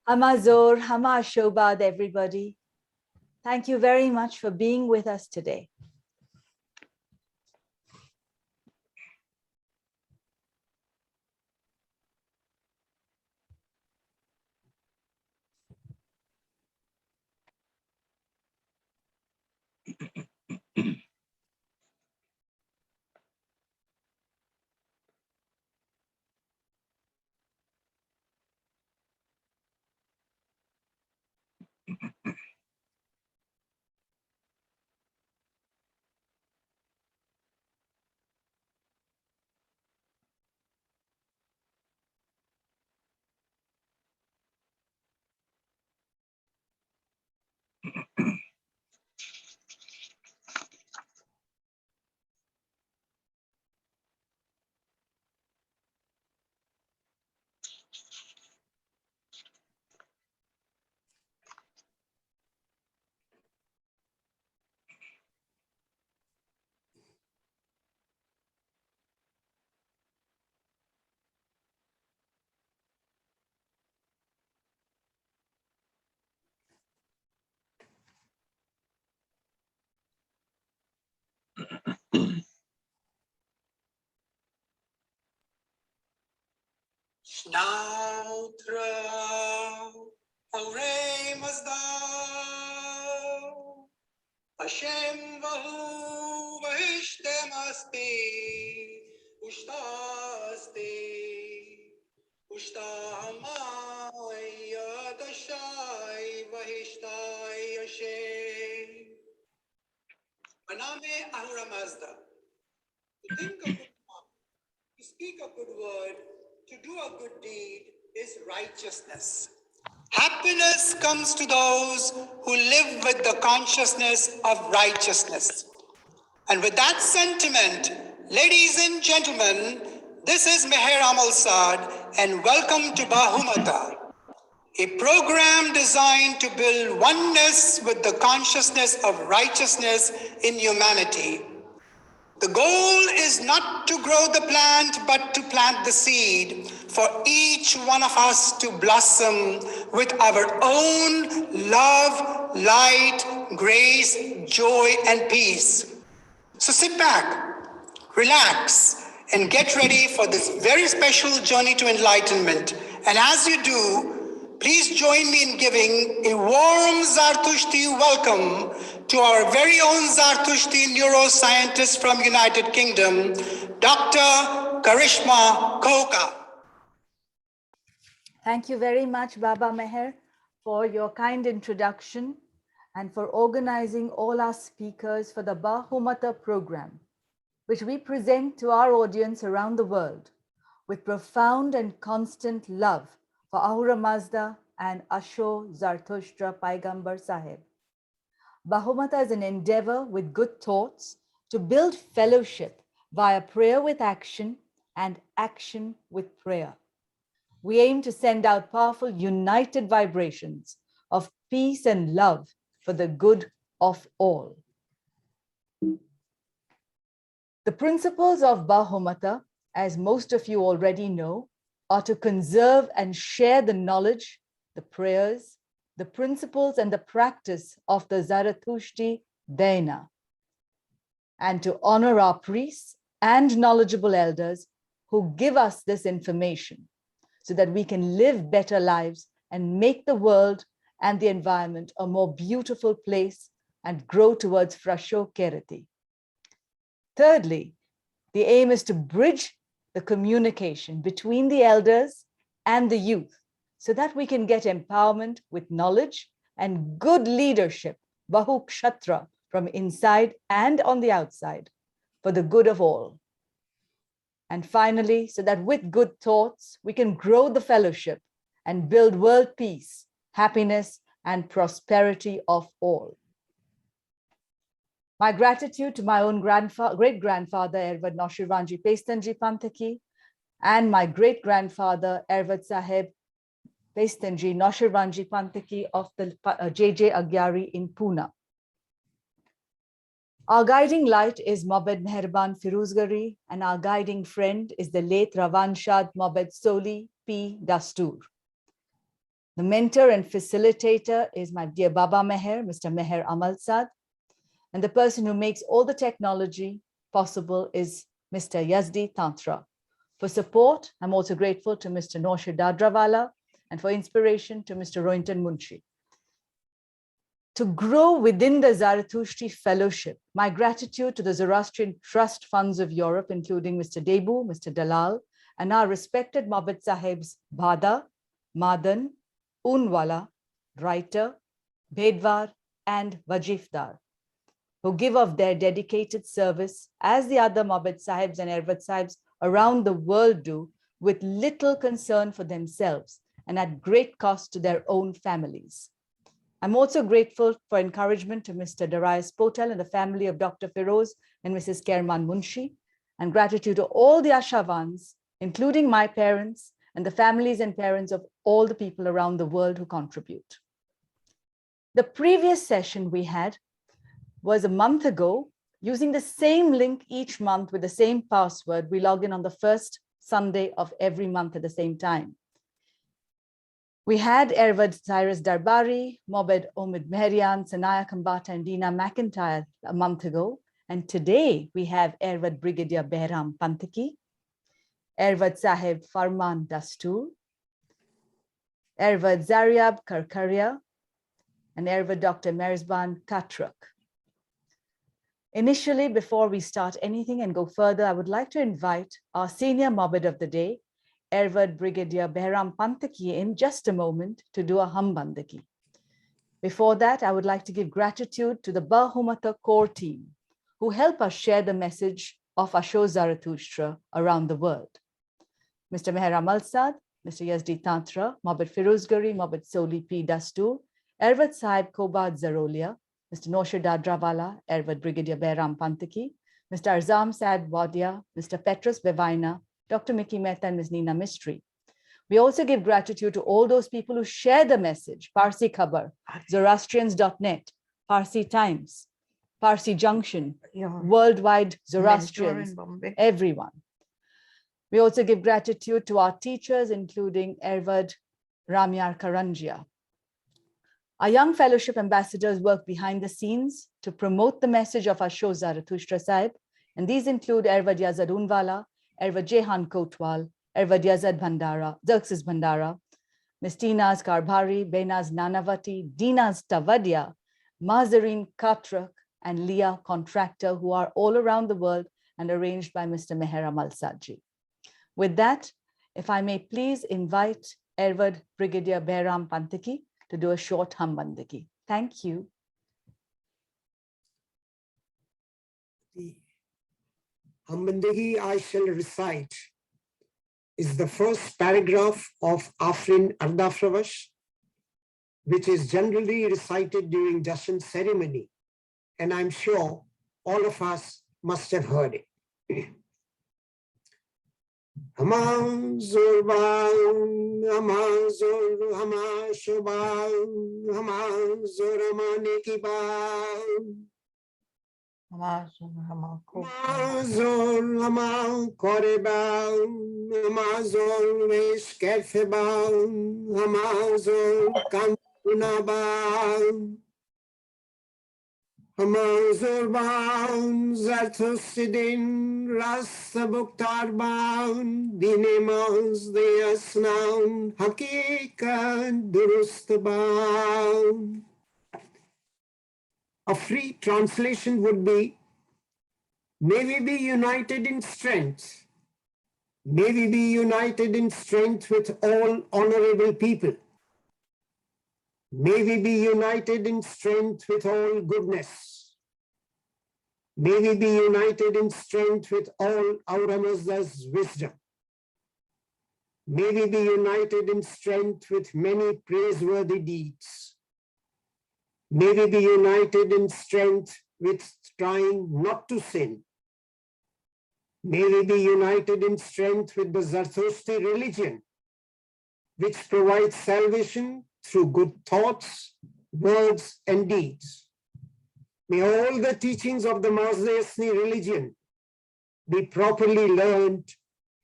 Hama Zor, Hama Shobad, everybody. Thank you very much for being with us today. Snautra, Aure Mazdao, Hashem Vahu Vahishtemasti, Ushtaasti, Ushtamay Yadashai Vahishtai Hashem. Maname Ahura Mazda. To think a good thought, to speak a good word, to do a good deed is righteousness. Happiness comes to those who live with the consciousness of righteousness. And with that sentiment, ladies and gentlemen, this is Behram and welcome to Bahumata, a program designed to build oneness with the consciousness of righteousness in humanity. The goal is not to grow the plant, but to plant the seed for each one of us to blossom with our own love, light, grace, joy, and peace. So sit back, relax, and get ready for this very special journey to enlightenment. And as you do, please join me in giving a warm Zartushti welcome to our very own Zartushti neuroscientist from United Kingdom, Dr. Karishma Koka. Thank you very much, Baba Meher, for your kind introduction and for organizing all our speakers for the Bahumata program, which we present to our audience around the world with profound and constant love for Ahura Mazda and Asho Zartushtra Paigambar Sahib. Bahumata is an endeavor with good thoughts to build fellowship via prayer with action and action with prayer. We aim to send out powerful united vibrations of peace and love for the good of all. The principles of Bahumata, as most of you already know, are to conserve and share the knowledge, the prayers, the principles and the practice of the Zarathushti Daina, and to honor our priests and knowledgeable elders who give us this information so that we can live better lives and make the world and the environment a more beautiful place and grow towards Frasho Kerati. Thirdly, the aim is to bridge the communication between the elders and the youth so that we can get empowerment with knowledge and good leadership, Bahu Kshatra, from inside and on the outside for the good of all. And finally, so that with good thoughts, we can grow the fellowship and build world peace, happiness, and prosperity of all. My gratitude to my own great-grandfather, Ervad Noshiranji Pestanji Pantaki, and my great-grandfather, Ervad Sahib Pestanji Noshiranji Pantaki of the JJ Agyari in Pune. Our guiding light is Mobed Meherban Firuzgari, and our guiding friend is the late Ravanshad Mobed Soli P. Dastoor. The mentor and facilitator is my dear Baba Meher, Mr. Meher Amalsad. And the person who makes all the technology possible is Mr. Yazdi Tantra. For support, I'm also grateful to Mr. Noshir Dadrawala, and for inspiration to Mr. Rohinton Munshi. To grow within the Zarathushtri Fellowship, my gratitude to the Zoroastrian Trust Funds of Europe, including Mr. Debu, Mr. Dalal, and our respected Mabad Sahibs Bhada, Madan, Unwala, Writer, Bhedwar, and Wajifdar, who give of their dedicated service as the other Mabad Sahibs and Ervat Sahibs around the world do, with little concern for themselves and at great cost to their own families. I'm also grateful for encouragement to Mr. Darius Potel and the family of Dr. Feroz and Mrs. Kerman Munshi, and gratitude to all the Ashavans, including my parents and the families and parents of all the people around the world who contribute. The previous session we had was a month ago. Using the same link each month with the same password, we log in on the first Sunday of every month at the same time. We had Ervad Cyrus Darbari, Mobed Omid Mehrian, Sanaya Kambata, and Dina McIntyre a month ago. And today we have Ervad Brigadier Behram Pantaki, Ervad Sahib Farmaan Dastoor, Ervad Zariab Karkaria, and Ervad Dr. Merezban Katrak. Initially, before we start anything and go further, I would like to invite our senior Mobed of the day, Ervad Brigadier Behram Pantaki, in just a moment to do a Hambandaki. Before that, I would like to give gratitude to the Bahumata core team who help us share the message of Asho Zarathustra around the world. Mr. Meher Amalsad, Mr. Yazdi Tantra, Mobed Firozgari, Mobed Soli P. Dastoor, Ervad Sahib Kobad Zarolia, Mr. Noshir Dadrawala, Ervad Brigadier Behram Pantaki, Mr. Arzam Sad Wadia, Mr. Petrus Bevaina, Dr. Mickey Mehta, and Ms. Nina Mistry. We also give gratitude to all those people who share the message: Parsi Khabar, Zoroastrians.net, Parsi Times, Parsi Junction, Worldwide Zoroastrians, everyone. We also give gratitude to our teachers, including Ervad Ramyar Karanjia. Our young fellowship ambassadors work behind the scenes to promote the message of Asho Zarathustra Sahib, and these include Ervad Yazad Unwala, Ervad Jehan Kotwal, Ervad Yazad Bhandara, Xerxes Bhandara, Ms. Tina's Karbhari, Benaz Nanavati, Dina's Tavadia, Mahzareen Katrak, and Leah Contractor, who are all around the world and arranged by Mr. Meher Amalsadji. With that, if I may please invite Ervad Brigadier Behram Pantaki to do a short Hambandaki. Thank you. The Hambandaki I shall recite is the first paragraph of Afrin Ardafravash, which is generally recited during Dashan ceremony, and I'm sure all of us must have heard it. Hama Zorban, Hama Zor, Hama Shoban, Hama Zorama Nekiban. Hama Zor, Hama Koreban, Hama Zor Vesh Kerfeban, Hama Zor Kantunaban. Hama Zorban, Zarthustidin, Rasa Buktarban, Dinemaz Deyasnan, Hakikat Durustaban. A free translation would be, may we be united in strength. May we be united in strength with all honorable people. May we be united in strength with all goodness. May we be united in strength with all Auramazda's wisdom. May we be united in strength with many praiseworthy deeds. May we be united in strength with trying not to sin. May we be united in strength with the Zarathustri religion, which provides salvation through good thoughts, words, and deeds. May all the teachings of the Mazdayasni religion be properly learned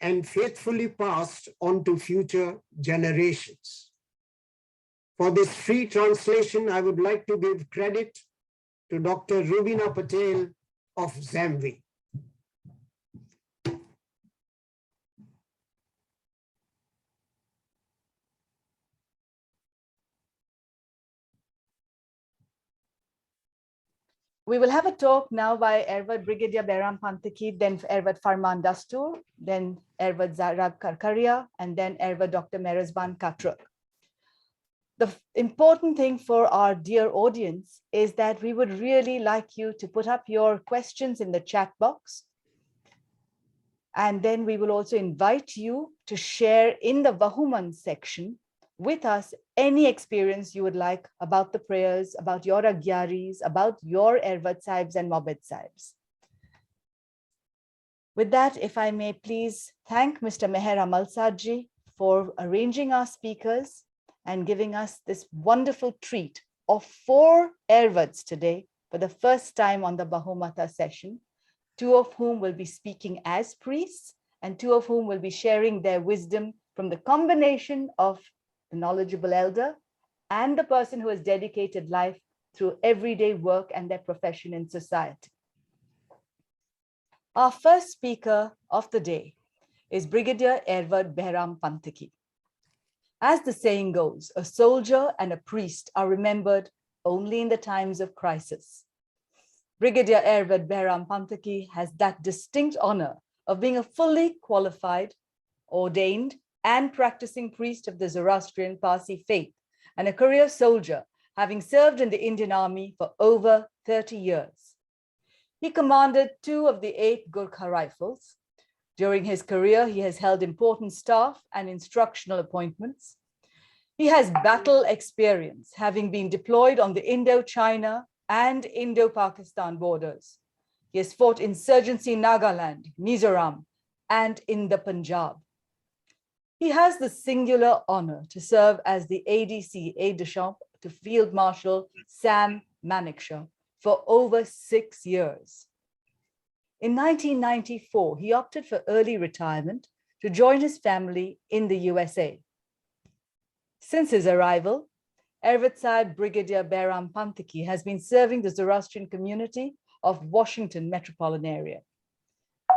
and faithfully passed on to future generations. For this free translation, I would like to give credit to Dr. Rubina Patel of Zambia. We will have a talk now by Ervad Brigadier Behram Pantaki, then Ervad Farmaan Dastoor, then Ervad Zariab Karkaria, and then Ervad Dr. Merezban Katrak. The important thing for our dear audience is that we would really like you to put up your questions in the chat box. And then we will also invite you to share in the Vahuman section with us any experience you would like about the prayers, about your Agyaris, about your Ervad Sahibs and Mobed Sahibs. With that, if I may please thank Mr. Meher Amalsadji for arranging our speakers and giving us this wonderful treat of 4 Ervads today for the first time on the Bahumata session, 2 of whom will be speaking as priests and 2 of whom will be sharing their wisdom from the combination of the knowledgeable elder and the person who has dedicated life through everyday work and their profession in society. Our first speaker of the day is Brigadier Ervad Behram Pantaki. As the saying goes, a soldier and a priest are remembered only in the times of crisis. Brigadier Ervad Behram Pantaki has that distinct honor of being a fully qualified, ordained, and practicing priest of the Zoroastrian Parsi faith and a career soldier, having served in the Indian Army for over 30 years. He commanded 2 of the 8 Gurkha Rifles. During his career, he has held important staff and instructional appointments. He has battle experience, having been deployed on the Indo-China and Indo-Pakistan borders. He has fought insurgency in Nagaland, Mizoram, and in the Punjab. He has the singular honor to serve as the ADC, aide-de-camp to Field Marshal Sam Manekshaw for over 6 years. In 1994, he opted for early retirement to join his family in the USA. Since his arrival, Ervad Sahib Brigadier Behram Pantaki has been serving the Zoroastrian community of Washington metropolitan area.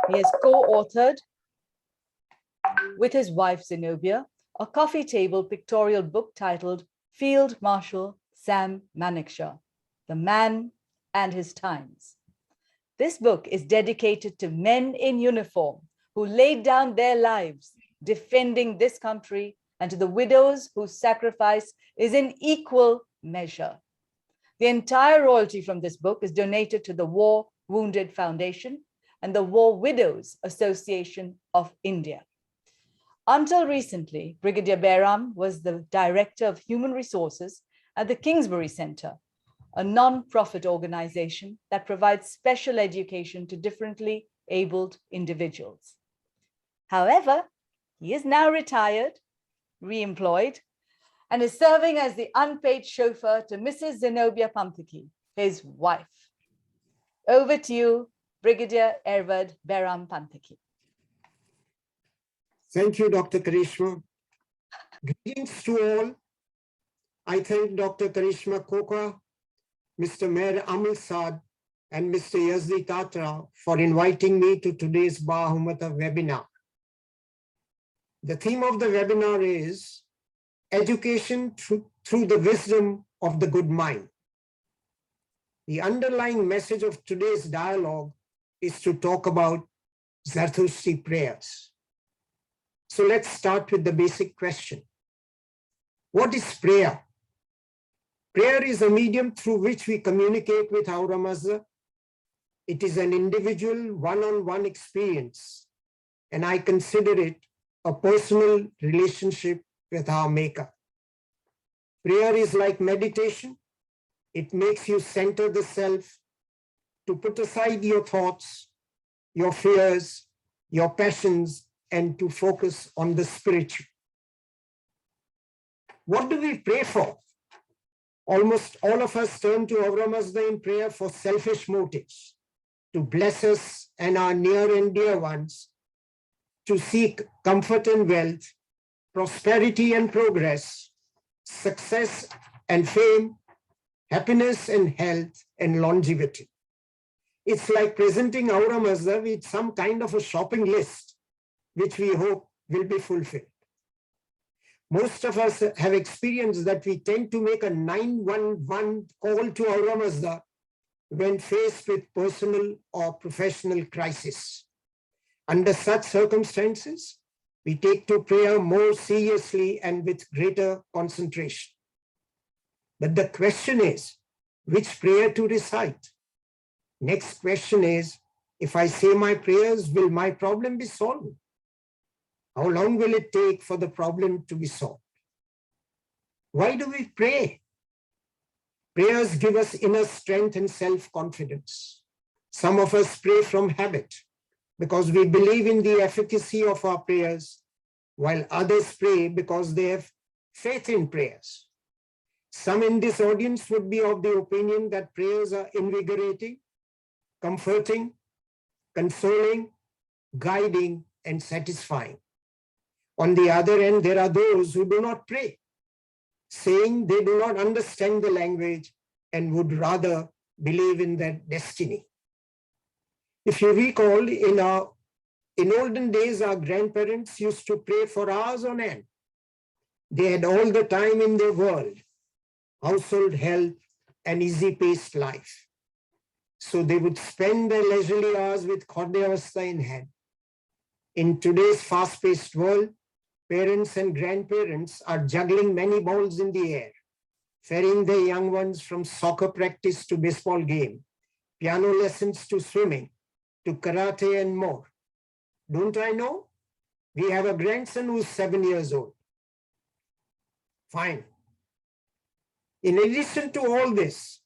He has co-authored with his wife Zenobia a coffee table pictorial book titled Field Marshal Sam Manekshaw, The Man and His Times. This book is dedicated to men in uniform who laid down their lives defending this country and to the widows whose sacrifice is in equal measure. The entire royalty from this book is donated to the War Wounded Foundation and the War Widows Association of India. Until recently, Brigadier Behram was the Director of Human Resources at the Kingsbury Center, a non-profit organization that provides special education to differently abled individuals. However, he is now retired, re-employed, and is serving as the unpaid chauffeur to Mrs. Zenobia Pantaki, his wife. Over to you, Brigadier Ervad Behram Pantaki. Thank you, Dr. Karishma. Greetings to all. I thank Dr. Karishma Koka, Mr. Meher Amalsad, and Mr. Yazdi Tatra for inviting me to today's Bahumata webinar. The theme of the webinar is Education through the Wisdom of the Good Mind. The underlying message of today's dialogue is to talk about Zarathustri prayers. So let's start with the basic question. What is prayer? Prayer is a medium through which we communicate with Aura Mazda. It is an individual one-on-one experience, and I consider it a personal relationship with our Maker. Prayer is like meditation. It makes you center the self, to put aside your thoughts, your fears, your passions, and to focus on the spiritual. What do we pray for? Almost all of us turn to Aura Mazda in prayer for selfish motives, to bless us and our near and dear ones, to seek comfort and wealth, prosperity and progress, success and fame, happiness and health and longevity. It's like presenting Aura Mazda with some kind of a shopping list, which we hope will be fulfilled. Most of us have experienced that we tend to make a 911 call to Aura Mazda when faced with personal or professional crisis. Under such circumstances, we take to prayer more seriously and with greater concentration. But the question is, which prayer to recite? Next question is, if I say my prayers, will my problem be solved? How long will it take for the problem to be solved? Why do we pray? Prayers give us inner strength and self-confidence. Some of us pray from habit because we believe in the efficacy of our prayers, while others pray because they have faith in prayers. Some in this audience would be of the opinion that prayers are invigorating, comforting, consoling, guiding, and satisfying. On the other end, there are those who do not pray, saying they do not understand the language and would rather believe in their destiny. If you recall, in olden days, our grandparents used to pray for hours on end. They had all the time in the world, household health, and easy-paced life. So they would spend their leisurely hours with Khodayavastha in hand. In today's fast-paced world, parents and grandparents are juggling many balls in the air, ferrying their young ones from soccer practice to baseball game, piano lessons to swimming, to karate and more. Don't I know? We have a grandson who's 7 years old. Fine. In addition to all this,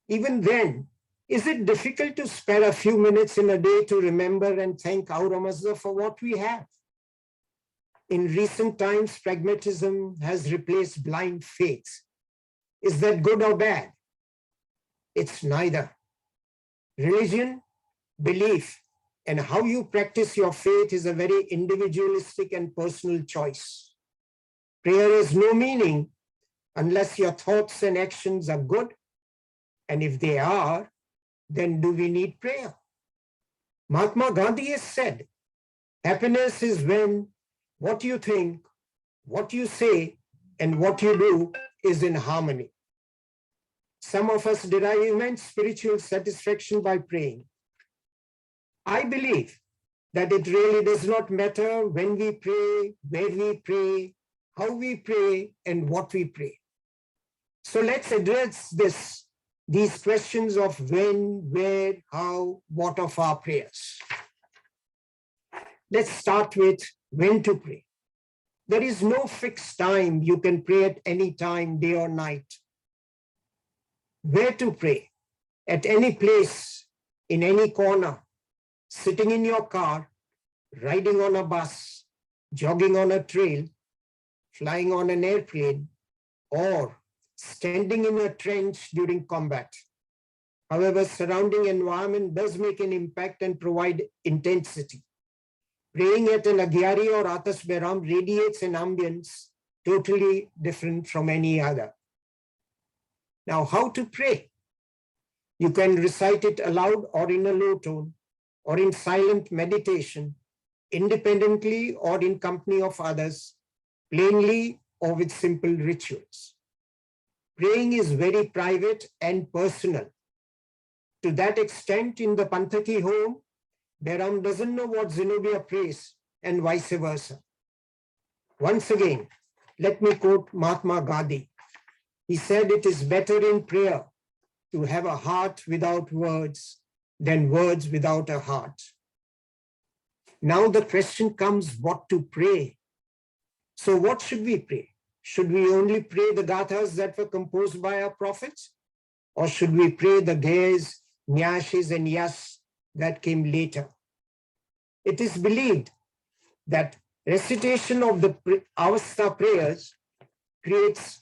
even then, is it difficult to spare a few minutes in a day to remember and thank Aura Mazda for what we have? In recent times, pragmatism has replaced blind faith. Is that good or bad? It's neither. Religion, belief, and how you practice your faith is a very individualistic and personal choice. Prayer has no meaning unless your thoughts and actions are good. And if they are, then do we need prayer? Mahatma Gandhi has said, happiness is when what you think, what you say, and what you do is in harmony. Some of us derive immense spiritual satisfaction by praying. I believe that it really does not matter when we pray, where we pray, how we pray, and what we pray. So let's address these questions of when, where, how, what of our prayers. Let's start with when to pray. There is no fixed time. You can pray at any time, day or night. Where to pray? At any place, in any corner, sitting in your car, riding on a bus, jogging on a trail, flying on an airplane, or standing in a trench during combat. However, surrounding environment does make an impact and provide intensity. Praying at an Agyari or Atas Behram radiates an ambience totally different from any other. Now, how to pray? You can recite it aloud or in a low tone, or in silent meditation, independently or in company of others, plainly or with simple rituals. Praying is very private and personal. To that extent, in the Panthaky home, Behram doesn't know what Zenobia prays and vice versa. Once again, let me quote Mahatma Gandhi. He said, it is better in prayer to have a heart without words than words without a heart. Now the question comes, what to pray? So what should we pray? Should we only pray the gathas that were composed by our prophets? Or should we pray the gayas, nyashis, and yas that came later? It is believed that recitation of the Avastha prayers creates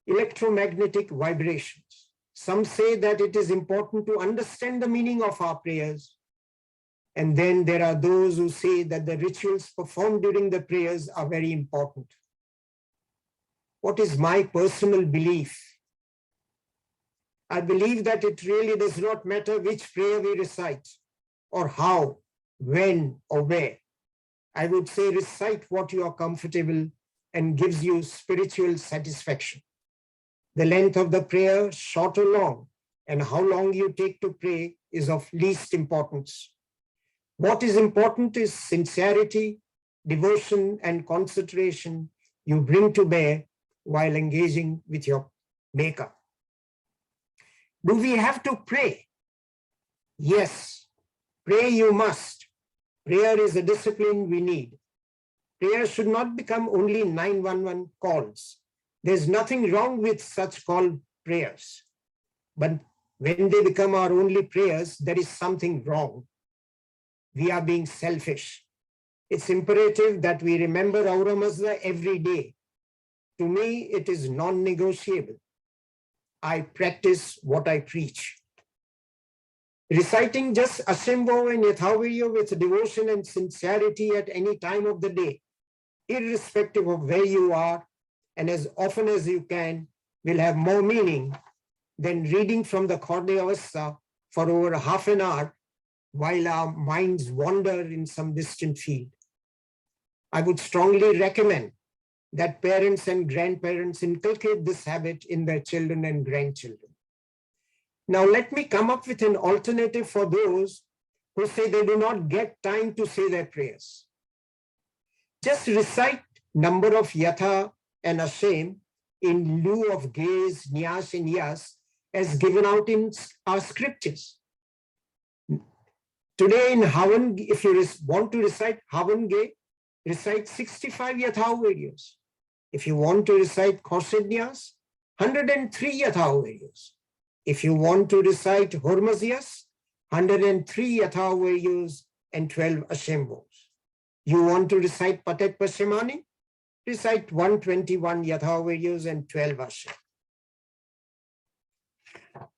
electromagnetic vibrations. Some say that it is important to understand the meaning of our prayers. And then there are those who say that the rituals performed during the prayers are very important. what is my personal belief? I believe that it really does not matter which prayer we recite or how, when or where. I would say recite what you are comfortable and gives you spiritual satisfaction. The length of the prayer, short or long, and how long you take to pray is of least importance. What is important is sincerity, devotion, and concentration you bring to bear while engaging with your Maker. Do we have to pray? Yes, pray you must. Prayer is a discipline we need. Prayer should not become only 911 calls. There's nothing wrong with such called prayers. But when they become our only prayers, there is something wrong. We are being selfish. It's imperative that we remember Aura Mazda every day. To me, it is non-negotiable. I practice what I preach. Reciting just Ashimbo and Yathavirya with devotion and sincerity at any time of the day, irrespective of where you are, and as often as you can, will have more meaning than reading from the Khorde Avastha for over half an hour while our minds wander in some distant field. I would strongly recommend that parents and grandparents inculcate this habit in their children and grandchildren. Now, let me come up with an alternative for those who say they do not get time to say their prayers. Just recite number of Yatha and Ashem in lieu of gaze, Nyas, and Yas as given out in our scriptures. Today in Havan, if you want to recite Havan Ge, recite 65 Yathaviriyas. If you want to recite Khorsed-Nyas, 103 Yathaviriyas. If you want to recite Hormazias, 103 Yathaviriyas and 12 Ashembos. You want to recite Patet Pashimani, recite 121 Yathaviriyas and 12 Ashem.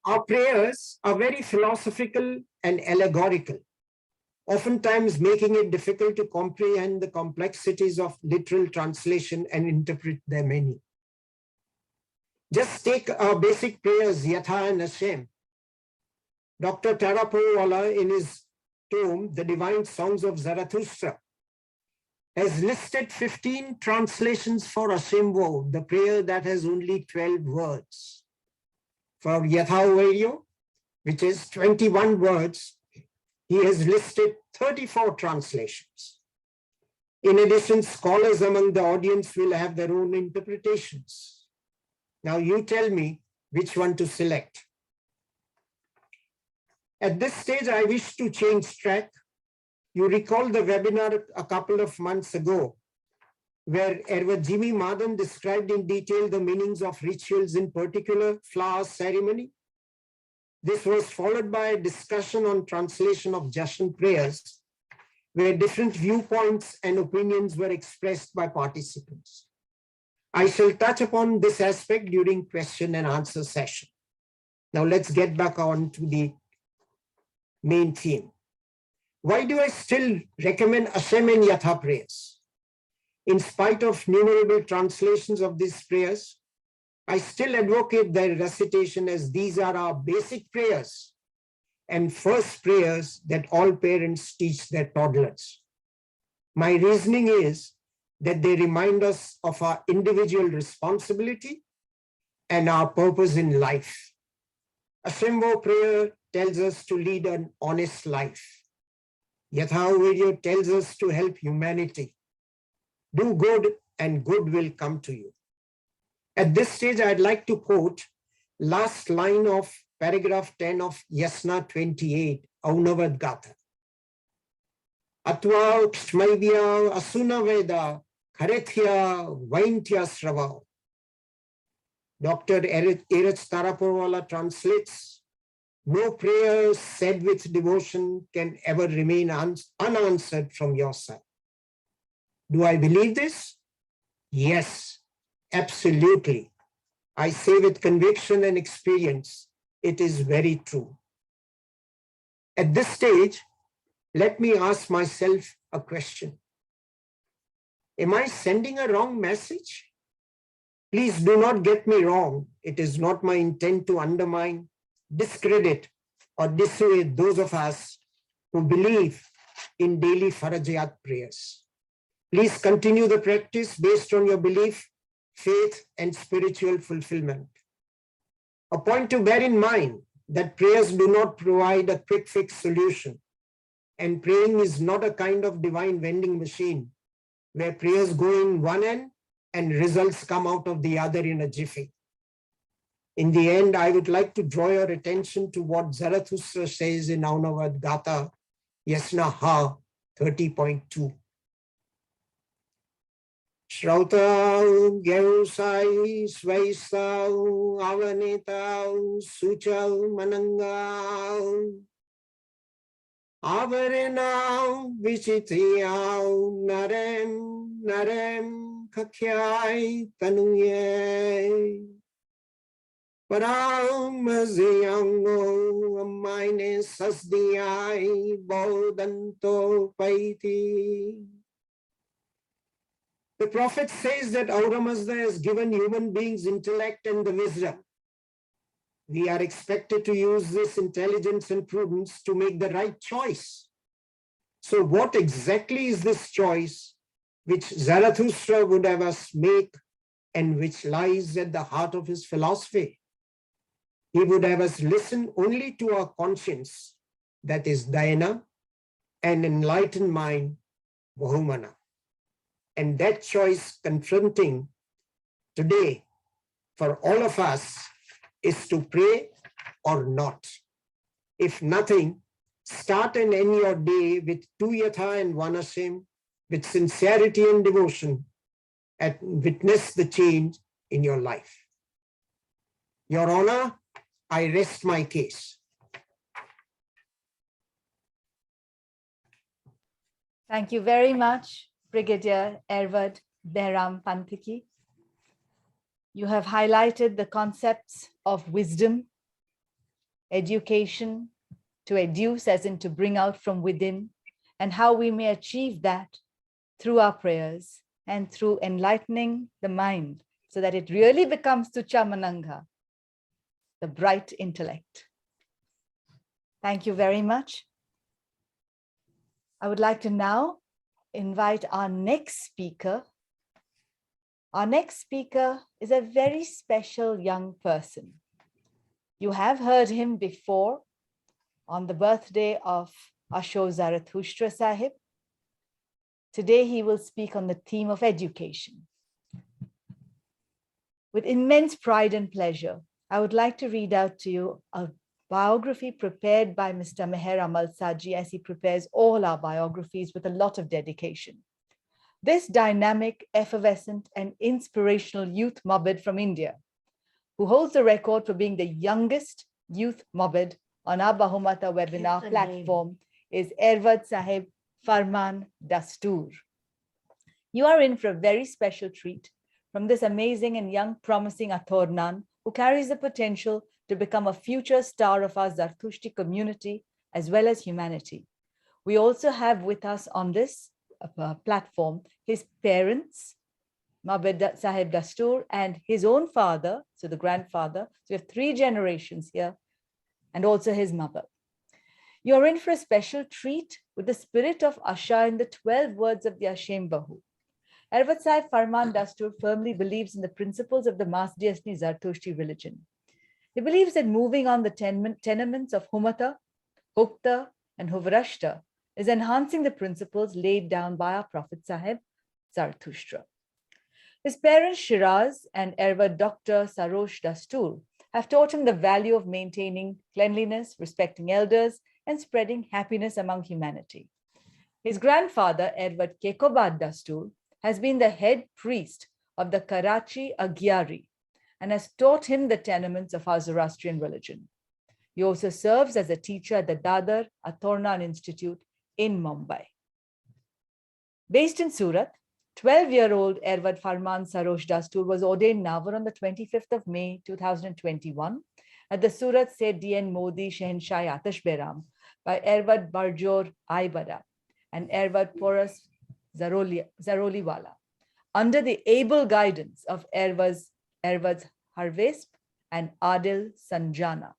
Our prayers are very philosophical and allegorical, oftentimes making it difficult to comprehend the complexities of literal translation and interpret their meaning. Just take our basic prayers, Yatha and Hashem. Dr. Tarapowala, in his tome, The Divine Songs of Zarathustra, has listed 15 translations for Ashimvo, the prayer that has only 12 words. For Yathavirya, which is 21 words, he has listed 34 translations. In addition, scholars among the audience will have their own interpretations. Now you tell me which one to select. At this stage, I wish to change track. You recall the webinar a couple of months ago, where Erva Jimmy Madan described in detail the meanings of rituals, in particular flower ceremony. This was followed by a discussion on translation of Jashan prayers, where different viewpoints and opinions were expressed by participants. I shall touch upon this aspect during question and answer session. Now let's get back on to the main theme. Why do I still recommend Ashem and Yatha prayers? In spite of numerable translations of these prayers, I still advocate their recitation as these are our basic prayers and first prayers that all parents teach their toddlers. My reasoning is that they remind us of our individual responsibility and our purpose in life. Ashimbo prayer tells us to lead an honest life. Yathavirya tells us to help humanity. Do good and good will come to you. At this stage, I'd like to quote last line of paragraph 10 of Yasna 28, Aunavad Gatha. Atva Kshmaivya Asuna Veda Kharethya Vaintya Srava. Dr. Erich Taraporwala translates, no prayer said with devotion can ever remain unanswered from your side. Do I believe this? Yes, absolutely. I say with conviction and experience, it is very true. At this stage, let me ask myself a question. Am I sending a wrong message? Please do not get me wrong. It is not my intent to undermine, discredit, or dissuade those of us who believe in daily Farajiyat prayers. Please continue the practice based on your belief, faith, and spiritual fulfillment. A point to bear in mind that prayers do not provide a quick fix solution, and praying is not a kind of divine vending machine where prayers go in one end and results come out of the other in a jiffy. In the end, I would like to draw your attention to what Zarathustra says in Aunavad Gata Yasna Ha 30.2. Shrautau, Geusai, Svaisau, Avanitau, Suchau, Manangau, Avarenau, Vichitiau, Narem, Kakyai, Tanuye. Parau Maziango, Amine Sasdiai, Bodanto Paiti. The prophet says that Aura Mazda has given human beings intellect and the wisdom. We are expected to use this intelligence and prudence to make the right choice. So what exactly is this choice which Zarathustra would have us make and which lies at the heart of his philosophy? He would have us listen only to our conscience, that is Dayana, and enlightened mind, Bahumana. And that choice confronting today for all of us is to pray or not. If nothing, start and end your day with two Yatha and one Hashem, with sincerity and devotion, and witness the change in your life. Your Honor, I rest my case. Thank you very much, Brigadier Ervad Behram Pantaki. You have highlighted the concepts of wisdom, education, to educe as in to bring out from within, and how we may achieve that through our prayers and through enlightening the mind so that it really becomes Tucha Mananga, the bright intellect. Thank you very much. I would like to now invite our next speaker. Our next speaker is a very special young person. You have heard him before on the birthday of Asho Zarathustra Sahib. Today he will speak on the theme of education. With immense pride and pleasure, I would like to read out to you a biography prepared by Mr. Meher Amal Saji, as he prepares all our biographies with a lot of dedication. This dynamic, effervescent, and inspirational youth Mabid from India, who holds the record for being the youngest youth Mabid on our Bahumata webinar platform, is Ervad Sahib Farmaan Dastoor. You are in for a very special treat from this amazing and young, promising Athornan, who carries the potential to become a future star of our Zartushti community as well as humanity. We also have with us on this platform his parents, Mabid Sahib Dastoor, and his own father, so the grandfather. So we have 3 generations here, and also his mother. You're in for a special treat with the spirit of Asha in the 12 words of the Ashem Bahu. Ervad Sahib Farmaan Dastoor firmly believes in the principles of the Masdiasni Zartushti religion. He believes that moving on the tenements of Humata, Hukta, and Huvrashta is enhancing the principles laid down by our Prophet Sahib, Zarathustra. His parents Shiraz and Ervad Dr. Sarosh Dastoor have taught him the value of maintaining cleanliness, respecting elders, and spreading happiness among humanity. His grandfather, Ervad Kekobad Dastoor, has been the head priest of the Karachi Agyari and has taught him the tenements of our Zoroastrian religion. He also serves as a teacher at the Dadar Athornan Institute in Mumbai. Based in Surat, 12-year-old Ervad Farmaan Sarosh Dastoor was ordained Nawar on the 25th of May 2021 at the Surat Se D.N. Modi Shehenshai Atash Behram by Ervad Barjor Aibada and Ervad Poras Zaroliwala, under the able guidance of Ervaz Ervad's Harvesp, and Adil Sanjana.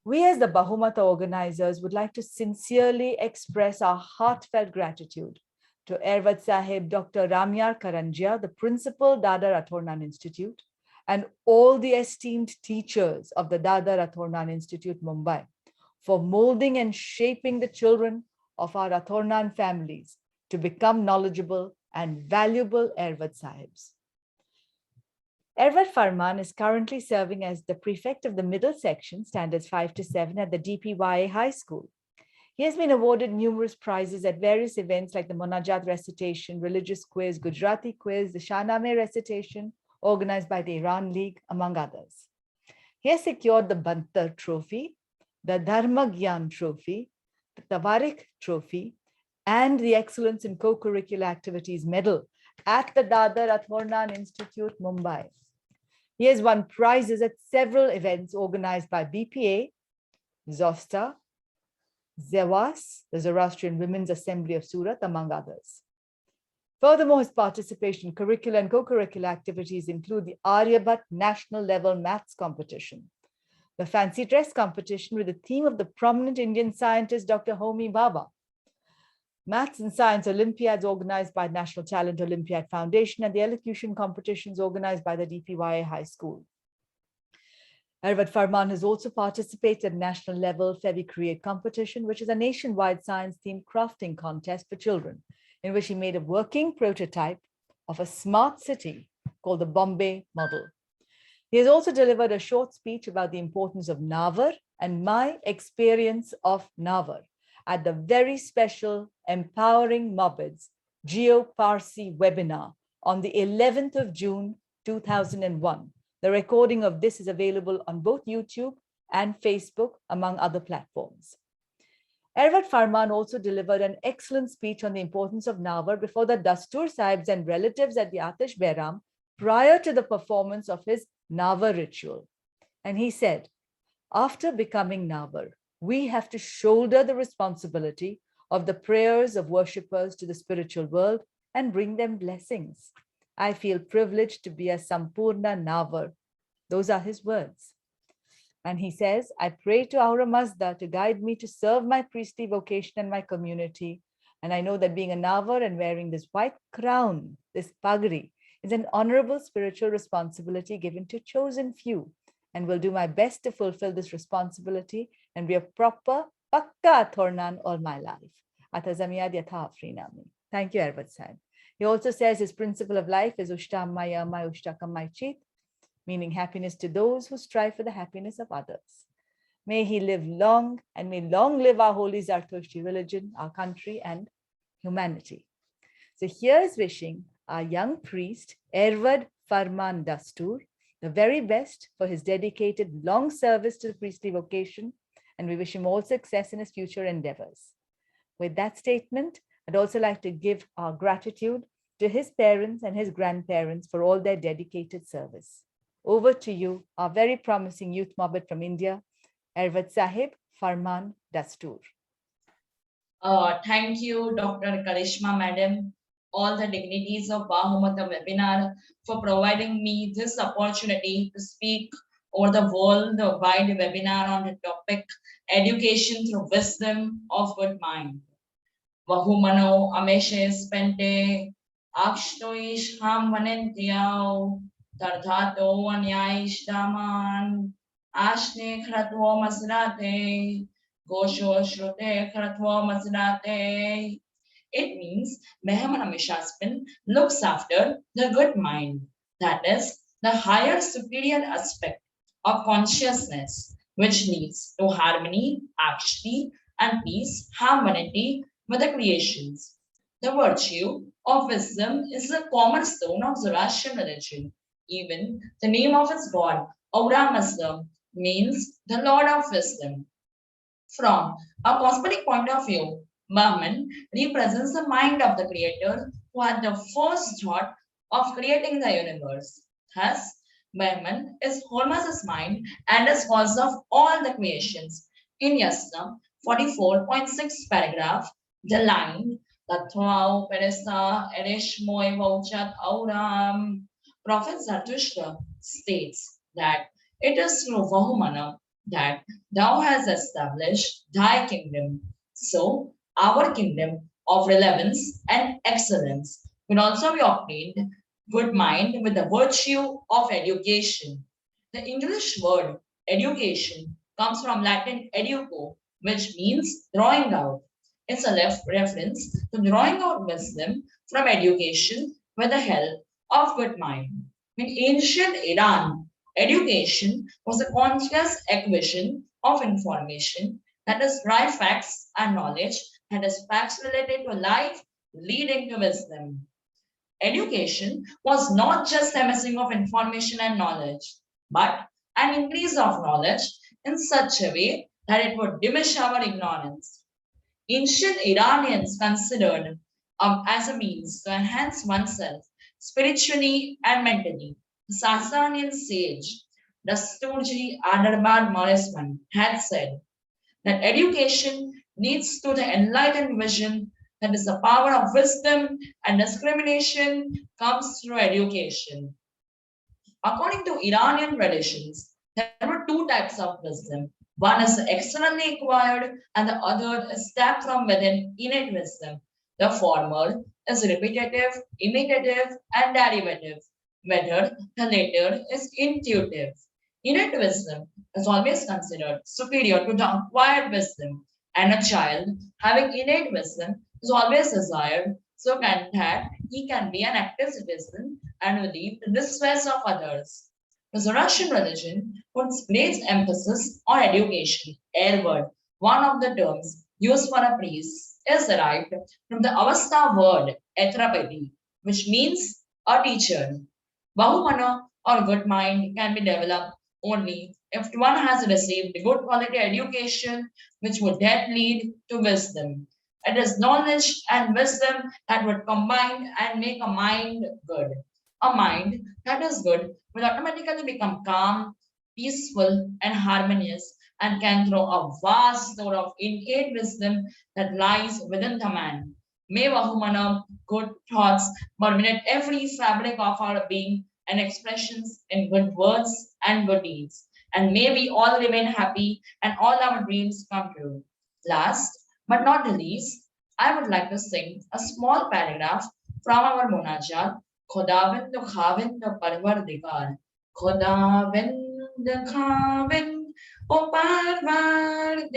We as the Bahumata organizers would like to sincerely express our heartfelt gratitude to Ervad Sahib Dr. Ramyar Karanjia, the principal Dada Rathornan Institute, and all the esteemed teachers of the Dada Rathornan Institute, Mumbai, for molding and shaping the children of our Rathornan families to become knowledgeable and valuable Ervad Sahibs. Ervad Farmaan is currently serving as the prefect of the middle section, standards 5 to 7 at the DPYA High School. He has been awarded numerous prizes at various events like the Monajat recitation, religious quiz, Gujarati quiz, the Shahnameh recitation, organized by the Iran League, among others. He has secured the Bantar Trophy, the Dharma Gyan Trophy, the Tawarik Trophy, and the Excellence in Co-curricular Activities Medal at the Dada Rathornan Institute, Mumbai. He has won prizes at several events organized by BPA, Zosta, Zewas, the Zoroastrian Women's Assembly of Surat, among others. Furthermore, his participation in curricular and co-curricular activities include the Aryabhat National Level Maths Competition, the Fancy Dress Competition with the theme of the prominent Indian scientist Dr. Homi Bhabha, Maths and Science Olympiads organized by National Talent Olympiad Foundation, and the elocution competitions organized by the DPYA High School. Ervad Farmaan has also participated in national level Fevi Create competition, which is a nationwide science-themed crafting contest for children, in which he made a working prototype of a smart city called the Bombay Model. He has also delivered a short speech about the importance of Navar and my experience of Navar at the very special Empowering Mobids Geo-Parsi webinar on the 11th of June, 2001. The recording of this is available on both YouTube and Facebook, among other platforms. Ervad Farmaan also delivered an excellent speech on the importance of Navar before the Dastoor Sahibs and relatives at the Atish Behram prior to the performance of his Navar ritual. And he said, after becoming Navar, we have to shoulder the responsibility of the prayers of worshippers to the spiritual world and bring them blessings. I feel privileged to be a Sampurna Navar. Those are his words. And he says, I pray to Aura Mazda to guide me to serve my priestly vocation and my community. And I know that being a Navar and wearing this white crown, this pagri, is an honorable spiritual responsibility given to chosen few, and will do my best to fulfill this responsibility and be a proper Pakka Thornan all my life. Atazamiyad Yatha Afrinami. Thank you, Ervad Sahib. He also says his principle of life is Ushtamaya Mai Ushtakamai Chit, meaning happiness to those who strive for the happiness of others. May he live long, and may long live our holy Zartoshti religion, our country, and humanity. So here's wishing our young priest, Ervad Farmaan Dastoor, the very best for his dedicated long service to the priestly vocation, and we wish him all success in his future endeavors. With that statement, I'd also like to give our gratitude to his parents and his grandparents for all their dedicated service. Over to you, our very promising youth mobbit from India, Ervad Sahib Farmaan Dastoor. Thank you, Dr. Karishma Madam, all the dignitaries of Bahumata webinar for providing me this opportunity to speak over the worldwide webinar on the topic Education through Wisdom of Good Mind. Vahumano Ameshes Pente Akshtoish Ham Vanentiao Tardhato Anyaish Daman Ashne Kratwo Masrate Gosho Shrote Kratwo Masrate. It means Behram husband looks after the good mind, that is, the higher superior aspect of consciousness, which leads to harmony, actually, and peace, harmony with the creations. The virtue of wisdom is the cornerstone of Zoroastrian religion. Even the name of its god, Aura Mazda, means the Lord of Wisdom. From a cosmetic point of view, Brahman represents the mind of the creator who had the first thought of creating the universe. Thus, Brahman is Hormuz's mind and is cause of all the creations. In Yasna 44.6 paragraph, the line Tathwao Peresa Erish Moi Vauchat Auram Prophet Zarathustra states that it is through Vahumana that thou hast established thy kingdom. So, our kingdom of relevance and excellence will also be obtained good mind with the virtue of education. The English word education comes from Latin educo, which means drawing out. It's a left reference to drawing out wisdom from education with the help of good mind. In ancient Iran, education was a conscious acquisition of information, that is, dry facts and knowledge, that is, facts related to life leading to wisdom. Education was not just a missing of information and knowledge, but an increase of knowledge in such a way that it would diminish our ignorance. Ancient Iranians considered as a means to enhance oneself spiritually and mentally. The Sasanian sage Dastoor Merezban had said that education leads to the enlightened vision, that is the power of wisdom, and discrimination comes through education. According to Iranian traditions, there were two types of wisdom. One is externally acquired, and the other is tapped from within, innate wisdom. The former is repetitive, imitative, and derivative, whether the latter is intuitive. Innate wisdom is always considered superior to the acquired wisdom, and a child having innate wisdom is always desired so that he can be an active citizen and relieve the distress of others. The Zoroastrian religion puts great emphasis on education. Ereward, one of the terms used for a priest, is derived from the Avesta word ethrapedi, which means a teacher. Bahumana or good mind can be developed only if one has received good quality education, which would then lead to wisdom. It is knowledge and wisdom that would combine and make a mind good. A mind that is good will automatically become calm, peaceful, and harmonious, and can throw a vast store of innate wisdom that lies within the man. May Vahumana good thoughts permeate every fabric of our being and expressions in good words and good deeds. And may we all remain happy and all our dreams come true. Last but not the least, I would like to sing a small paragraph from our Munajat, Khodavind Khavind Parvardigar. Khodavind Khavind O Parvardigar.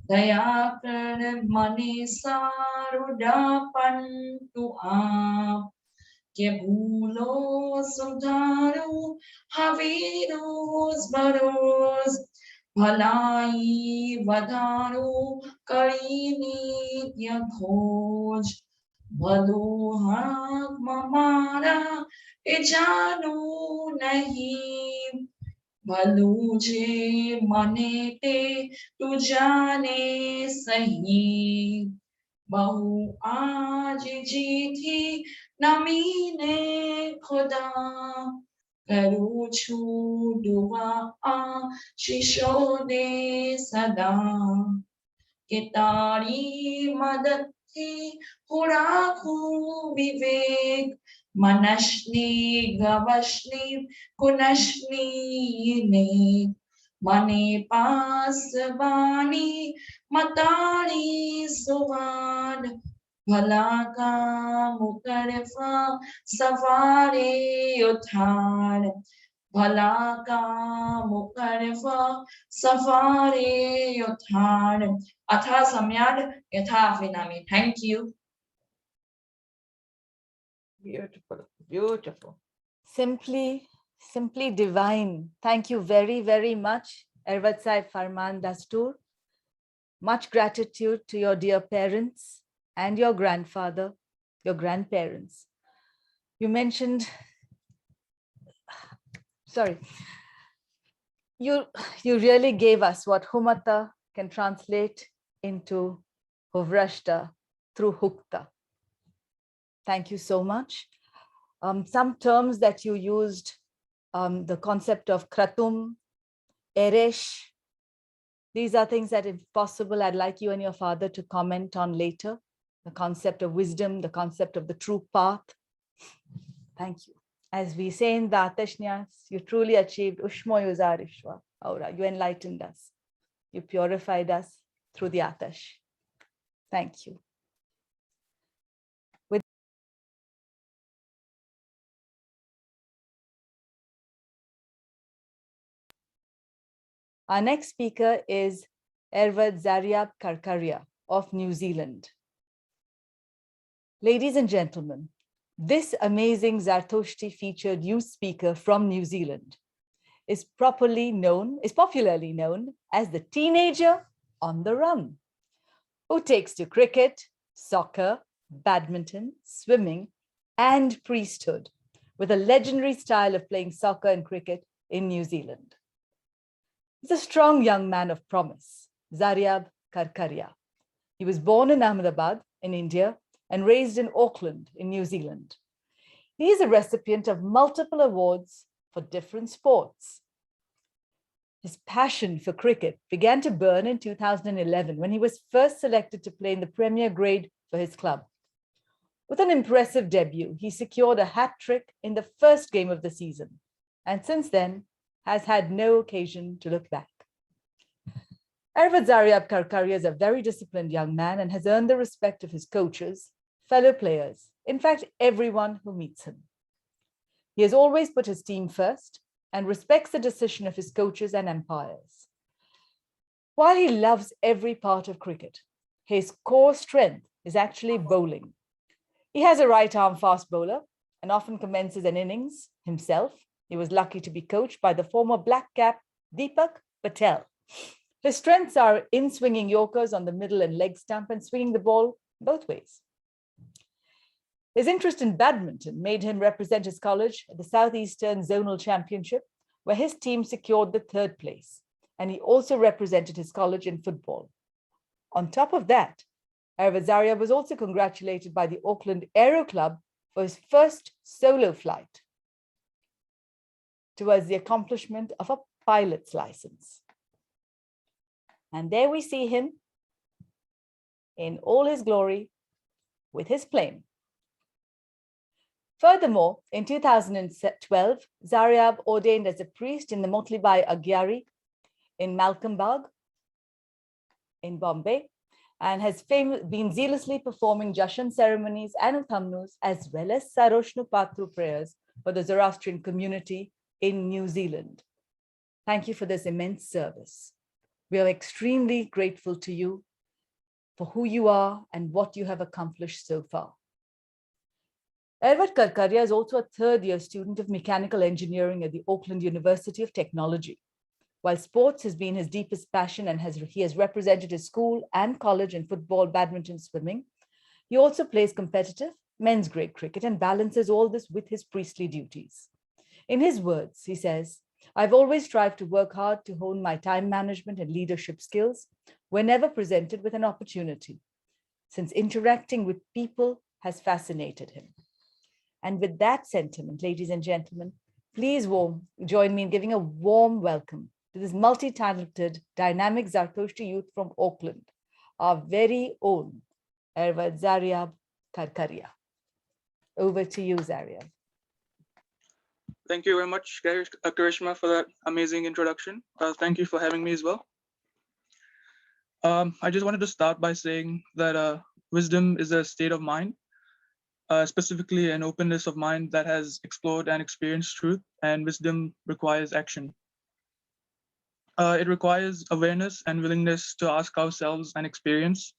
Daya kar mani sarudapan tu aap. के भूलो सुधारो हवी रोज बरोज भलाई वधारो करी नित्य खोज भलो हाथ हमारा ए जानो नहीं भलू जे मने ते तू जाने सही बहु आज जीती नमीने खुदा करू छू दुआ शिशो दे सदा के तारी मदद थी हुराखू विवेक मनशनी गवशनी कुनशनी ने मने पास बानी मतारी सुवान भला का मुकरफा सवारे उठार भला का मुकरफा सवारे उठार अथा सम्याद यथा विनामी. Thank you. Beautiful, beautiful. Simply divine. Thank you very, very much, Ervat Sahib Farmaan Dastoor. Much gratitude to your dear parents and your grandfather, your grandparents. You mentioned, you really gave us what Humata can translate into Huvrashta through Hukta. Thank you so much. Some terms that you used, the concept of kratum, eresh, these are things that, if possible, I'd like you and your father to comment on later. The concept of wisdom, the concept of the true path. Thank you. As we say in the Atashnyas, you truly achieved Ushmoy Uzarishwa, Aura. You enlightened us. You purified us through the Atash. Thank you. Our next speaker is Zariab Karkaria of New Zealand. Ladies and gentlemen, this amazing Zartoshti featured youth speaker from New Zealand is popularly known as the teenager on the run, who takes to cricket, soccer, badminton, swimming, and priesthood with a legendary style of playing soccer and cricket in New Zealand. He's a strong young man of promise, Zariab Karkaria. He was born in Ahmedabad in India and raised in Auckland in New Zealand. He is a recipient of multiple awards for different sports. His passion for cricket began to burn in 2011 when he was first selected to play in the Premier grade for his club. With an impressive debut, he secured a hat-trick in the first game of the season, and since then has had no occasion to look back. Zariab Karkaria is a very disciplined young man and has earned the respect of his coaches, fellow players, in fact, everyone who meets him. He has always put his team first and respects the decision of his coaches and umpires. While he loves every part of cricket, his core strength is actually bowling. He has a right-arm fast bowler and often commences an innings himself. He was lucky to be coached by the former black cap Deepak Patel. His strengths are in swinging yorkers on the middle and leg stump and swinging the ball both ways. His interest in badminton made him represent his college at the Southeastern Zonal Championship, where his team secured the 3rd place, and he also represented his college in football. On top of that, Zariab was also congratulated by the Auckland Aero Club for his first solo flight towards the accomplishment of a pilot's license. And there we see him in all his glory with his plane. Furthermore, in 2012, Zariab ordained as a priest in the Motlibai Agyari in Malcolmburg in Bombay, and has been zealously performing Jashan ceremonies and Uthamnus, as well as Saroshnu Patru prayers for the Zoroastrian community in New Zealand. Thank you for this immense service. We are extremely grateful to you for who you are and what you have accomplished so far. Karkaria is also a 3rd-year student of mechanical engineering at the Auckland University of Technology. While sports has been his deepest passion and he has represented his school and college in football, badminton, swimming, he also plays competitive men's grade cricket and balances all this with his priestly duties. In his words, he says, "I've always strived to work hard to hone my time management and leadership skills whenever presented with an opportunity, since interacting with people has fascinated him." And with that sentiment, ladies and gentlemen, please join me in giving a warm welcome to this multi-talented, dynamic Zartoshti youth from Auckland, our very own Zariab Karkaria. Over to you, Zariab. Thank you very much, Karishma, for that amazing introduction. Thank you for having me as well. I just wanted to start by saying that wisdom is a state of mind, specifically an openness of mind that has explored and experienced truth, and wisdom requires action. It requires awareness and willingness to ask ourselves and experience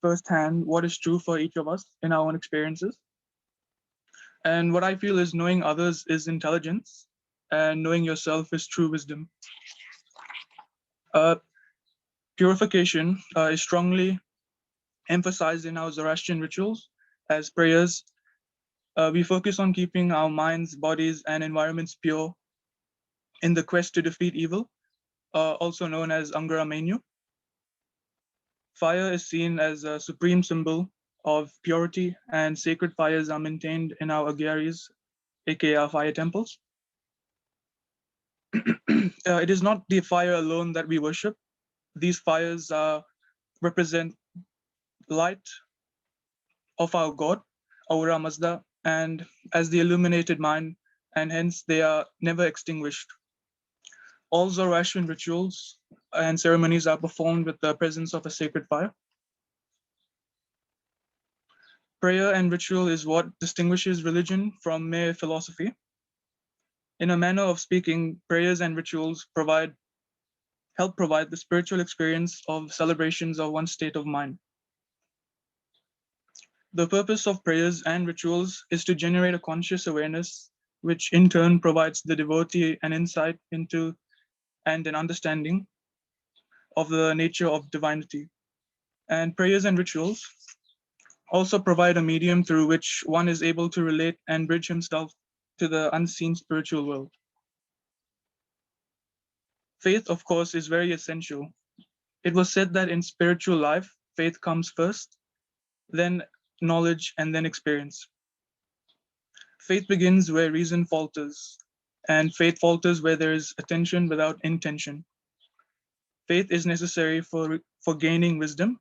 firsthand what is true for each of us in our own experiences. And what I feel is knowing others is intelligence, and knowing yourself is true wisdom. Purification is strongly emphasized in our Zoroastrian rituals as prayers. We focus on keeping our minds, bodies, and environments pure in the quest to defeat evil, also known as Angara Menu. Fire is seen as a supreme symbol of purity, and sacred fires are maintained in our agyaris, aka our fire temples. It is not the fire alone that we worship. These fires represent light of our God, Aura Mazda, and as the illuminated mind, and hence they are never extinguished. All Zoroastrian rituals and ceremonies are performed with the presence of a sacred fire. Prayer and ritual is what distinguishes religion from mere philosophy. In a manner of speaking, prayers and rituals help provide the spiritual experience of celebrations of one's state of mind. The purpose of prayers and rituals is to generate a conscious awareness, which in turn provides the devotee an insight into and an understanding of the nature of divinity. And prayers and rituals also provide a medium through which one is able to relate and bridge himself to the unseen spiritual world. Faith, of course, is very essential. It was said that in spiritual life, faith comes first, then knowledge, and then experience. Faith begins where reason falters, and faith falters where there is attention without intention. Faith is necessary for gaining wisdom,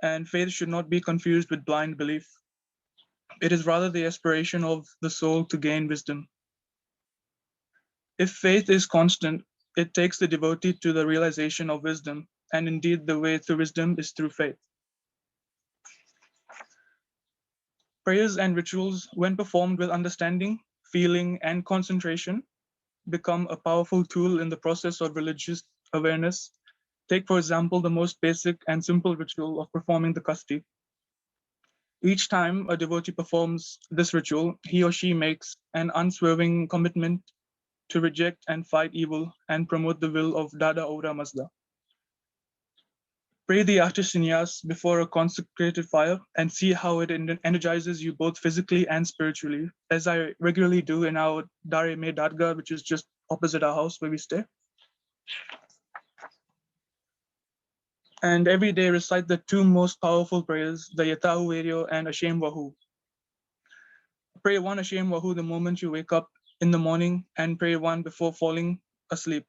and faith should not be confused with blind belief. It is rather the aspiration of the soul to gain wisdom. If faith is constant, it takes the devotee to the realization of wisdom, and indeed the way to wisdom is through faith. Prayers and rituals, when performed with understanding, feeling, and concentration, become a powerful tool in the process of religious awareness. Take, for example, the most basic and simple ritual of performing the kasti. Each time a devotee performs this ritual, he or she makes an unswerving commitment to reject and fight evil and promote the will of Dada Aura Mazda. Pray the Ashtasinyas before a consecrated fire and see how it energizes you both physically and spiritually, as I regularly do in our Dare Me Dadga, which is just opposite our house where we stay. And every day recite the two most powerful prayers, the Yatahu Viryo and Ashem Vahu. Pray one Ashem Vahu the moment you wake up in the morning, and pray one before falling asleep.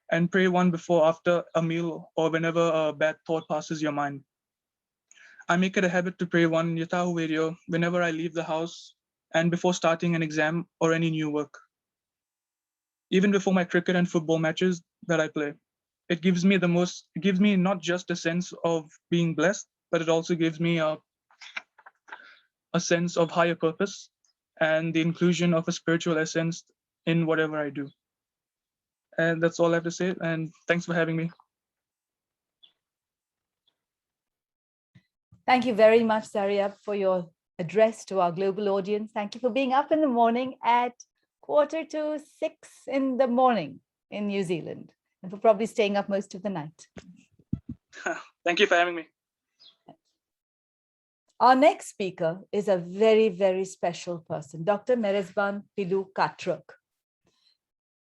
And pray one before after a meal or whenever a bad thought passes your mind. I make it a habit to pray one Yatahu Viryo whenever I leave the house and before starting an exam or any new work. Even before my cricket and football matches that I play. It gives me not just a sense of being blessed, but it also gives me a sense of higher purpose and the inclusion of a spiritual essence in whatever I do. And that's all I have to say. And thanks for having me. Thank you very much, Zariab, for your address to our global audience. Thank you for being up in the morning at 5:45 in the morning in New Zealand, and for probably staying up most of the night. Thank you for having me. Our next speaker is a very, very special person, Dr. Merezban Katrak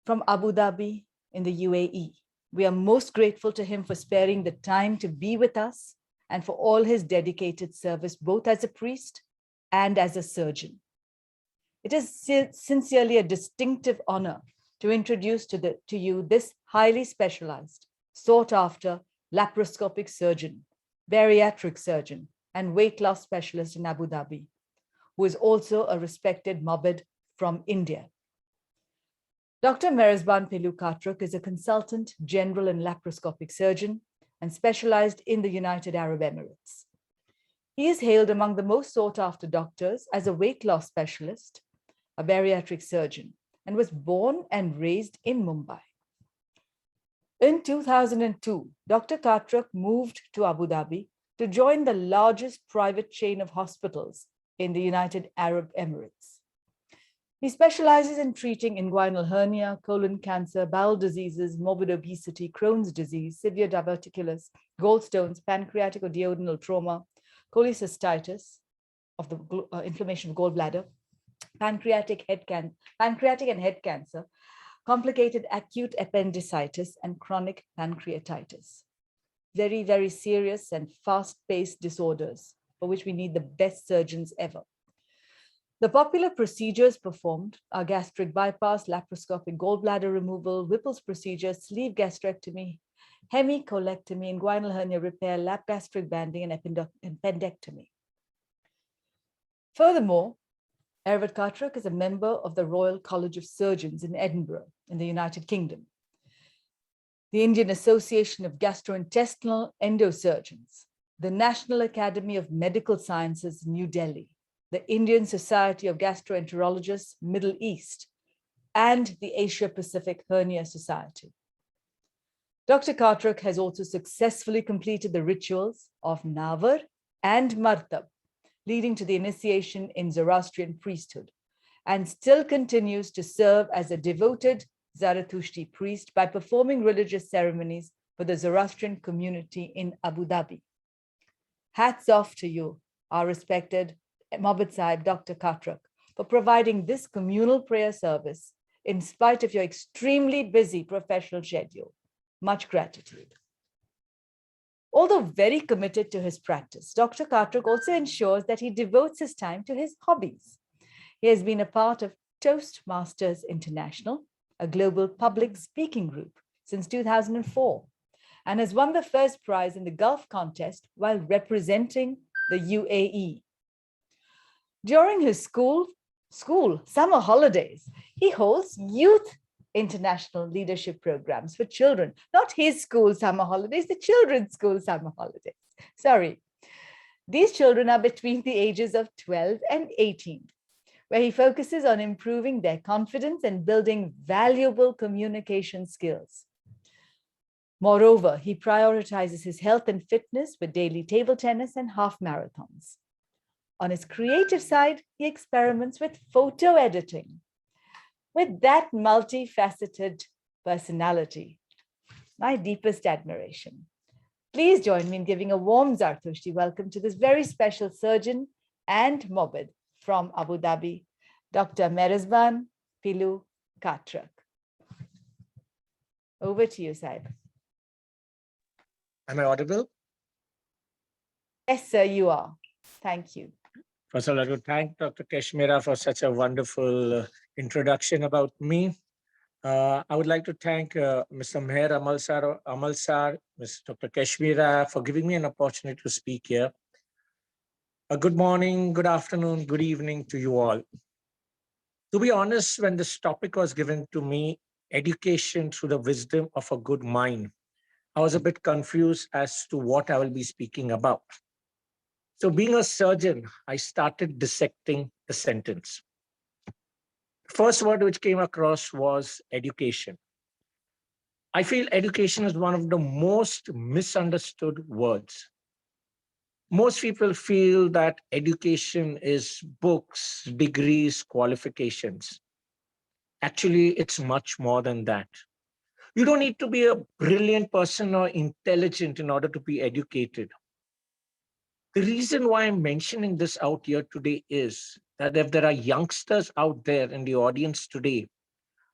from Abu Dhabi in the UAE. We are most grateful to him for sparing the time to be with us and for all his dedicated service, both as a priest and as a surgeon. It is sincerely a distinctive honor to introduce to you this highly specialized, sought-after laparoscopic surgeon, bariatric surgeon, and weight loss specialist in Abu Dhabi, who is also a respected Mabid from India. Dr. Merezban Katrak is a consultant general and laparoscopic surgeon and specialized in the United Arab Emirates. He is hailed among the most sought-after doctors as a weight loss specialist, a bariatric surgeon, and was born and raised in Mumbai. In 2002, Dr. Katrak moved to Abu Dhabi to join the largest private chain of hospitals in the United Arab Emirates. He specializes in treating inguinal hernia, colon cancer, bowel diseases, morbid obesity, Crohn's disease, severe diverticulitis, gallstones, pancreatic or duodenal trauma, cholecystitis of the inflammation of gallbladder, pancreatic and head cancer, complicated acute appendicitis, and chronic pancreatitis. Very, very serious and fast-paced disorders for which we need the best surgeons ever. The popular procedures performed are gastric bypass, laparoscopic gallbladder removal, Whipple's procedure, sleeve gastrectomy, hemicolectomy, inguinal hernia repair, lap gastric banding, and appendectomy. Furthermore, Merezban Katrak is a member of the Royal College of Surgeons in Edinburgh, in the United Kingdom, the Indian Association of Gastrointestinal Endosurgeons, the National Academy of Medical Sciences, New Delhi, the Indian Society of Gastroenterologists, Middle East, and the Asia Pacific Hernia Society. Dr. Katrak has also successfully completed the rituals of Navar and Martab, leading to the initiation in Zoroastrian priesthood, and still continues to serve as a devoted Zarathushtri priest by performing religious ceremonies for the Zoroastrian community in Abu Dhabi. Hats off to you, our respected Mohammed Sahib, Dr. Katrak, for providing this communal prayer service in spite of your extremely busy professional schedule. Much gratitude. Although very committed to his practice, Dr. Katrak also ensures that he devotes his time to his hobbies. He has been a part of Toastmasters International, a global public speaking group, since 2004, and has won the first prize in the Gulf contest while representing the UAE. During his school summer holidays, he holds youth international leadership programs for children, not his school summer holidays, the children's school summer holidays. Sorry. These children are between the ages of 12 and 18, where he focuses on improving their confidence and building valuable communication skills. Moreover, he prioritizes his health and fitness with daily table tennis and half marathons. On his creative side, he experiments with photo editing. With that multifaceted personality, my deepest admiration. Please join me in giving a warm Zartushti welcome to this very special surgeon and Mobid from Abu Dhabi, Dr. Merezban Pilu Katrak. Over to you, Saib. Am I audible? Yes, sir, you are. Thank you. First of all, I'd like to thank Dr. Kashmira for such a wonderful introduction about me. I would like to thank Mr. Meher Amalsar, Mr. Dr. Kashmira for giving me an opportunity to speak here. Good morning, good afternoon, good evening to you all. To be honest, when this topic was given to me, education through the wisdom of a good mind, I was a bit confused as to what I will be speaking about. So being a surgeon, I started dissecting the sentence. First word which came across was education. I feel education is one of the most misunderstood words. Most people feel that education is books, degrees, qualifications. Actually, it's much more than that. You don't need to be a brilliant person or intelligent in order to be educated. The reason why I'm mentioning this out here today is that if there are youngsters out there in the audience today,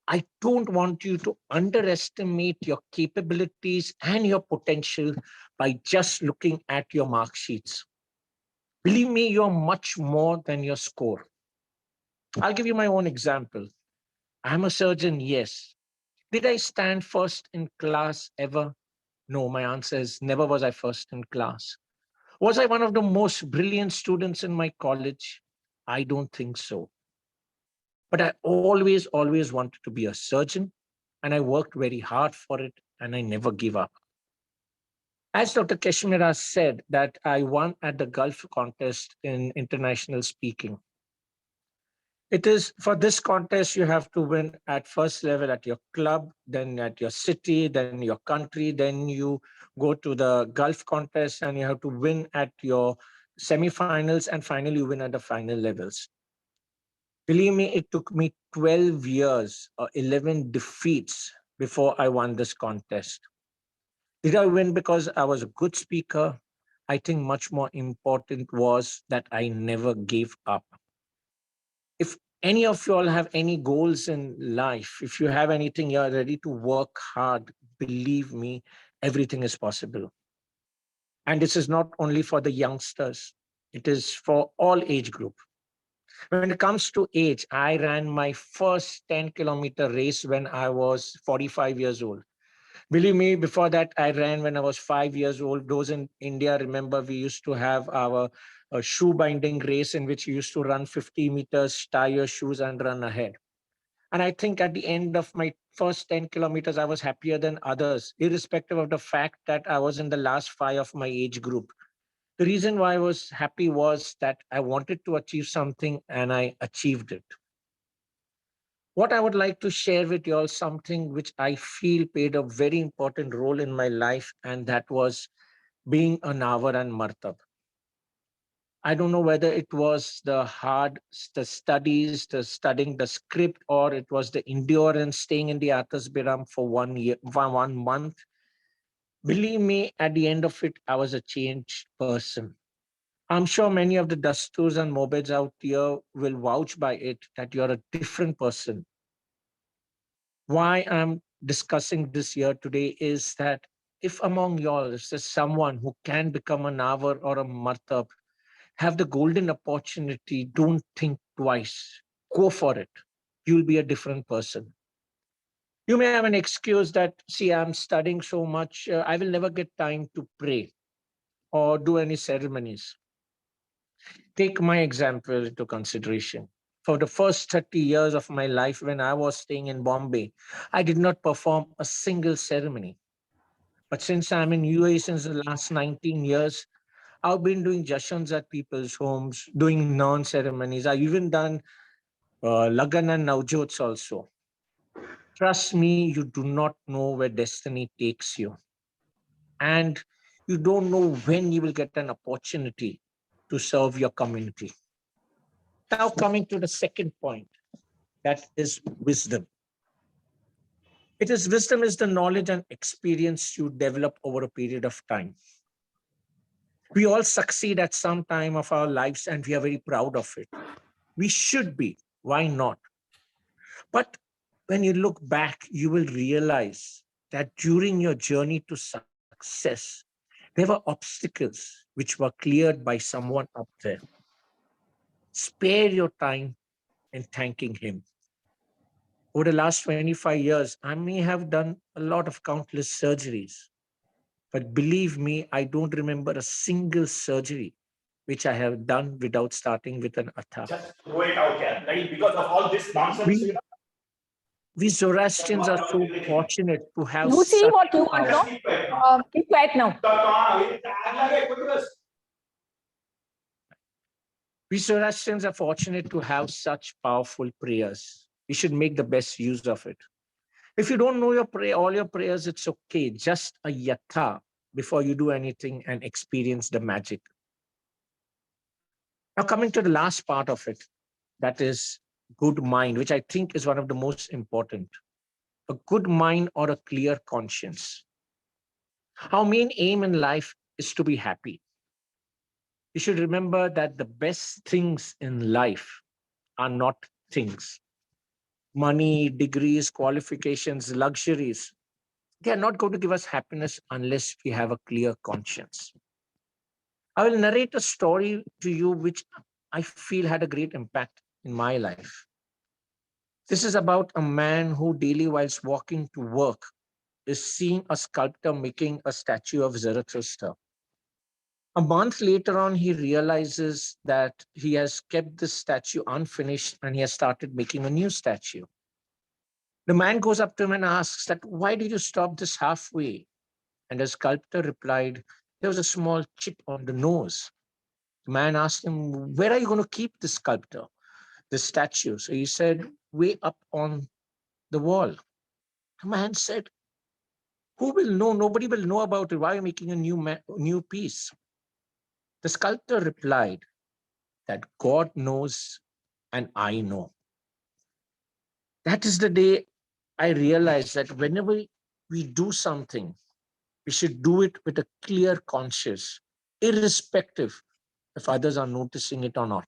I don't want you to underestimate your capabilities and your potential by just looking at your mark sheets. Believe me, you're much more than your score. I'll give you my own example. I'm a surgeon, yes. Did I stand first in class ever? No, my answer is never was I first in class. Was I one of the most brilliant students in my college? I don't think so. But I always wanted to be a surgeon, and I worked very hard for it, and I never give up. As Dr. Kashmira said, that I won at the Gulf contest in international speaking. It is for this contest, you have to win at first level at your club, then at your city, then your country, then you go to the Gulf contest and you have to win at your semifinals, and finally you win at the final levels. Believe me, it took me 12 years or 11 defeats before I won this contest. Did I win because I was a good speaker? I think much more important was that I never gave up. If any of you all have any goals in life, if you have anything you're ready to work hard, believe me, everything is possible. And this is not only for the youngsters, it is for all age group. When it comes to age, I ran my first 10-kilometer race when I was 45 years old. Believe me, before that, I ran when I was 5 years old. Those in India, remember, we used to have our a shoe binding race in which you used to run 50 meters, tie your shoes and run ahead. And I think at the end of my first 10 kilometers, I was happier than others, irrespective of the fact that I was in the last 5 of my age group. The reason why I was happy was that I wanted to achieve something and I achieved it. What I would like to share with you all something which I feel played a very important role in my life, and that was being a Navar and Martab. I don't know whether it was the studies, the studying the script, or it was the endurance, staying in the Atas Behram for 1 year, 1 month. Believe me, at the end of it, I was a changed person. I'm sure many of the Dastoors and Mobeds out here will vouch by it that you're a different person. Why I'm discussing this here today is that if among y'all is there someone who can become a Navar or a Martab, have the golden opportunity, don't think twice. Go for it. You'll be a different person. You may have an excuse that, see, I'm studying so much, I will never get time to pray or do any ceremonies. Take my example into consideration. For the first 30 years of my life, when I was staying in Bombay, I did not perform a single ceremony. But since I'm in UAE since the last 19 years, I've been doing jashans at people's homes, doing non-ceremonies. I've even done Lagan and Navjots also. Trust me, you do not know where destiny takes you. And you don't know when you will get an opportunity to serve your community. Now coming to the second point, that is wisdom. Wisdom is the knowledge and experience you develop over a period of time. We all succeed at some time of our lives and we are very proud of it. We should be. Why not? But when you look back, you will realize that during your journey to success, there were obstacles which were cleared by someone up there. Spare your time in thanking him. Over the last 25 years, I may have done a lot of countless surgeries, but believe me, I don't remember a single surgery which I have done without starting with an atha. Just throw it out here, right? Because of all this nonsense. We Zoroastrians are so fortunate to have You see such what you want, power. no? Keep quiet now. We Zoroastrians are fortunate to have such powerful prayers. We should make the best use of it. If you don't know your prayer, all your prayers, it's okay. Just a yatha before you do anything and experience the magic. Now coming to the last part of it, that is good mind, which I think is one of the most important. A good mind or a clear conscience. Our main aim in life is to be happy. You should remember that the best things in life are not things. Money, degrees, qualifications, luxuries, they are not going to give us happiness unless we have a clear conscience. I will narrate a story to you which I feel had a great impact in my life. This is about a man who daily whilst walking to work is seeing a sculptor making a statue of Zarathustra. A month later on, he realizes that he has kept this statue unfinished and he has started making a new statue. The man goes up to him and asks that, why did you stop this halfway? And the sculptor replied, there was a small chip on the nose. The man asked him, where are you going to keep this sculptor, this statue? So he said, way up on the wall. The man said, who will know? Nobody will know about it. Why are you making a new piece? The sculptor replied that God knows and I know. That is the day I realized that whenever we do something, we should do it with a clear conscience, irrespective if others are noticing it or not.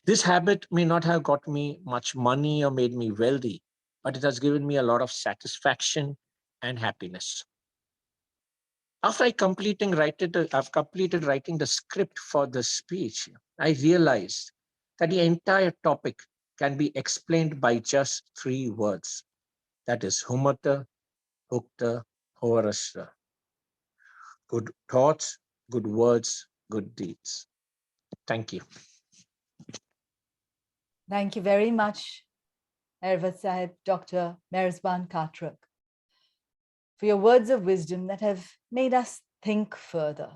This habit may not have got me much money or made me wealthy, but it has given me a lot of satisfaction and happiness. After I've completed writing the script for the speech, I realized that the entire topic can be explained by just 3 words. That is Humata, Hukta, Hovarashtra. Good thoughts, good words, good deeds. Thank you. Thank you very much, Ervat Sahib, Dr. Merezban Katrak, for your words of wisdom that have made us think further.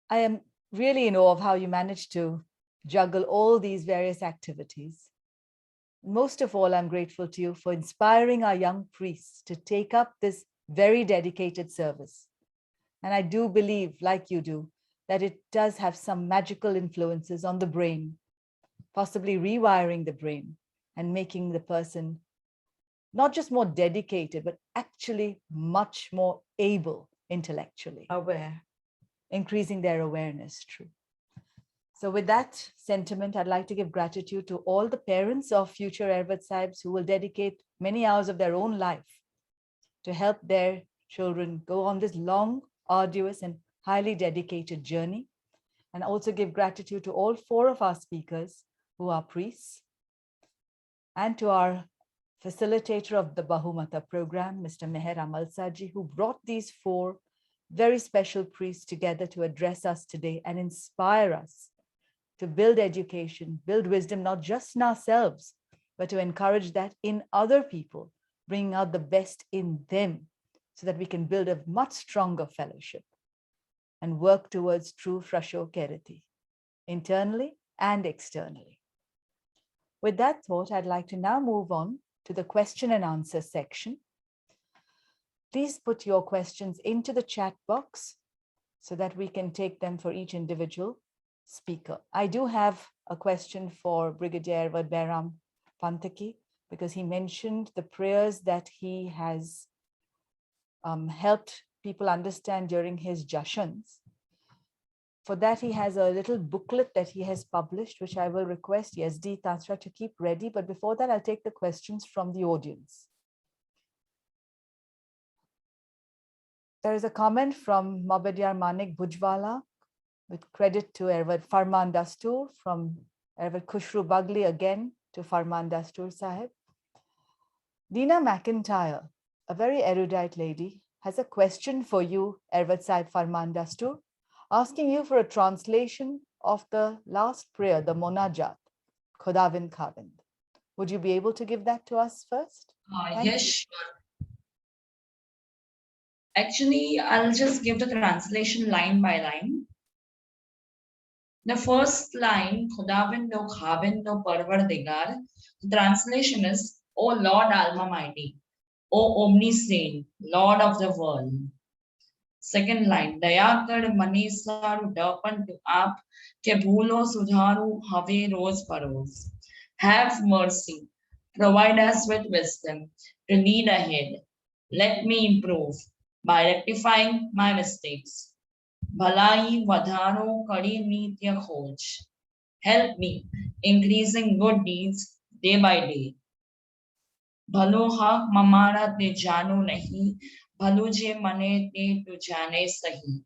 I am really in awe of how you managed to juggle all these various activities. Most of all, I'm grateful to you for inspiring our young priests to take up this very dedicated service. And I do believe, like you do, that it does have some magical influences on the brain, possibly rewiring the brain and making the person not just more dedicated, but actually much more able intellectually, Aware. increasing their awareness. True. So with that sentiment, I'd like to give gratitude to all the parents of future Ervat Sahibs who will dedicate many hours of their own life to help their children go on this long, arduous, and highly dedicated journey. And also give gratitude to all 4 of our speakers who are priests, and to our facilitator of the Bahumata program, Mr. Meher Amalsaji, who brought these 4 very special priests together to address us today and inspire us to build education, build wisdom, not just in ourselves, but to encourage that in other people, bringing out the best in them so that we can build a much stronger fellowship and work towards true Frasho Keriti, internally and externally. With that thought, I'd like to now move on to the question and answer section. Please put your questions into the chat box so that we can take them for each individual speaker. I do have a question for Brigadier Behram Pantaki, because he mentioned the prayers that he has helped people understand during his jashans. For that, he has a little booklet that he has published, which I will request Yesdi Tantra to keep ready. But before that, I'll take the questions from the audience. There is a comment from Mobadyar Manik Bujwala, with credit to Ervat Farmaan Dastoor, from Ervat Khushru Bagli again to Farmaan Dastoor Sahib. Dina McIntyre, a very erudite lady, has a question for you, Ervat Sahib Farmaan Dastoor, asking you for a translation of the last prayer, the Monajat, Khodavind Khavind. Would you be able to give that to us first? Yes, sure. Actually, I'll just give the translation line by line. The first line, Khodavindo Khavindo Parvardigar, the translation is, O Lord Almighty, O Omniscient, Lord of the world. Second line, Dayakar Manisaru Dapan to Aap Ke Bhulo Sudharu Have Rose Paros. Have mercy, provide us with wisdom to lead ahead. Let me improve by rectifying my mistakes. Bhalai Vadharo Kadi Nitya Khoj. Help me increasing good deeds day by day. Bhalo haq mamara te jano nahi, bhalo je mane te tu jane sahi.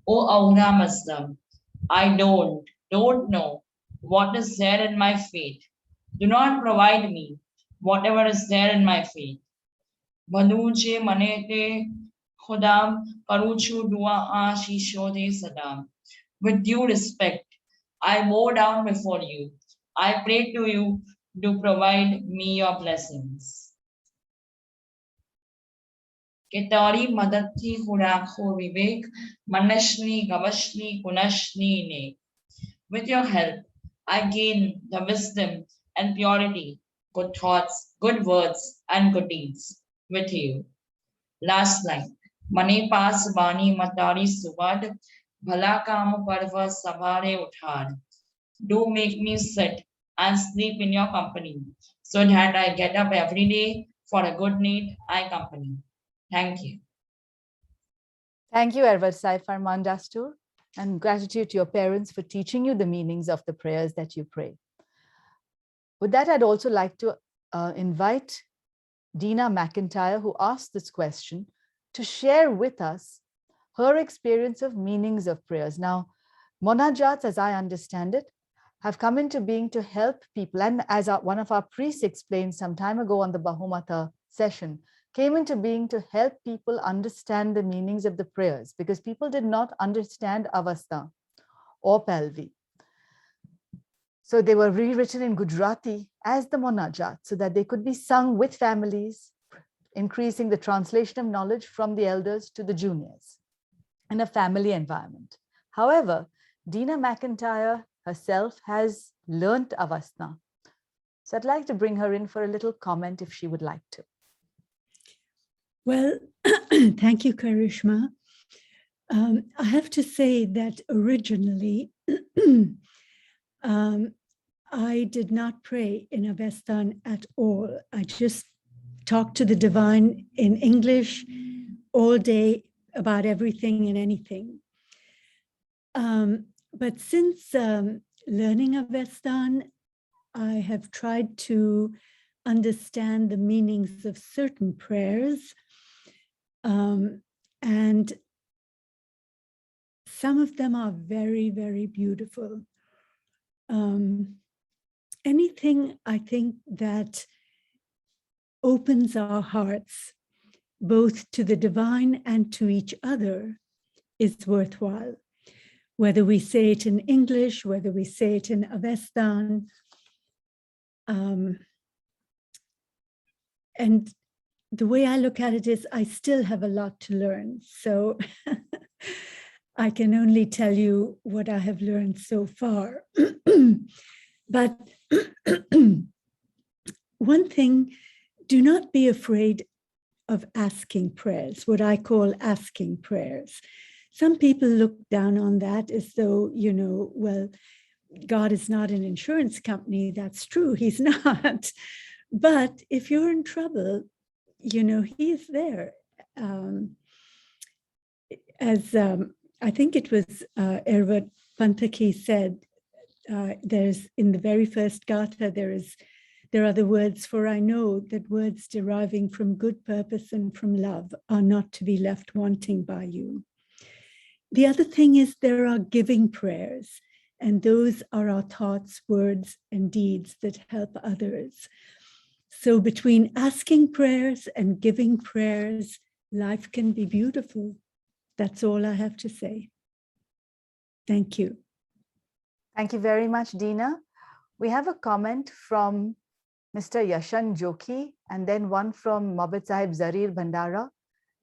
O Aura Muslim, I don't know what is there in my fate. Do not provide me whatever is there in my fate. Bhalo je mane te Khudam karuchu dua ashisho de sadam. With due respect, I bow down before you. I pray to you to provide me your blessings. Ketari madati hurakho vivek, manashni gavashni kunashni ne. With your help, I gain the wisdom and purity, good thoughts, good words, and good deeds with you. Last line. Mane paas bani matari suvad, bhala kam parva sabhare uthar. Do make me sit and sleep in your company, so that I get up every day for a good need I company. Thank you. Thank you, Ervat Sahib Farmaan Dastoor, and gratitude to your parents for teaching you the meanings of the prayers that you pray. With that, I'd also like to invite Dina McIntyre, who asked this question, to share with us her experience of meanings of prayers. Now, Monajats, as I understand it, have come into being to help people. And as one of our priests explained some time ago on the Bahumata session, came into being to help people understand the meanings of the prayers, because people did not understand Avastha or Palvi. So they were rewritten in Gujarati as the Monajat so that they could be sung with families, increasing the translation of knowledge from the elders to the juniors in a family environment. However, Dina McIntyre herself has learnt Avastha. So I'd like to bring her in for a little comment if she would like to. Well, thank you, Karishma. I have to say that originally, I did not pray in Avestan at all. I just talked to the divine in English all day about everything and anything. But since learning Avestan, I have tried to understand the meanings of certain prayers. And some of them are very, very beautiful. Anything, I think, that opens our hearts both to the divine and to each other is worthwhile. Whether we say it in English, whether we say it in Avestan. And the way I look at it is I still have a lot to learn. So I can only tell you what I have learned so far. But one thing, do not be afraid of asking prayers, what I call asking prayers. Some people look down on that as though, you know, well, God is not an insurance company. That's true, he's not. But if you're in trouble, you know, he is there. I think it was Erva Pantaki said, there's in the very first Gatha, there are the words, for I know that words deriving from good purpose and from love are not to be left wanting by you. The other thing is there are giving prayers, and those are our thoughts, words, and deeds that help others. So between asking prayers and giving prayers, life can be beautiful. That's all I have to say. Thank you. Thank you very much, Dina. We have a comment from Mr. Yashan Joki and then one from Mabit Sahib Zarir Bhandara.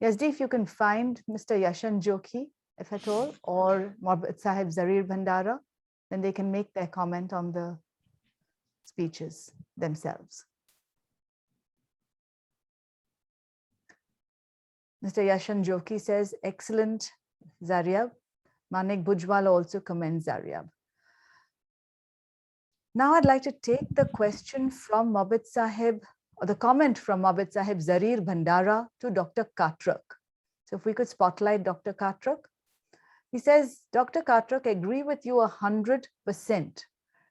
Yazdi, if you can find Mr. Yashan Joki, if at all, or Mabit Sahib Zarir Bhandara, then they can make their comment on the speeches themselves. Mr. Yashan Joki says, excellent, Zariab. Manik Bhujwal also commends Zariab. Now I'd like to take the question from Mabit Sahib, or the comment from Mabit Sahib Zarir Bhandara to Dr. Katrak. So if we could spotlight Dr. Katrak. He says, Dr. Katrak, agree with you 100%.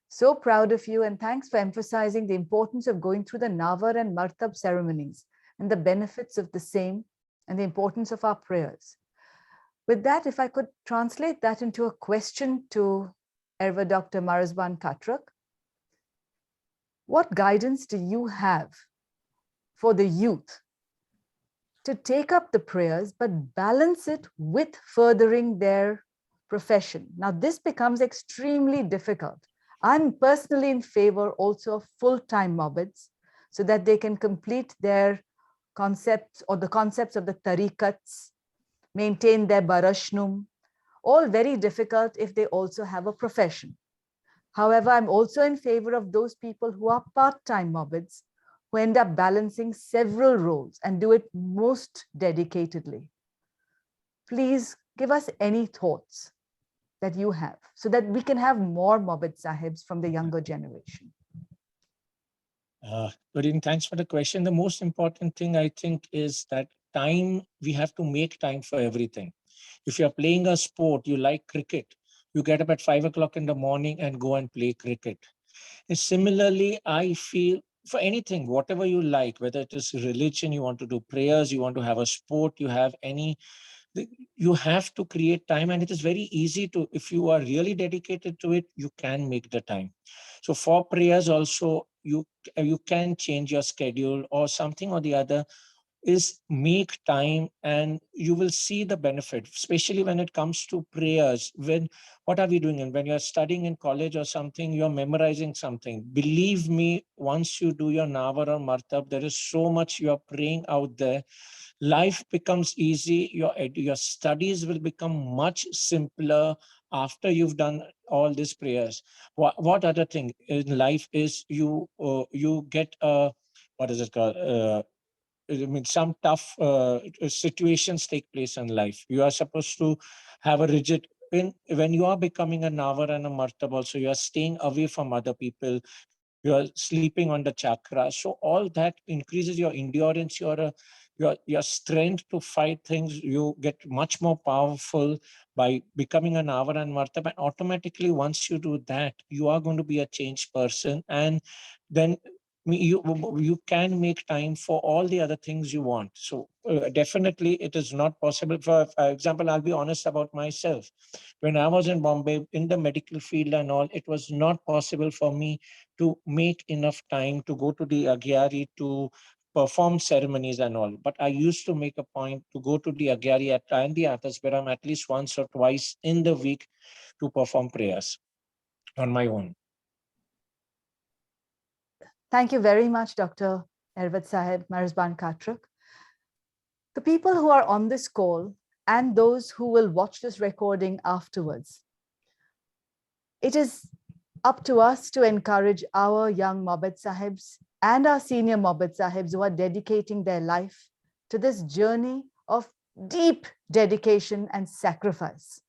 So proud of you, and thanks for emphasizing the importance of going through the Navar and Martab ceremonies and the benefits of the same and the importance of our prayers. With that, if I could translate that into a question to Erva Dr. Merezban Katrak. What guidance do you have for the youth to take up the prayers, but balance it with furthering their profession? Now, this becomes extremely difficult. I'm personally in favor also of full-time Mabids so that they can complete their concepts or the concepts of the tarikats, maintain their barashnum, all very difficult if they also have a profession. However, I'm also in favor of those people who are part-time Mabids who end up balancing several roles and do it most dedicatedly. Please give us any thoughts that you have so that we can have more Mabid Sahibs from the younger generation. Good evening. Thanks for the question. The most important thing I think is that time, we have to make time for everything. If you're playing a sport, you like cricket, you get up at 5 o'clock in the morning and go and play cricket. And similarly, I feel for anything, whatever you like, whether it is religion, you want to do prayers, you want to have a sport, you have any, you have to create time, and it is very easy to, if you are really dedicated to it, you can make the time. So for prayers also, you can change your schedule or something or the other. is make time, and you will see the benefit, especially when it comes to prayers. What are we doing? And when you're studying in college or something, you're memorizing something. Believe me, once you do your Navar or Martab, there is so much you're praying out there. Life becomes easy. Your studies will become much simpler after you've done all these prayers. What other thing in life is you get a, what is it called? I mean, some tough situations take place in life. You are supposed to have a rigid, when you are becoming a Navar and a Martab also, you are staying away from other people. You are sleeping on the chakra. So all that increases your endurance, your strength to fight things. You get much more powerful by becoming an Navar and Martab. And automatically, once you do that, you are going to be a changed person. And then you can make time for all the other things you want. So definitely it is not possible. For example, I'll be honest about myself. When I was in Bombay in the medical field and all, it was not possible for me to make enough time to go to the Agyari to perform ceremonies and all. But I used to make a point to go to the Agyari and the Atas Behram at least once or twice in the week to perform prayers on my own. Thank you very much, Dr. Ervat Sahib, Merezban Katrak. The people who are on this call and those who will watch this recording afterwards, it is up to us to encourage our young Mobed Sahibs and our senior Mobed Sahibs who are dedicating their life to this journey of deep dedication and sacrifice.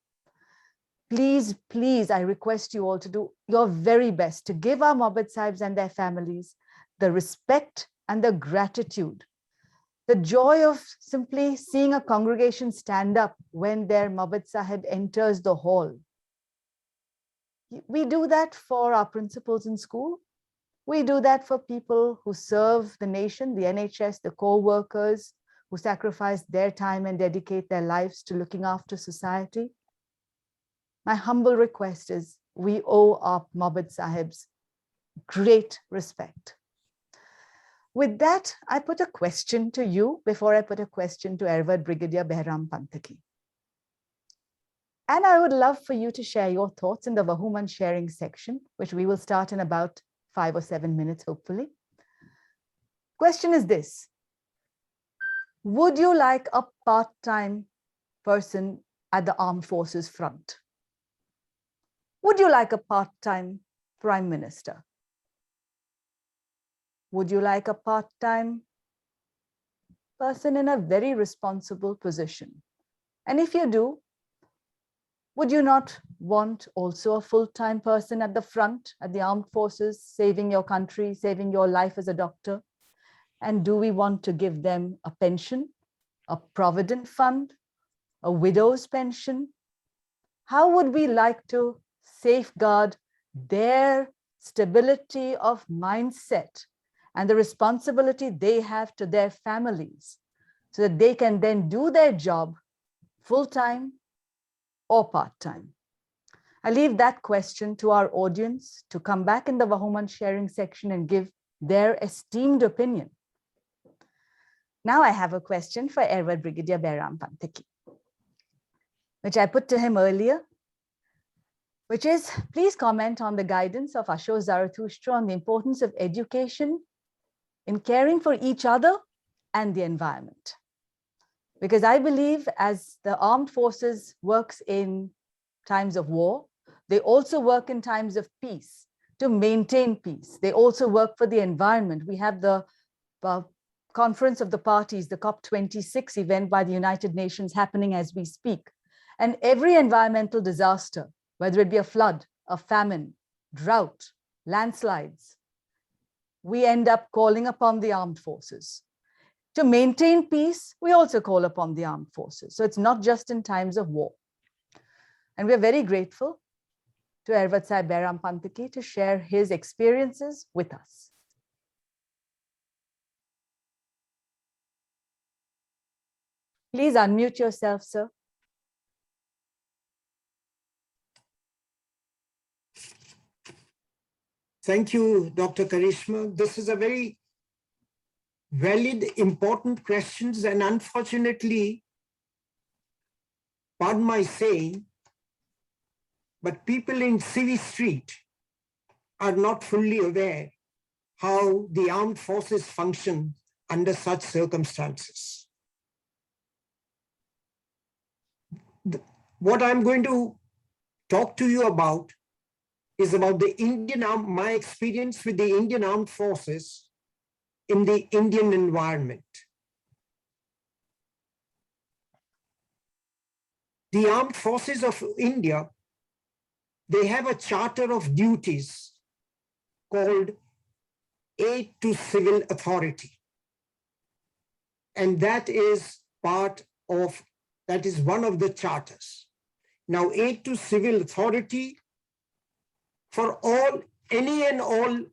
Please, please, I request you all to do your very best to give our Mobed Sahibs and their families the respect and the gratitude, the joy of simply seeing a congregation stand up when their Mobed Sahib enters the hall. We do that for our principals in school. We do that for people who serve the nation, the NHS, the co-workers who sacrifice their time and dedicate their lives to looking after society. My humble request is we owe our Mobed Sahibs great respect. With that, I put a question to you before I put a question to Ervad Brigadier Behram Pantaki. And I would love for you to share your thoughts in the Vahuman sharing section, which we will start in about 5 or 7 minutes, hopefully. Question is this: would you like a part-time person at the armed forces front? Would you like a part-time prime minister? Would you like a part-time person in a very responsible position? And if you do, would you not want also a full-time person at the front, at the armed forces, saving your country, saving your life as a doctor? And do we want to give them a pension, a provident fund, a widow's pension? How would we like to safeguard their stability of mindset and the responsibility they have to their families so that they can then do their job full-time or part-time? I leave that question to our audience to come back in the Vahuman sharing section and give their esteemed opinion. Now I have a question for Ervad Brigadier Behram Pantaki, which I put to him earlier, which is, please comment on the guidance of Asho Zarathustra on the importance of education in caring for each other and the environment. Because I believe as the armed forces works in times of war, they also work in times of peace to maintain peace. They also work for the environment. We have the Conference of the Parties, the COP26 event by the United Nations happening as we speak. And every environmental disaster, whether it be a flood, a famine, drought, landslides, we end up calling upon the armed forces. To maintain peace, we also call upon the armed forces. So it's not just in times of war. And we're very grateful to Ervat Sahib Behram Pantaki to share his experiences with us. Please unmute yourself, sir. Thank you, Dr. Karishma. This is a very valid, important questions, and unfortunately, pardon my saying, but people in Civvy Street are not fully aware how the armed forces function under such circumstances. What I'm going to talk to you about is about the my experience with the Indian Armed Forces in the Indian environment. The Armed Forces of India, they have a charter of duties called Aid to Civil Authority. And that is one of the charters. Now, aid to civil authority for any and all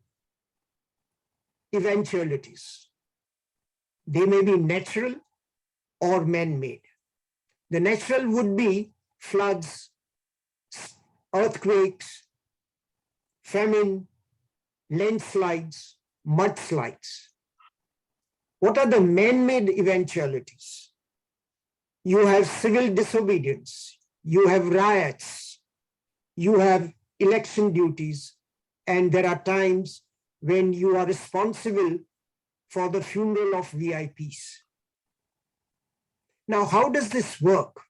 eventualities. They may be natural or man-made. The natural would be floods, earthquakes, famine, landslides, mudslides. What are the man-made eventualities? You have civil disobedience, you have riots, you have election duties, and there are times when you are responsible for the funeral of VIPs. Now, how does this work?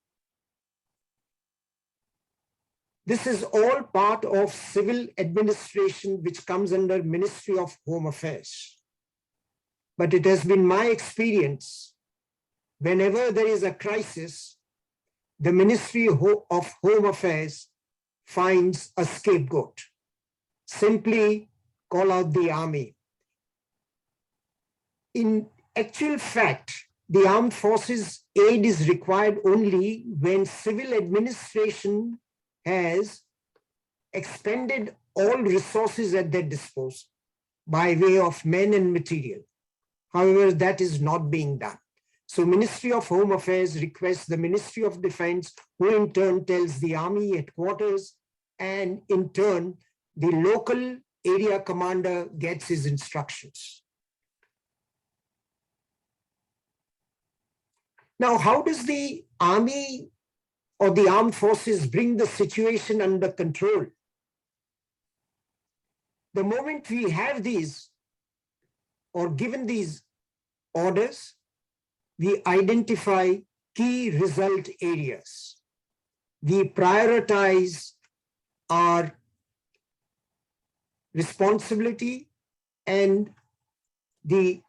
This is all part of civil administration, which comes under Ministry of Home Affairs. But it has been my experience, whenever there is a crisis, the Ministry of Home Affairs finds a scapegoat. Simply call out the army. In actual fact, the armed forces aid is required only when civil administration has expended all resources at their disposal by way of men and material. However, that is not being done. So Ministry of Home Affairs requests the Ministry of Defense, who in turn tells the army headquarters, and in turn, the local area commander gets his instructions. Now, how does the army or the armed forces bring the situation under control? The moment we have these or given these orders, we identify key result areas. We prioritize our responsibility and the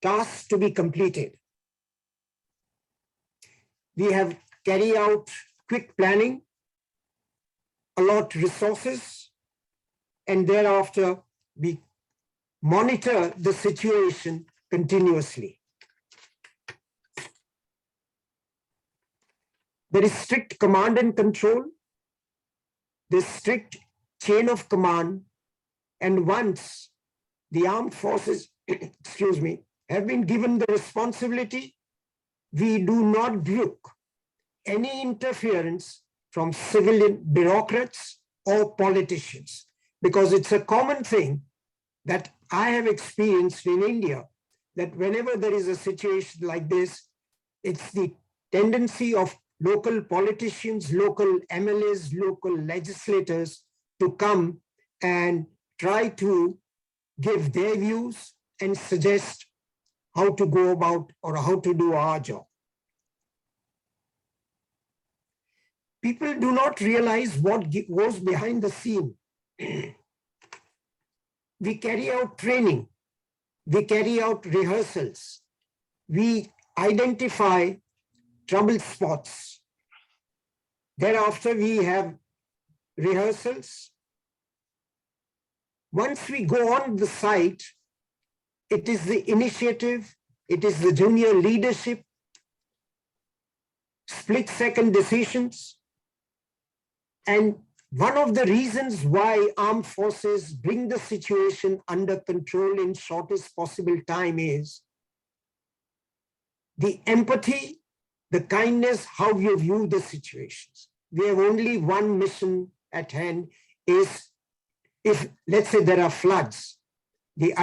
tasks to be completed. We have carry out quick planning, allot resources, and thereafter we monitor the situation continuously. There is strict command and control, there's strict chain of command, and once the armed forces, excuse me, have been given the responsibility, we do not brook any interference from civilian bureaucrats or politicians, because it's a common thing that I have experienced in India, that whenever there is a situation like this, it's the tendency of local politicians, local MLAs, local legislators to come and try to give their views and suggest how to go about or how to do our job. People do not realize what goes behind the scene. We carry out training, we carry out rehearsals, we identify trouble spots. Thereafter, we have rehearsals. Once we go on the site, it is the initiative, it is the junior leadership, split-second decisions. And one of the reasons why armed forces bring the situation under control in shortest possible time is the empathy, the kindness, how you view the situations. We have only one mission at hand, is if, let's say, there are floods, the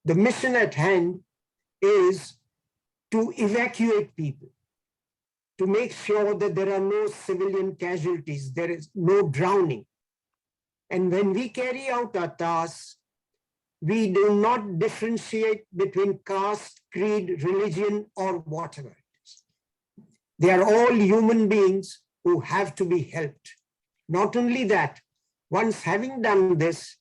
The mission at hand is to evacuate people, to make sure that there are no civilian casualties, there is no drowning. And when we carry out our tasks, we do not differentiate between caste, creed, religion, or whatever it is. They are all human beings who have to be helped. Not only that, once having done this,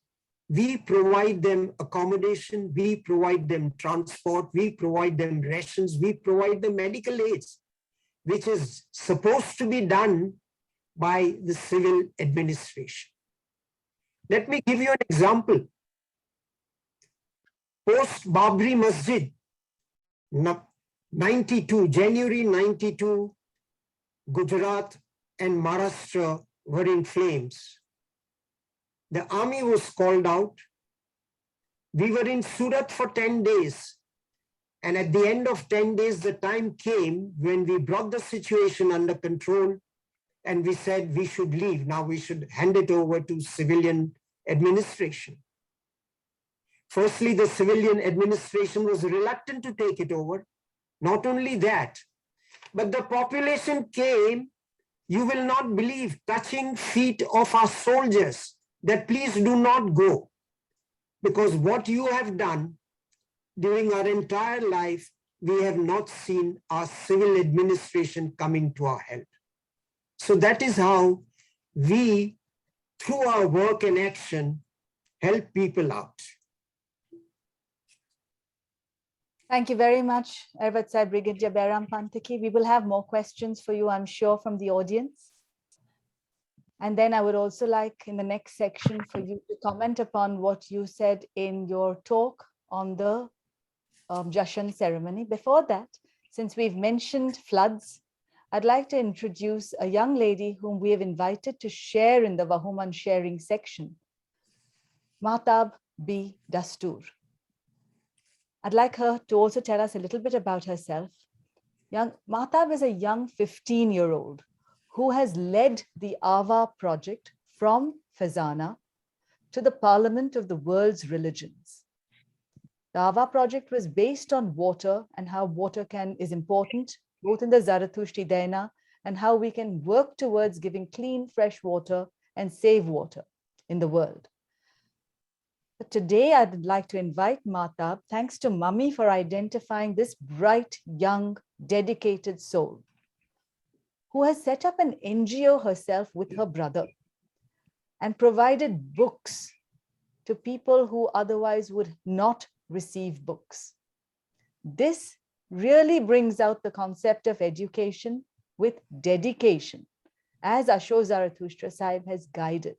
we provide them accommodation, we provide them transport, we provide them rations, we provide them medical aids, which is supposed to be done by the civil administration. Let me give you an example. Post Babri Masjid, 92, January 92, Gujarat and Maharashtra were in flames. The army was called out. We were in Surat for 10 days. And at the end of 10 days, the time came when we brought the situation under control and we said we should leave. Now we should hand it over to civilian administration. Firstly, the civilian administration was reluctant to take it over. Not only that, but the population came, you will not believe, touching feet of our soldiers that please do not go. Because what you have done during our entire life, we have not seen our civil administration coming to our help. So that is how we, through our work and action, help people out. Thank you very much, Ervat Sahib, Brigadier Behram Pantaki. We will have more questions for you, I'm sure, from the audience. And then I would also like in the next section for you to comment upon what you said in your talk on the Jashan ceremony. Before that, since we've mentioned floods, I'd like to introduce a young lady whom we have invited to share in the Vahuman sharing section, Mahtab B. Dastoor. I'd like her to also tell us a little bit about herself. Mahtab is a young 15-year-old who has led the AVA project from Fazana to the Parliament of the World's Religions. The AVA project was based on water and how water is important, both in the Zarathushtri Daina and how we can work towards giving clean, fresh water and save water in the world. But today, I'd like to invite Mahtab, thanks to Mummy for identifying this bright, young, dedicated soul, who has set up an NGO herself with her brother and provided books to people who otherwise would not receive books. This really brings out the concept of education with dedication, as Ashok Zarathustra Sahib has guided.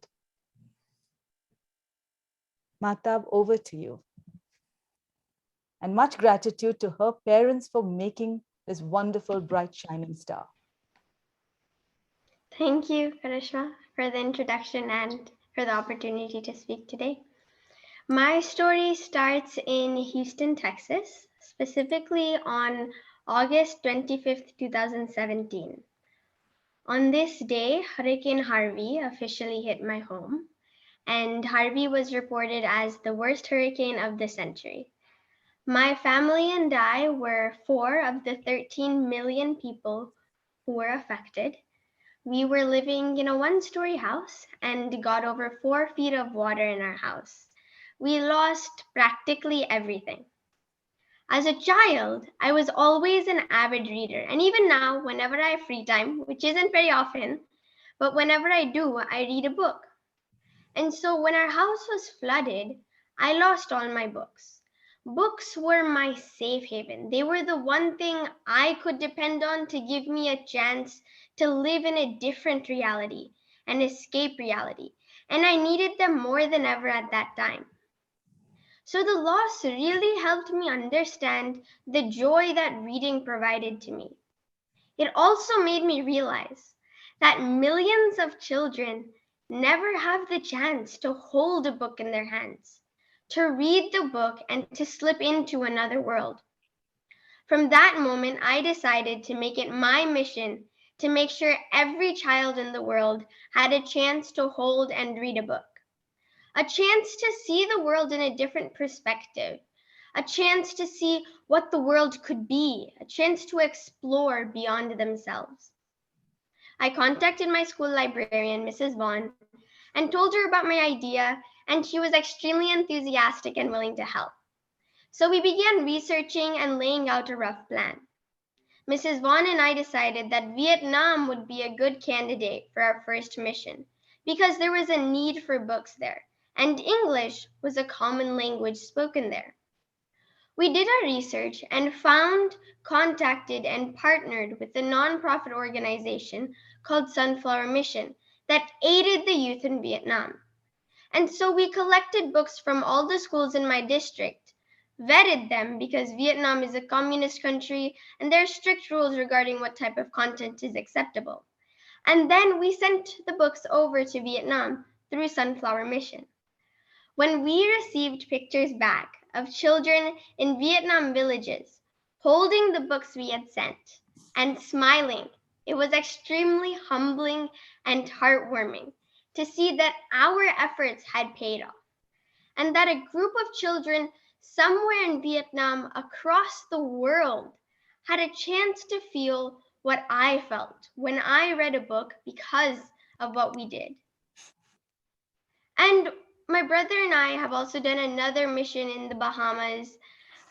Mahtab, over to you. And much gratitude to her parents for making this wonderful, bright, shining star. Thank you, Karishma, for the introduction and for the opportunity to speak today. My story starts in Houston, Texas, specifically on August 25th, 2017. On this day, Hurricane Harvey officially hit my home, and Harvey was reported as the worst hurricane of the century. My family and I were 4 of the 13 million people who were affected. We were living in a 1-story house and got over 4 feet of water in our house. We lost practically everything. As a child, I was always an avid reader, and even now, whenever I have free time, which isn't very often, but whenever I do, I read a book. And so when our house was flooded, I lost all my books. Books were my safe haven. They were the one thing I could depend on to give me a chance to live in a different reality and escape reality. And I needed them more than ever at that time. So the loss really helped me understand the joy that reading provided to me. It also made me realize that millions of children never have the chance to hold a book in their hands, to read the book and to slip into another world. From that moment, I decided to make it my mission to make sure every child in the world had a chance to hold and read a book, a chance to see the world in a different perspective, a chance to see what the world could be, a chance to explore beyond themselves. I contacted my school librarian, Mrs. Vaughn, and told her about my idea, and she was extremely enthusiastic and willing to help. So we began researching and laying out a rough plan. Mrs. Vaughn and I decided that Vietnam would be a good candidate for our first mission because there was a need for books there, and English was a common language spoken there. We did our research and found, contacted, and partnered with a nonprofit organization called Sunflower Mission that aided the youth in Vietnam. And so we collected books from all the schools in my district, vetted them because Vietnam is a communist country and there are strict rules regarding what type of content is acceptable. And then we sent the books over to Vietnam through Sunflower Mission. When we received pictures back of children in Vietnam villages holding the books we had sent and smiling, it was extremely humbling and heartwarming to see that our efforts had paid off, and that a group of children somewhere in Vietnam across the world had a chance to feel what I felt when I read a book because of what we did. And my brother and I have also done another mission in the Bahamas,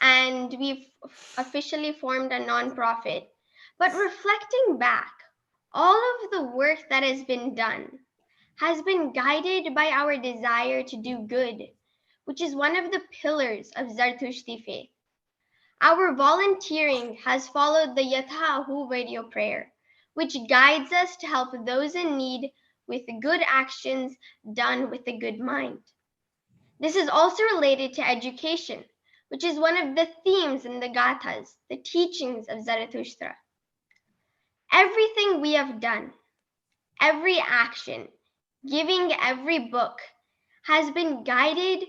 and we've officially formed a nonprofit. But reflecting back, all of the work that has been done has been guided by our desire to do good, which is one of the pillars of Zarathustra faith. Our volunteering has followed the Yatha Ahu radio prayer, which guides us to help those in need with good actions done with a good mind. This is also related to education, which is one of the themes in the Gathas, the teachings of Zarathustra. Everything we have done, every action, giving every book, has been guided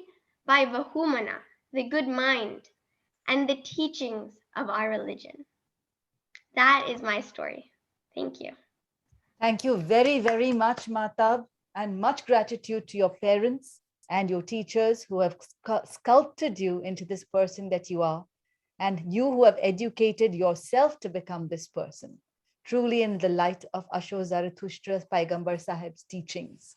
by Vahumana, the good mind, and the teachings of our religion. That is my story. Thank you. Thank you very, very much, Matab, and much gratitude to your parents and your teachers who have sculpted you into this person that you are, and you who have educated yourself to become this person, truly in the light of Asho Zarathustra's Paigambar Sahib's teachings.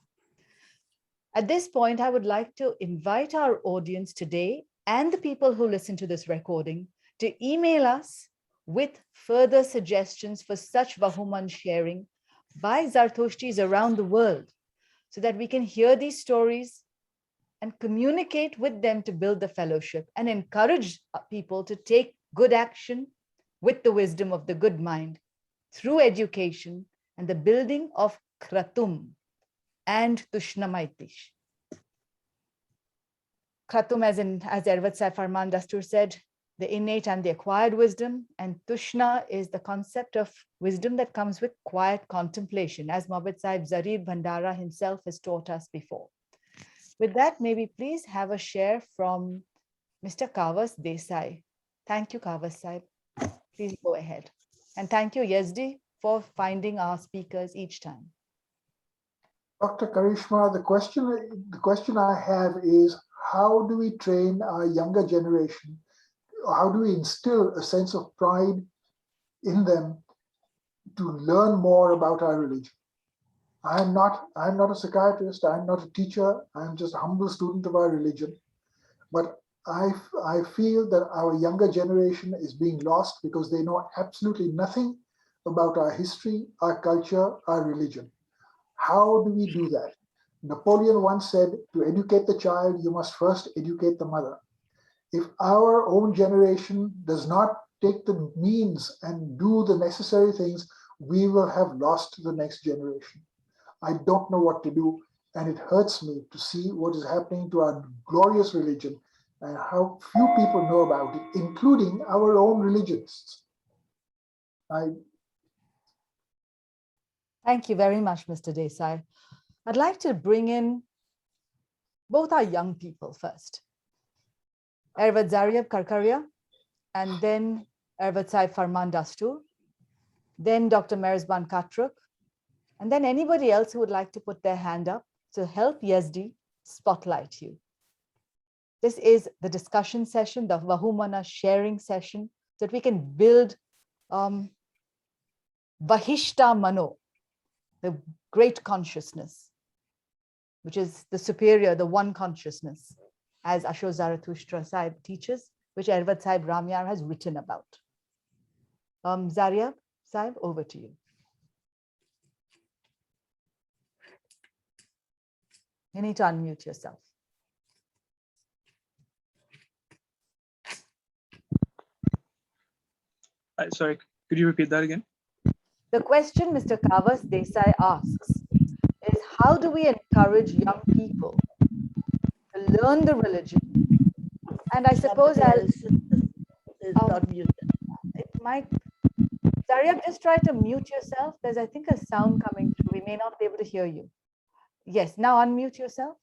At this point, I would like to invite our audience today and the people who listen to this recording to email us with further suggestions for such Bahuman sharing by Zarthushtis around the world, so that we can hear these stories and communicate with them to build the fellowship and encourage people to take good action with the wisdom of the good mind through education and the building of Kratum and Tushnamaitish. Kratum, as Ervat Sai Farmaan Dastoor said, the innate and the acquired wisdom, and Tushna is the concept of wisdom that comes with quiet contemplation, as Mohammed Sahib Zariab Bhandara himself has taught us before. With that, may we please have a share from Mr. Kavas Desai. Thank you, Kavas Sahib. Please go ahead. And thank you, Yazdi, for finding our speakers each time. Dr. Karishma, the question I have is, how do we train our younger generation? How do we instill a sense of pride in them to learn more about our religion? I'm not a psychiatrist, I'm not a teacher, I'm just a humble student of our religion. But I feel that our younger generation is being lost because they know absolutely nothing about our history, our culture, our religion. How do we do that? Napoleon once said, to educate the child, you must first educate the mother. If our own generation does not take the means and do the necessary things, we will have lost the next generation. I don't know what to do, and it hurts me to see what is happening to our glorious religion and how few people know about it, including our own religionists. Thank you very much, Mr. Desai. I'd like to bring in both our young people first. Ervat Zariab Karkaria, and then Ervat Sai Farmaan Dastoor, then Dr. Merezban Katrak, and then anybody else who would like to put their hand up to help Yazdi spotlight you. This is the discussion session, the Vahumana sharing session, so that we can build Vahishta Mano, the great consciousness, which is the superior, the one consciousness, as Asho Zarathustra Sahib teaches, which Ervat Sahib Ramyar has written about. Zariab Sahib, over to you. You need to unmute yourself. Sorry, could you repeat that again? The question Mr. Kavas Desai asks is, how do we encourage young people to learn the religion? And I suppose it might, Zariab, just try to mute yourself. There's, I think, a sound coming through. We may not be able to hear you. Yes, now unmute yourself.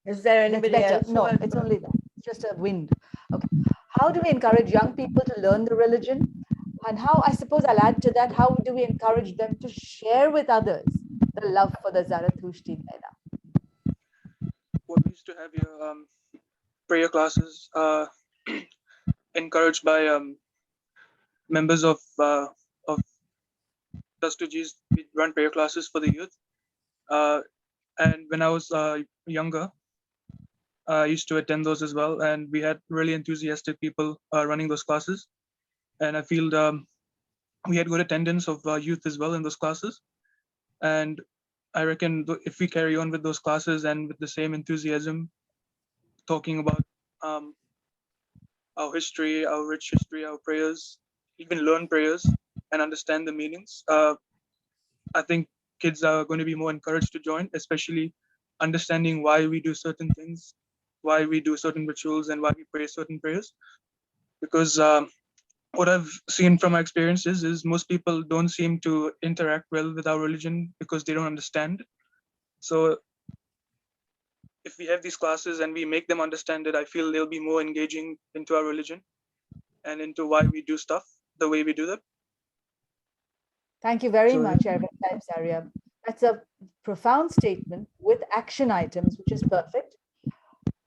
Is there anybody else? No, it's only that. It's just a wind. Okay. How do we encourage young people to learn the religion? And how, I suppose I'll add to that, how do we encourage them to share with others the love for the Zarathushti Veda? Well, we used to have your prayer classes encouraged by members of Dastoorji's. We run prayer classes for the youth. And when I was younger, I used to attend those as well. And we had really enthusiastic people running those classes. And I feel we had good attendance of youth as well in those classes. And I reckon if we carry on with those classes and with the same enthusiasm, talking about our history, our rich history, our prayers, even learn prayers and understand the meanings, I think kids are going to be more encouraged to join, especially understanding why we do certain things, why we do certain rituals, and why we pray certain prayers. Because what I've seen from my experiences is most people don't seem to interact well with our religion because they don't understand. So if we have these classes and we make them understand it, I feel they'll be more engaging into our religion and into why we do stuff the way we do them. Thank you very much, Zariab. That's a profound statement with action items, which is perfect.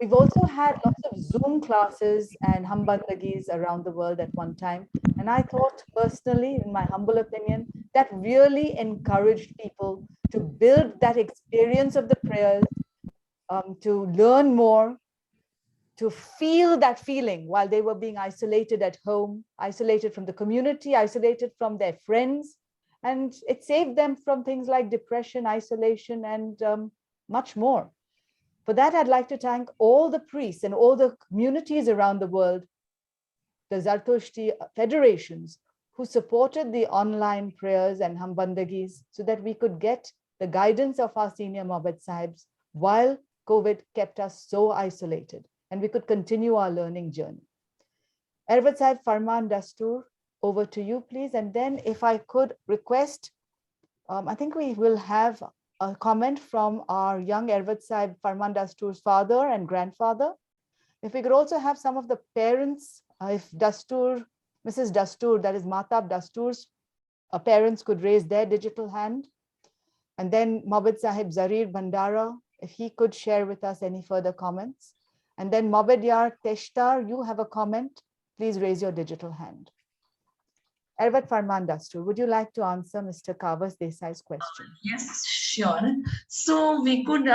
We've also had lots of Zoom classes and hambandagis around the world at one time. And I thought personally, in my humble opinion, that really encouraged people to build that experience of the prayers, to learn more, to feel that feeling while they were being isolated at home, isolated from the community, isolated from their friends. And it saved them from things like depression, isolation, and much more. For that, I'd like to thank all the priests and all the communities around the world, the Zartushti federations, who supported the online prayers and hambandagis so that we could get the guidance of our senior Mabad Sahibs while COVID kept us so isolated, and we could continue our learning journey. Ervat Sahib, Farmaan, Dastoor, over to you, please. And then if I could request, I think we will have a comment from our young Ervat Sahib, Farmaan Dastoor's father and grandfather. If we could also have some of the parents, if Dastoor, Mrs. Dastoor, that is Matab Dastoor's parents could raise their digital hand. And then Mabad Sahib Zarir Bandara, if he could share with us any further comments. And then Mabad Yar Teshtar, you have a comment, please raise your digital hand. Ervat Farmaan Dastoor, would you like to answer Mr. Kavas Desai's question? Yes, sure. So we could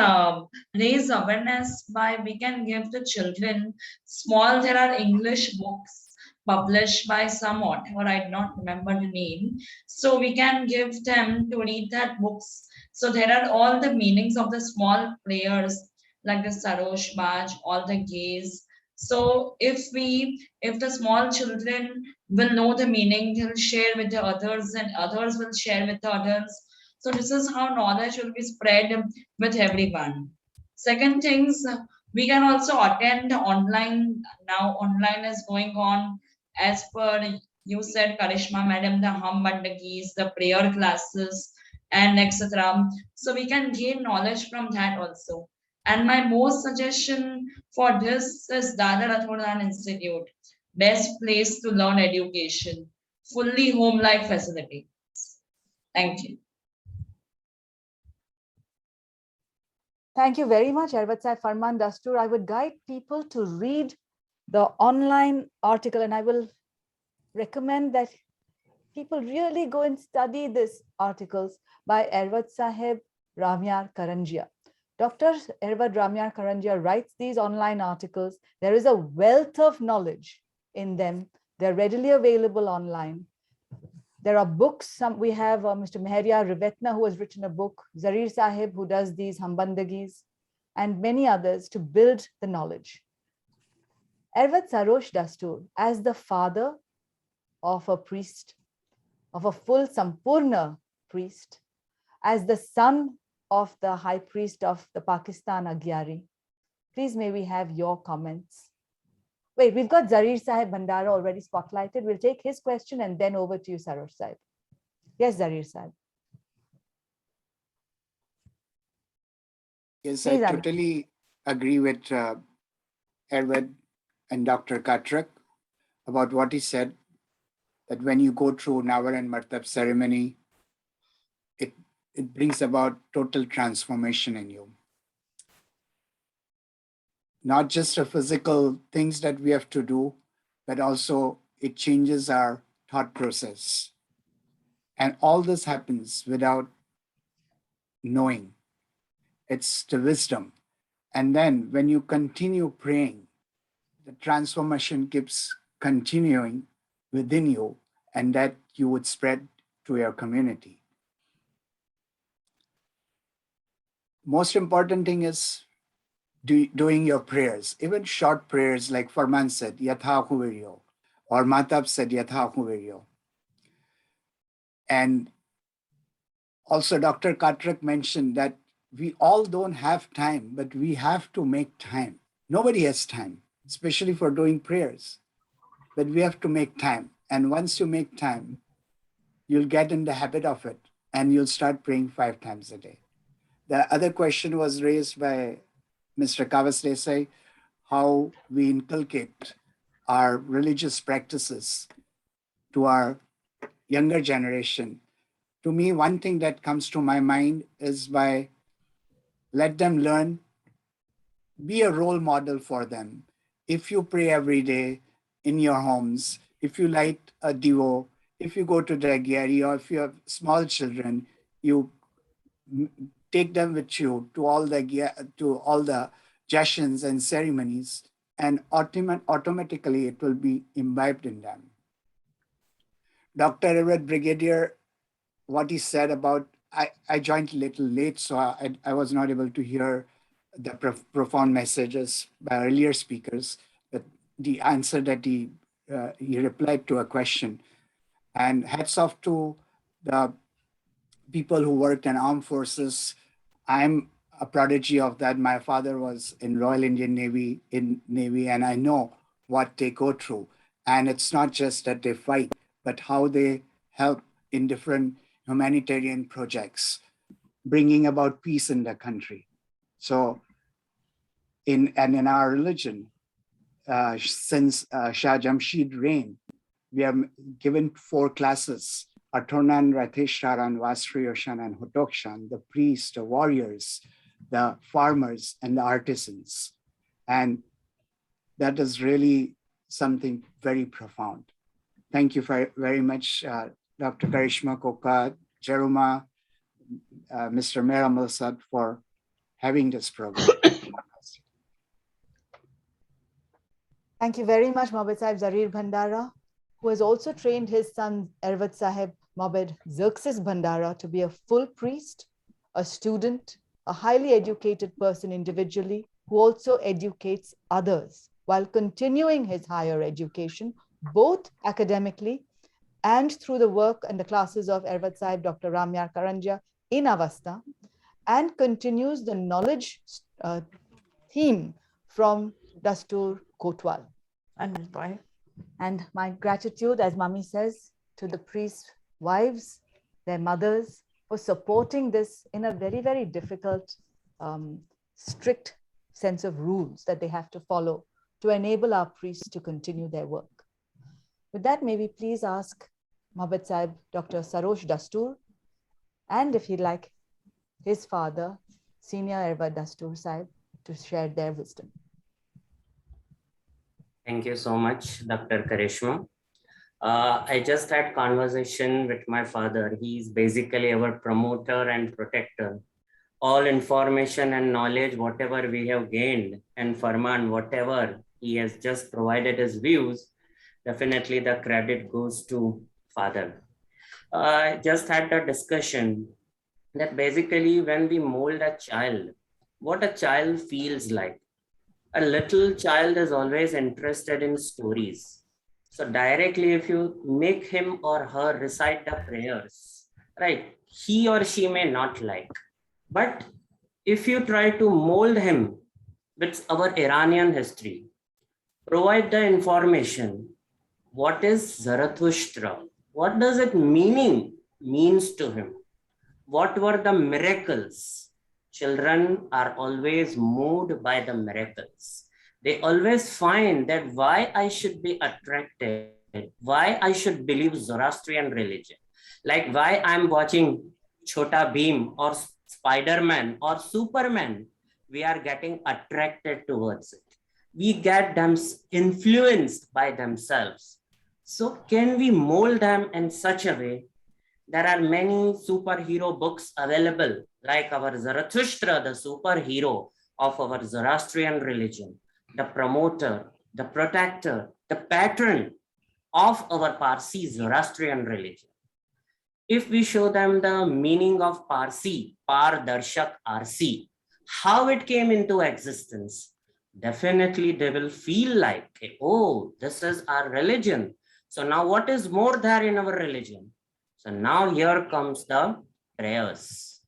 raise awareness by, we can give the children small, there are English books published by some author, I do not remember the name. So we can give them to read that books. So there are all the meanings of the small prayers, like the Sarosh Baj, all the gaze. So if the small children will know the meaning, they'll share with the others and others will share with the others. So this is how knowledge will be spread with everyone. Second things, we can also attend online. Now online is going on as per you said, Karishma Madam, the hambandagis, the prayer classes and etc. So we can gain knowledge from that also. And my most suggestion for this is Dada Rathodan Institute. Best place to learn education. Fully home-like facility. Thank you. Thank you very much, Ervat Sahib, Farmaan, Dastoor. I would guide people to read the online article, and I will recommend that people really go and study these articles by Ervat Sahib Ramyar Karanjia. Dr. Ervat Ramyar Karanjia writes these online articles. There is a wealth of knowledge in them. They're readily available online. There are books. We have Mr. Meheria Rivetna, who has written a book, Zarir Sahib, who does these Hambandagis, and many others to build the knowledge. Ervat Sarosh Dastoor, as the father of a priest, of a full Sampurna priest, as the son of the high priest of the Pakistan Agyari, please may we have your comments. Wait, we've got Zarir Sahib Bhandara already spotlighted. We'll take his question and then over to you, Sarosh Sahib. Yes, Zarir Sahib. Yes, Please, I Anand. totally agree with Erwin and Dr. Katrak about what he said, that when you go through Nawar and Martab ceremony, it brings about total transformation in you. Not just the physical things that we have to do, but also it changes our thought process. And all this happens without knowing. It's the wisdom. And then when you continue praying, the transformation keeps continuing within you, and that you would spread to your community. Most important thing is doing your prayers, even short prayers like Farmaan said, Yatha Huviryo, or Matab said, Yatha Huviryo. And also Dr. Katrak mentioned that we all don't have time, but we have to make time. Nobody has time, especially for doing prayers, but we have to make time. And once you make time, you'll get in the habit of it and you'll start praying 5 times a day. The other question was raised by Mr. Kavas Desai, how we inculcate our religious practices to our younger generation. To me, one thing that comes to my mind is by let them learn, be a role model for them. If you pray every day in your homes, if you light a devo, if you go to the Agyari, or if you have small children, you take them with you to all the jasans and ceremonies, and automatically it will be imbibed in them. Dr. Everett Brigadier, what he said about, I joined a little late, so I was not able to hear the profound messages by earlier speakers, but the answer that he replied to a question. And hats off to the people who worked in armed forces. I'm a prodigy of that. My father was in Royal Indian Navy, and I know what they go through. And it's not just that they fight, but how they help in different humanitarian projects, bringing about peace in the country. So in our religion, since Shah Jamshid reign, we are given 4 classes: Atornan, Ratheshraran, Vastriyoshan, and Hotokshan, the priests, the warriors, the farmers, and the artisans. And that is really something very profound. Thank you very much, Dr. Karishma Koka, Jeruma, Mr. Merezban Katrak, for having this program. Thank you very much, Mobed Sahib Zarir Bhandara, who has also trained his son, Ervat Sahib Mobed Xerxes Bhandara, to be a full priest, a student, a highly educated person individually, who also educates others while continuing his higher education, both academically and through the work and the classes of Ervat Sahib Dr. Ramyar Karanjia in Avasta, and continues the knowledge theme from Dastoor Kotwal. And my gratitude, as Mummy says, to the priests' wives, their mothers, for supporting this in a very, very difficult, strict sense of rules that they have to follow to enable our priests to continue their work. With that, may we please ask Mobed Sahib Dr. Sarosh Dastoor, and if he'd like, his father, Senior Erva Dastoor Sahib to share their wisdom. Thank you so much, Dr. Karishma. I just had conversation with my father. He's basically our promoter and protector. All information and knowledge, whatever we have gained, and Farmaan, whatever he has just provided his views, definitely the credit goes to father. I just had a discussion that basically when we mold a child, what a child feels like. A little child is always interested in stories. So directly, if you make him or her recite the prayers, right, he or she may not like. But if you try to mold him with our Iranian history, provide the information, what is Zarathustra? What does it means to him? What were the miracles? Children are always moved by the miracles. They always find that why I should be attracted, why I should believe Zoroastrian religion, like why I'm watching Chota Bheem or Spider-Man or Superman, we are getting attracted towards it. We get them influenced by themselves. So can we mold them in such a way? There are many superhero books available, like our Zarathustra, the superhero of our Zoroastrian religion, the promoter, the protector, the patron of our Parsi Zoroastrian religion. If we show them the meaning of Parsi, Par Darshak Arsi, how it came into existence, definitely they will feel like, oh, this is our religion. So now what is more there in our religion? So now here comes the prayers.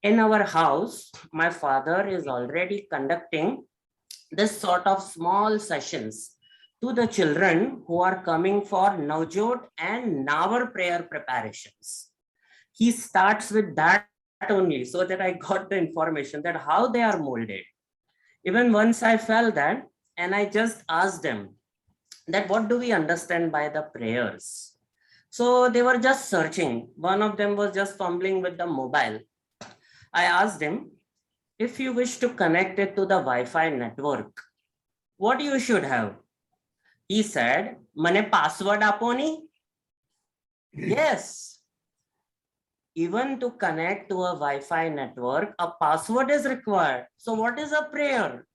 In our house, my father is already conducting this sort of small sessions to the children who are coming for Navjot and Navar prayer preparations. He starts with that only, so that I got the information that how they are molded. Even once I felt that, and I just asked them that what do we understand by the prayers? So they were just searching. One of them was just fumbling with the mobile. I asked him, if you wish to connect it to the Wi-Fi network, what you should have? He said, Mane password aponi? Yes. Even to connect to a Wi-Fi network, a password is required. So what is a prayer?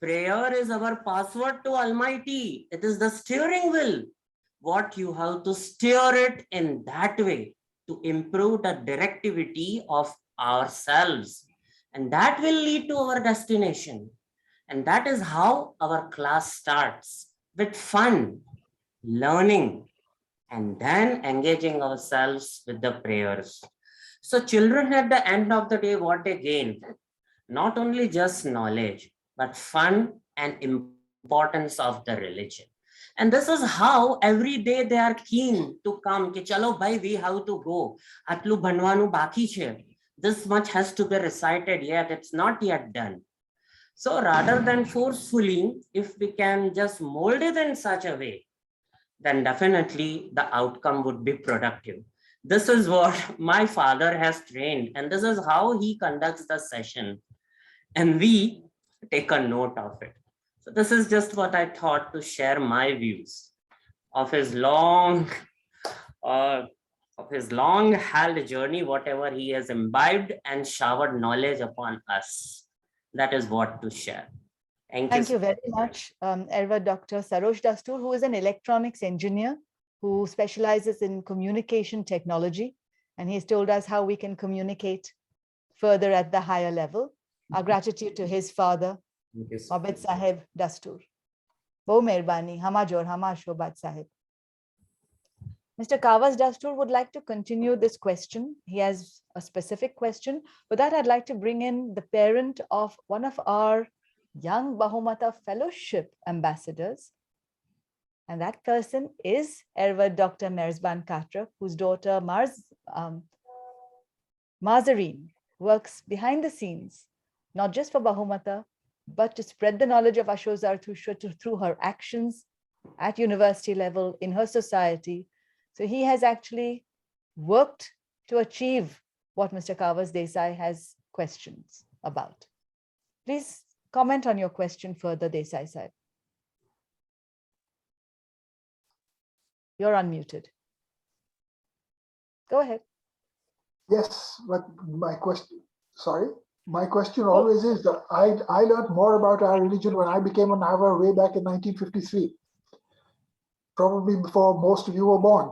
Prayer is our password to Almighty. It is the steering wheel. What you have to steer it in that way to improve the directivity of ourselves. And that will lead to our destination. And that is how our class starts, with fun, learning, and then engaging ourselves with the prayers. So children at the end of the day, what they gain, not only just knowledge, but fun and importance of the religion. And this is how every day they are keen to come. Ki chalo bhai, we have to go. Atlu banwanu baki che. This much has to be recited yet. It's not yet done. So rather than forcefully, if we can just mold it in such a way, then definitely the outcome would be productive. This is what my father has trained, and this is how he conducts the session. And we take a note of it. So this is just what I thought to share my views of his long held journey, whatever he has imbibed and showered knowledge upon us. That is what to share. Thank you very much, Erva Dr. Saroj Dastoor, who is an electronics engineer who specializes in communication technology. And he's told us how we can communicate further at the higher level. Our gratitude to his father, Abid Sahib Dastoor. Bo Merbani, Hamajor, Hamashobat Sahib. Mr. Kawas Dastoor would like to continue this question. He has a specific question. For that, I'd like to bring in the parent of one of our Young Bahumata Fellowship ambassadors. And that person is Erva Dr. Merezban Katrak, whose daughter Mazareen works behind the scenes, not just for Bahumata, but to spread the knowledge of Asho Zarathustra through her actions at university level, in her society. So he has actually worked to achieve what Mr. Kawas Desai has questions. about. Please comment on your question further, Desai Sahib. You're unmuted. Go ahead. Yes, but my question, my question always is that I learned more about our religion when I became a Nava way back in 1953, probably before most of you were born.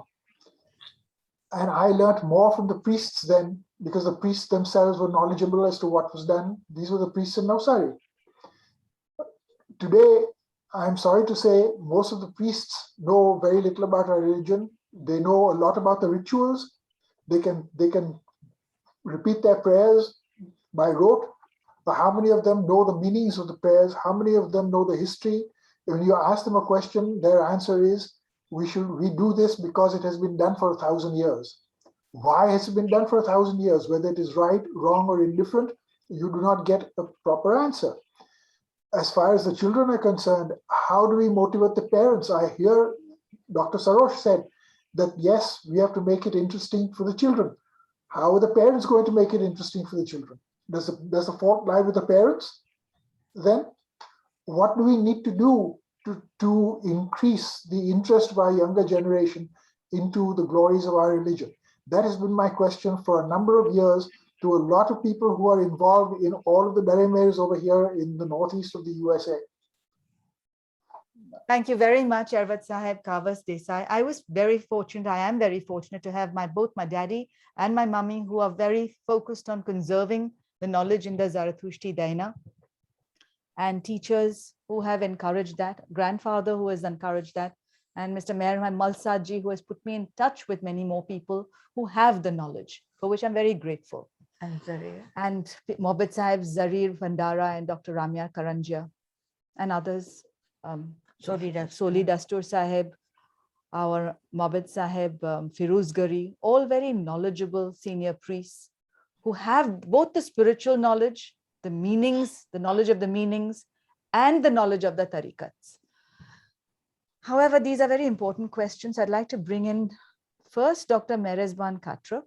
And I learned more from the priests then, because the priests themselves were knowledgeable as to what was done. These were the priests in Navsari. Today, I'm sorry to say, most of the priests know very little about our religion. They know a lot about the rituals. They can repeat their prayers by rote, but how many of them know the meanings of the prayers? How many of them know the history? When you ask them a question, their answer is, we do this because it has been done for 1,000 years. Why has it been done for 1,000 years? Whether it is right, wrong, or indifferent, you do not get a proper answer. As far as the children are concerned, how do we motivate the parents? I hear Dr. Sarosh said that, yes, we have to make it interesting for the children. How are the parents going to make it interesting for the children? Does the fault lie with the parents? Then what do we need to do to increase the interest of our younger generation into the glories of our religion? That has been my question for a number of years to a lot of people who are involved in all of the Daremeres over here in the northeast of the USA. Thank you very much, Arvat Sahib, Kavas Desai. I am very fortunate to have both my daddy and my mummy who are very focused on conserving the knowledge in the Zarathushti Daina, and teachers who have encouraged that, grandfather who has encouraged that, and Mr. Merezban Malsadji who has put me in touch with many more people who have the knowledge, for which I'm very grateful. And Zariab. And Mohabbat Sahib, Zariab Vandara, and Dr. Ramya Karanjia, and others. Soli Dastoor Sahib, our Mohabbat Sahib, Firuz Gari, all very knowledgeable senior priests who have both the spiritual knowledge, the meanings, the knowledge of the meanings, and the knowledge of the tarikats. However, these are very important questions. I'd like to bring in first Dr. Merezban Katrak,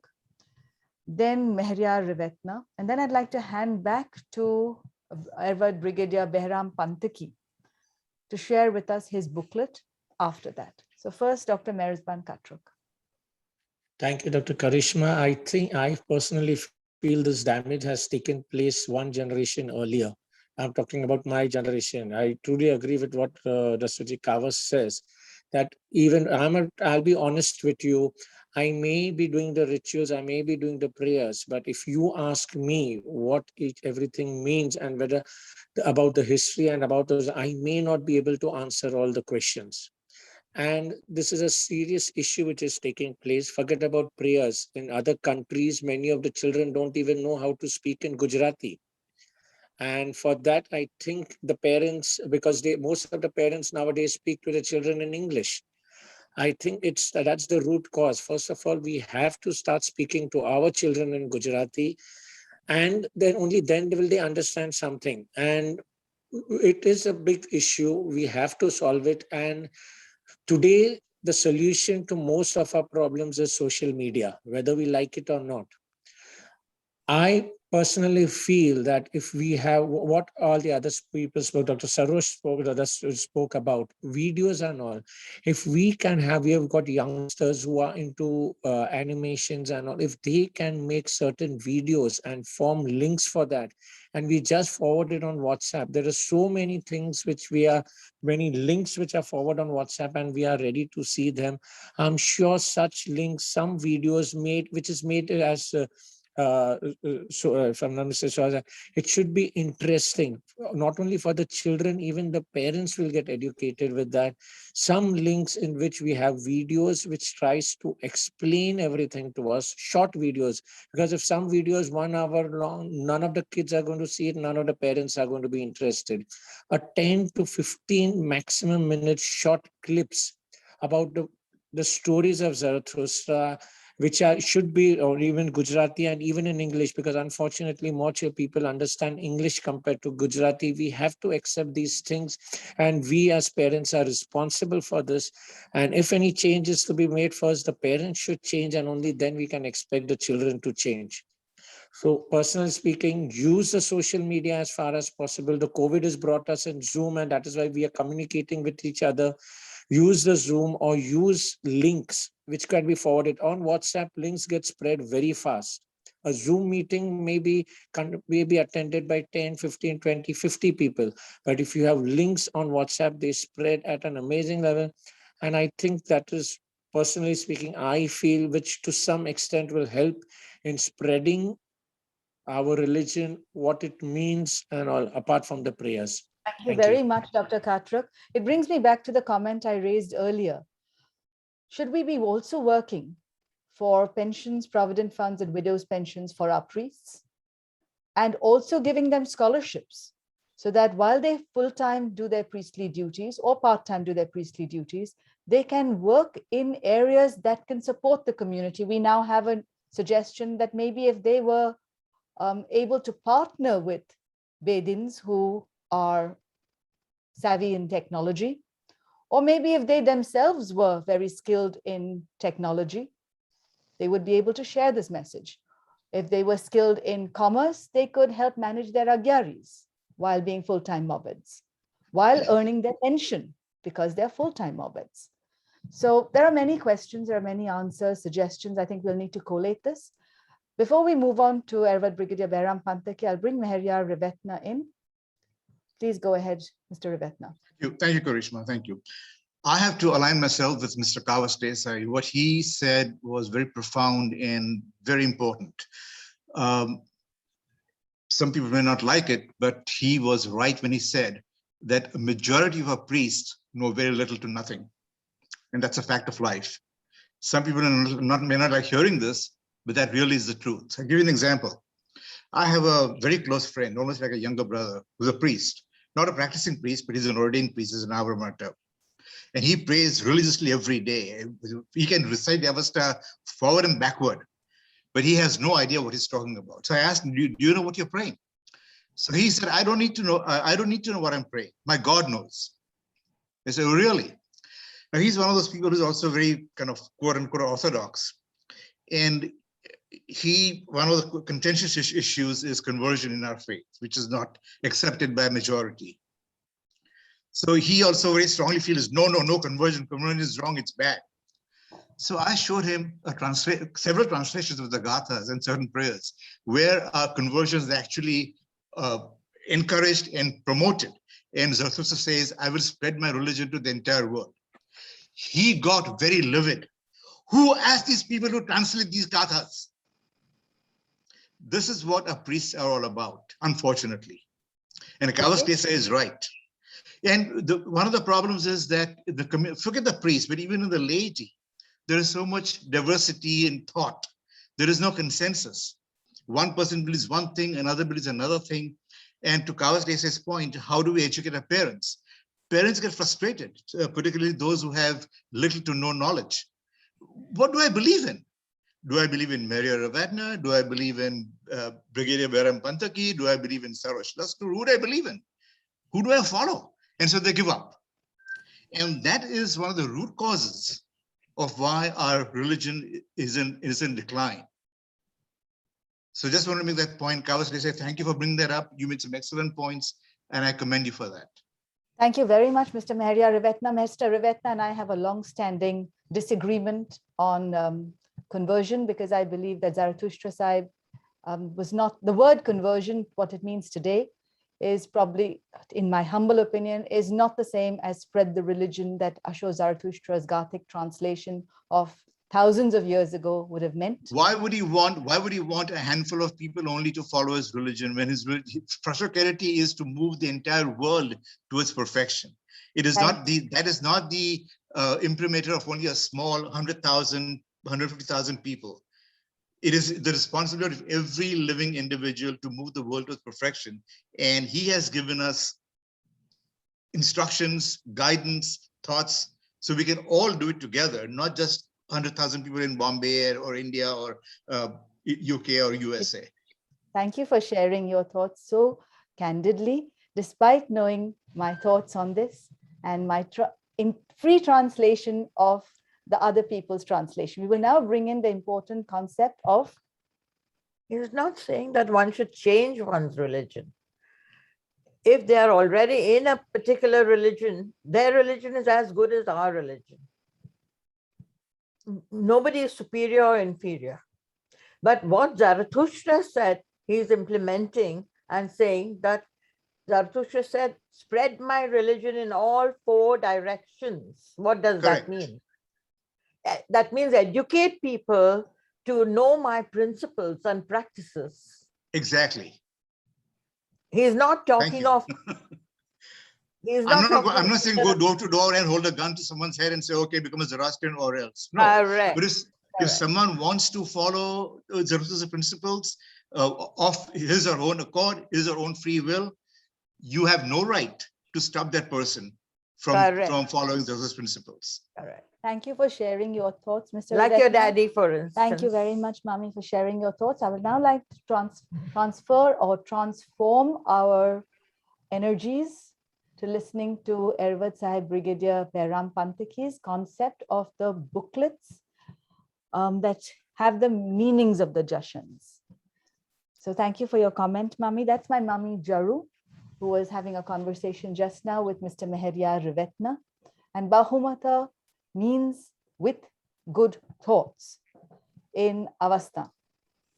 then Mehria Rivetna, and then I'd like to hand back to Ervad Brigadier Behram Pantaki to share with us his booklet after that. So first, Dr. Merezban Katrak. Thank you, Dr. Karishma. I think I personally feel this damage has taken place one generation earlier. I'm talking about my generation. I truly agree with what Dastoorji Kavas says, that even I'll be honest with you, I may be doing the rituals, I may be doing the prayers, but if you ask me what everything means and whether about the history and about those, I may not be able to answer all the questions. And this is a serious issue which is taking place. Forget about prayers. In other countries, many of the children don't even know how to speak in Gujarati. And for that, I think the parents, because most of the parents nowadays speak to the children in English. I think that's the root cause. First of all, we have to start speaking to our children in Gujarati, and then only then will they understand something. And it is a big issue. We have to solve it. And today, the solution to most of our problems is social media, whether we like it or not. I personally feel that if we have what all the other people spoke, Dr. Sarosh spoke, others spoke about videos and all, if we can have, we have got youngsters who are into animations and all, if they can make certain videos and form links for that, and we just forward it on WhatsApp, there are so many things which many links which are forwarded on WhatsApp and we are ready to see them. I'm sure such links, some videos which is made as if I'm not mistaken, it should be interesting, not only for the children, even the parents will get educated with that. Some links in which we have videos which tries to explain everything to us, short videos, because if some videos 1 hour long, none of the kids are going to see it, none of the parents are going to be interested. A 10 to 15 maximum minute short clips about the stories of Zarathustra, which should be, or even Gujarati and even in English, because unfortunately more people understand English compared to Gujarati. We have to accept these things, and we as parents are responsible for this. And if any changes to be made, first the parents should change, and only then we can expect the children to change. So personally speaking, use the social media as far as possible. The COVID has brought us in Zoom, and that is why we are communicating with each other. Use the Zoom or use links which can be forwarded on WhatsApp. Links get spread very fast. A Zoom meeting may be attended by 10, 15, 20, 50 people. But if you have links on WhatsApp, they spread at an amazing level. And I think that is, personally speaking, I feel, which to some extent will help in spreading our religion, what it means, and all, apart from the prayers. Thank you very much, Dr. Katrak. It brings me back to the comment I raised earlier. Should we be also working for pensions, provident funds, and widows' pensions for our priests, and also giving them scholarships so that while they full-time do their priestly duties or part-time do their priestly duties, they can work in areas that can support the community? We now have a suggestion that maybe if they were able to partner with Bedins who are savvy in technology, or maybe if they themselves were very skilled in technology, they would be able to share this message. If they were skilled in commerce, they could help manage their agyaris while being full-time mobids, while earning their pension because they're full-time mobids. So there are many questions, there are many answers, suggestions. I think we'll need to collate this. Before we move on to Ervad Brigadier Behram Pantaki, I'll bring Meherya Revetna in. Please go ahead, Mr. Revetna. Thank you, Karishma. Thank you. I have to align myself with Mr. Kawas Desai. What he said was very profound and very important. Some people may not like it, but he was right when he said that a majority of our priests know very little to nothing. And that's a fact of life. Some people may not like hearing this, but that really is the truth. I'll give you an example. I have a very close friend, almost like a younger brother, who's a priest. Not a practicing priest, but he's an ordained priest, he's an Avramata. And he prays religiously every day. He can recite the Avesta forward and backward, but he has no idea what he's talking about. So I asked him, do you know what you're praying? So he said, I don't need to know. I don't need to know what I'm praying. My God knows. I said, oh, really? Now he's one of those people who's also very kind of quote unquote orthodox. And one of the contentious issues is conversion in our faith, which is not accepted by a majority. So he also very strongly feels, no conversion is wrong, it's bad. So I showed him several translations of the Gathas and certain prayers where our conversions are actually encouraged and promoted. And Zarathustra says, I will spread my religion to the entire world. He got very livid. Who asked these people to translate these Gathas? This is what our priests are all about, unfortunately. And Kawas Desai is right. And one of the problems is that, forget the priests, but even in the laity, there is so much diversity in thought. There is no consensus. One person believes one thing, another believes another thing. And to Kawas Desai's point, how do we educate our parents? Parents get frustrated, particularly those who have little to no knowledge. What do I believe in? Do I believe in Meherya Revetna? Do I believe in Brigadier Behram Pantaki? Do I believe in Sarosh Dastoor? Who do I believe in? Who do I follow? And so they give up. And that is one of the root causes of why our religion is in decline. So just want to make that point. Kawas Desai, thank you for bringing that up. You made some excellent points, and I commend you for that. Thank you very much, Mr. Meherya Revetna. Mr. Revetna and I have a long-standing disagreement on conversion, because I believe that Zarathustra Sahib was not, the word conversion, what it means today, is probably, in my humble opinion, is not the same as spread the religion that Ashok Zarathustra's Gathic translation of thousands of years ago would have meant. Why would he want a handful of people only to follow his religion when his prosperity is to move the entire world towards perfection? It is that is not the imprimatur of only a small 100,000, 150,000 people. It is the responsibility of every living individual to move the world towards perfection. And he has given us instructions, guidance, thoughts, so we can all do it together, not just 100,000 people in Bombay or India or UK or USA. Thank you for sharing your thoughts so candidly, despite knowing my thoughts on this and my free translation of the other people's translation. We will now bring in the important concept of He's not saying that one should change one's religion. If they are already in a particular religion, their religion is as good as our religion. Nobody is superior or inferior. But what Zarathustra said, he's implementing and saying that Zarathustra said, spread my religion in all 4 directions. What does Correct. that mean? That means educate people to know my principles and practices. Exactly. He's not Thank talking you. of. He's I'm not saying go door to door and hold a gun to someone's head and say, okay, become a Zoroastrian or else. No. Correct. But if someone wants to follow Zarathustra's principles of his or her own accord, his or her own free will, you have no right to stop that person from following Zarathustra's principles. Correct. Thank you for sharing your thoughts, Mr. Like your Rebecca. daddy, for instance. Thank you very much, Mami, for sharing your thoughts. I would now like to transfer or transform our energies to listening to Ervad Sahib Brigadier Behram Panthaky's concept of the booklets that have the meanings of the jashans. So thank you for your comment, Mami. That's my Mami Jaru, who was having a conversation just now with Mr. Meherya Rivetna. And Bahumata means with good thoughts in Avastha.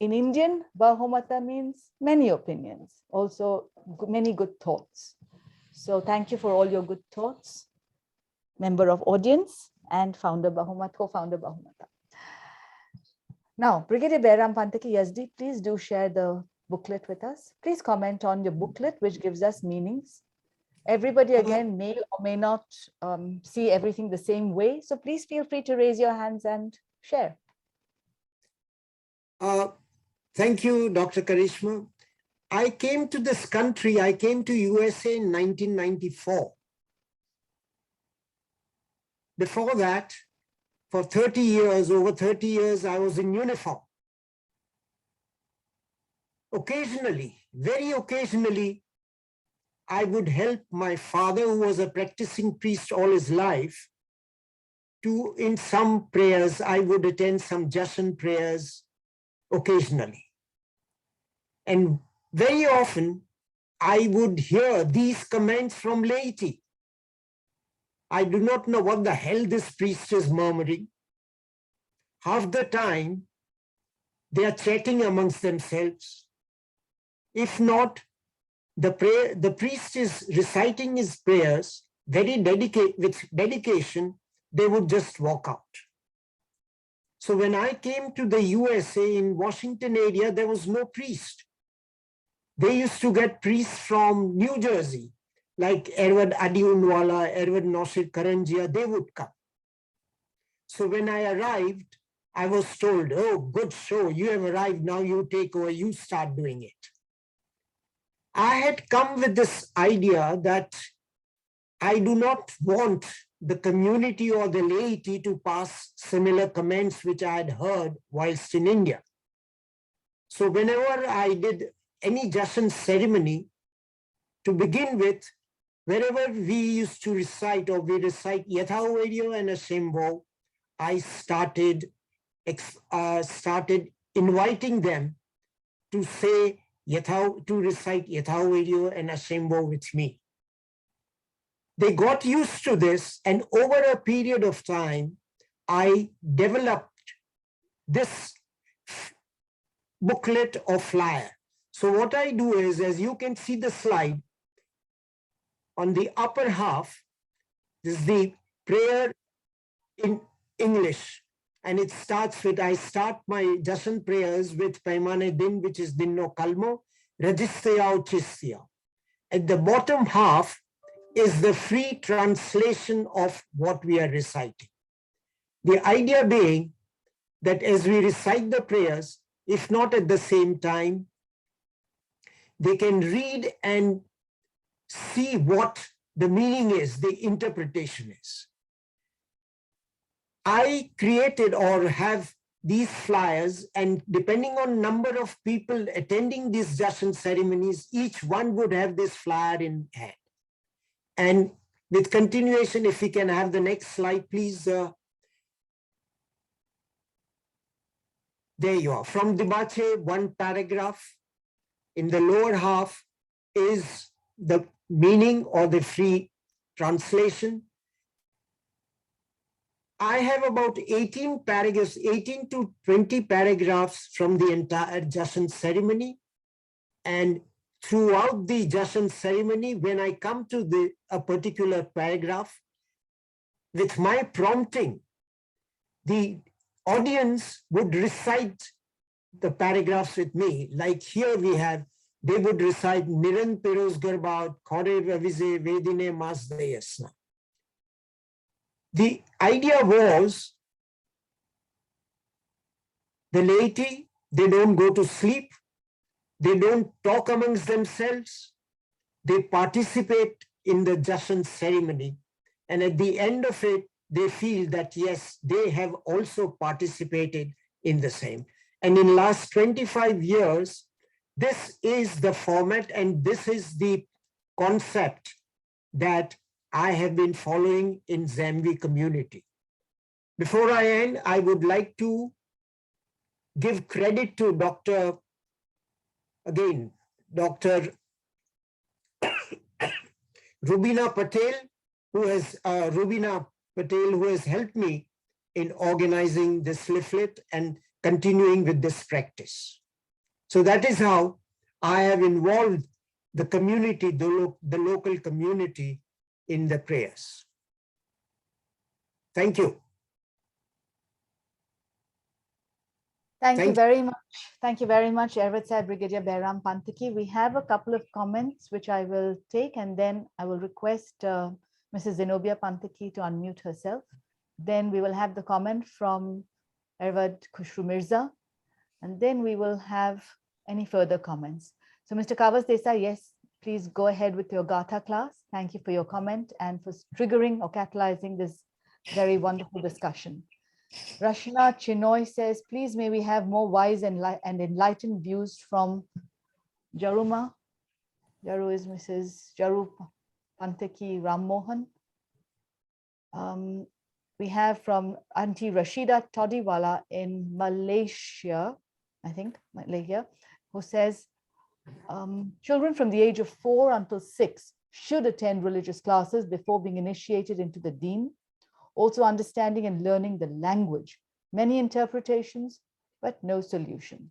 In Indian, Bahumata means many opinions, also many good thoughts. So thank you for all your good thoughts, member of audience and founder Bahumata, co-founder Bahumata. Now, Brigadier Behram Pantaki Yazdi, please do share the booklet with us. Please comment on your booklet, which gives us meanings. Everybody again may or may not see everything the same way. So please feel free to raise your hands and share. Thank you, Dr. Karishma. I came to this country, I came to USA in 1994. Before that, for 30 years, over 30 years, I was in uniform. Occasionally, very occasionally, I would help my father, who was a practicing priest all his life, to, in some prayers, I would attend some Jashan prayers occasionally. And very often, I would hear these comments from laity. I do not know what the hell this priest is murmuring. Half the time, they are chatting amongst themselves. If not, the priest is reciting his prayers with dedication, they would just walk out. So when I came to the USA in Washington area, there was no priest. They used to get priests from New Jersey, like Ervad Adiunwala, Ervad Nosir Karanjia, they would come. So when I arrived, I was told, oh, good show, you have arrived, now you take over, you start doing it. I had come with this idea that I do not want the community or the laity to pass similar comments which I had heard whilst in India. So whenever I did any Jashan ceremony, to begin with, wherever we used to recite or we recite Yathavaryo and Ashembo, I started inviting them to say to recite Yathavaryo and Ashembo with me. They got used to this, and over a period of time, I developed this booklet or flyer. So what I do is, as you can see the slide, on the upper half, this is the prayer in English. And it starts with, I start my Jashan prayers with Paimane Din, which is Dinno Kalmo, Rajistaya Uchistya. At the bottom half is the free translation of what we are reciting. The idea being that as we recite the prayers, if not at the same time, they can read and see what the meaning is, the interpretation is. I created or have these flyers, and depending on number of people attending these Jashan ceremonies, each one would have this flyer in hand. And with continuation, if we can have the next slide, please. there you are. From Dibache, one paragraph. In the lower half is the meaning or the free translation. I have about 18 paragraphs, 18 to 20 paragraphs from the entire Jashan ceremony. And throughout the Jashan ceremony, when I come to a particular paragraph, with my prompting, the audience would recite the paragraphs with me. Like here we have, they would recite Niran Peros Garbat, Khore Ravize Vedine Masdayasna. The idea was the laity, they don't go to sleep, they don't talk amongst themselves, they participate in the Jashan ceremony. And at the end of it, they feel that yes, they have also participated in the same. And in last 25 years, this is the format and this is the concept that I have been following in Zambi community. Before I end, I would like to give credit to Dr. Rubina Patel, who has helped me in organizing this leaflet and continuing with this practice. So that is how I have involved the community, the local community in the prayers. Thank you. Thank you very much. Thank you very much, Ervat Sahib, Brigadier Behram, Pantaki. We have a couple of comments which I will take, and then I will request Mrs. Zenobia Pantaki to unmute herself. Then we will have the comment from Ervad Khushru Mirza, and then we will have any further comments. So Mr. Kavas Desai, yes, please go ahead with your Gatha class. Thank you for your comment and for triggering or catalyzing this very wonderful discussion. Rashna Chinoy says, please may we have more wise and enlightened views from Jaruma. Jaru is Mrs. Jaru Pantaki Ram Mohan. We have from Auntie Rashida Todiwala in Malaysia, I think, Malaysia, who says, children from the age of 4 until 6 should attend religious classes before being initiated into the deen. Also understanding and learning the language, many interpretations, but no solution.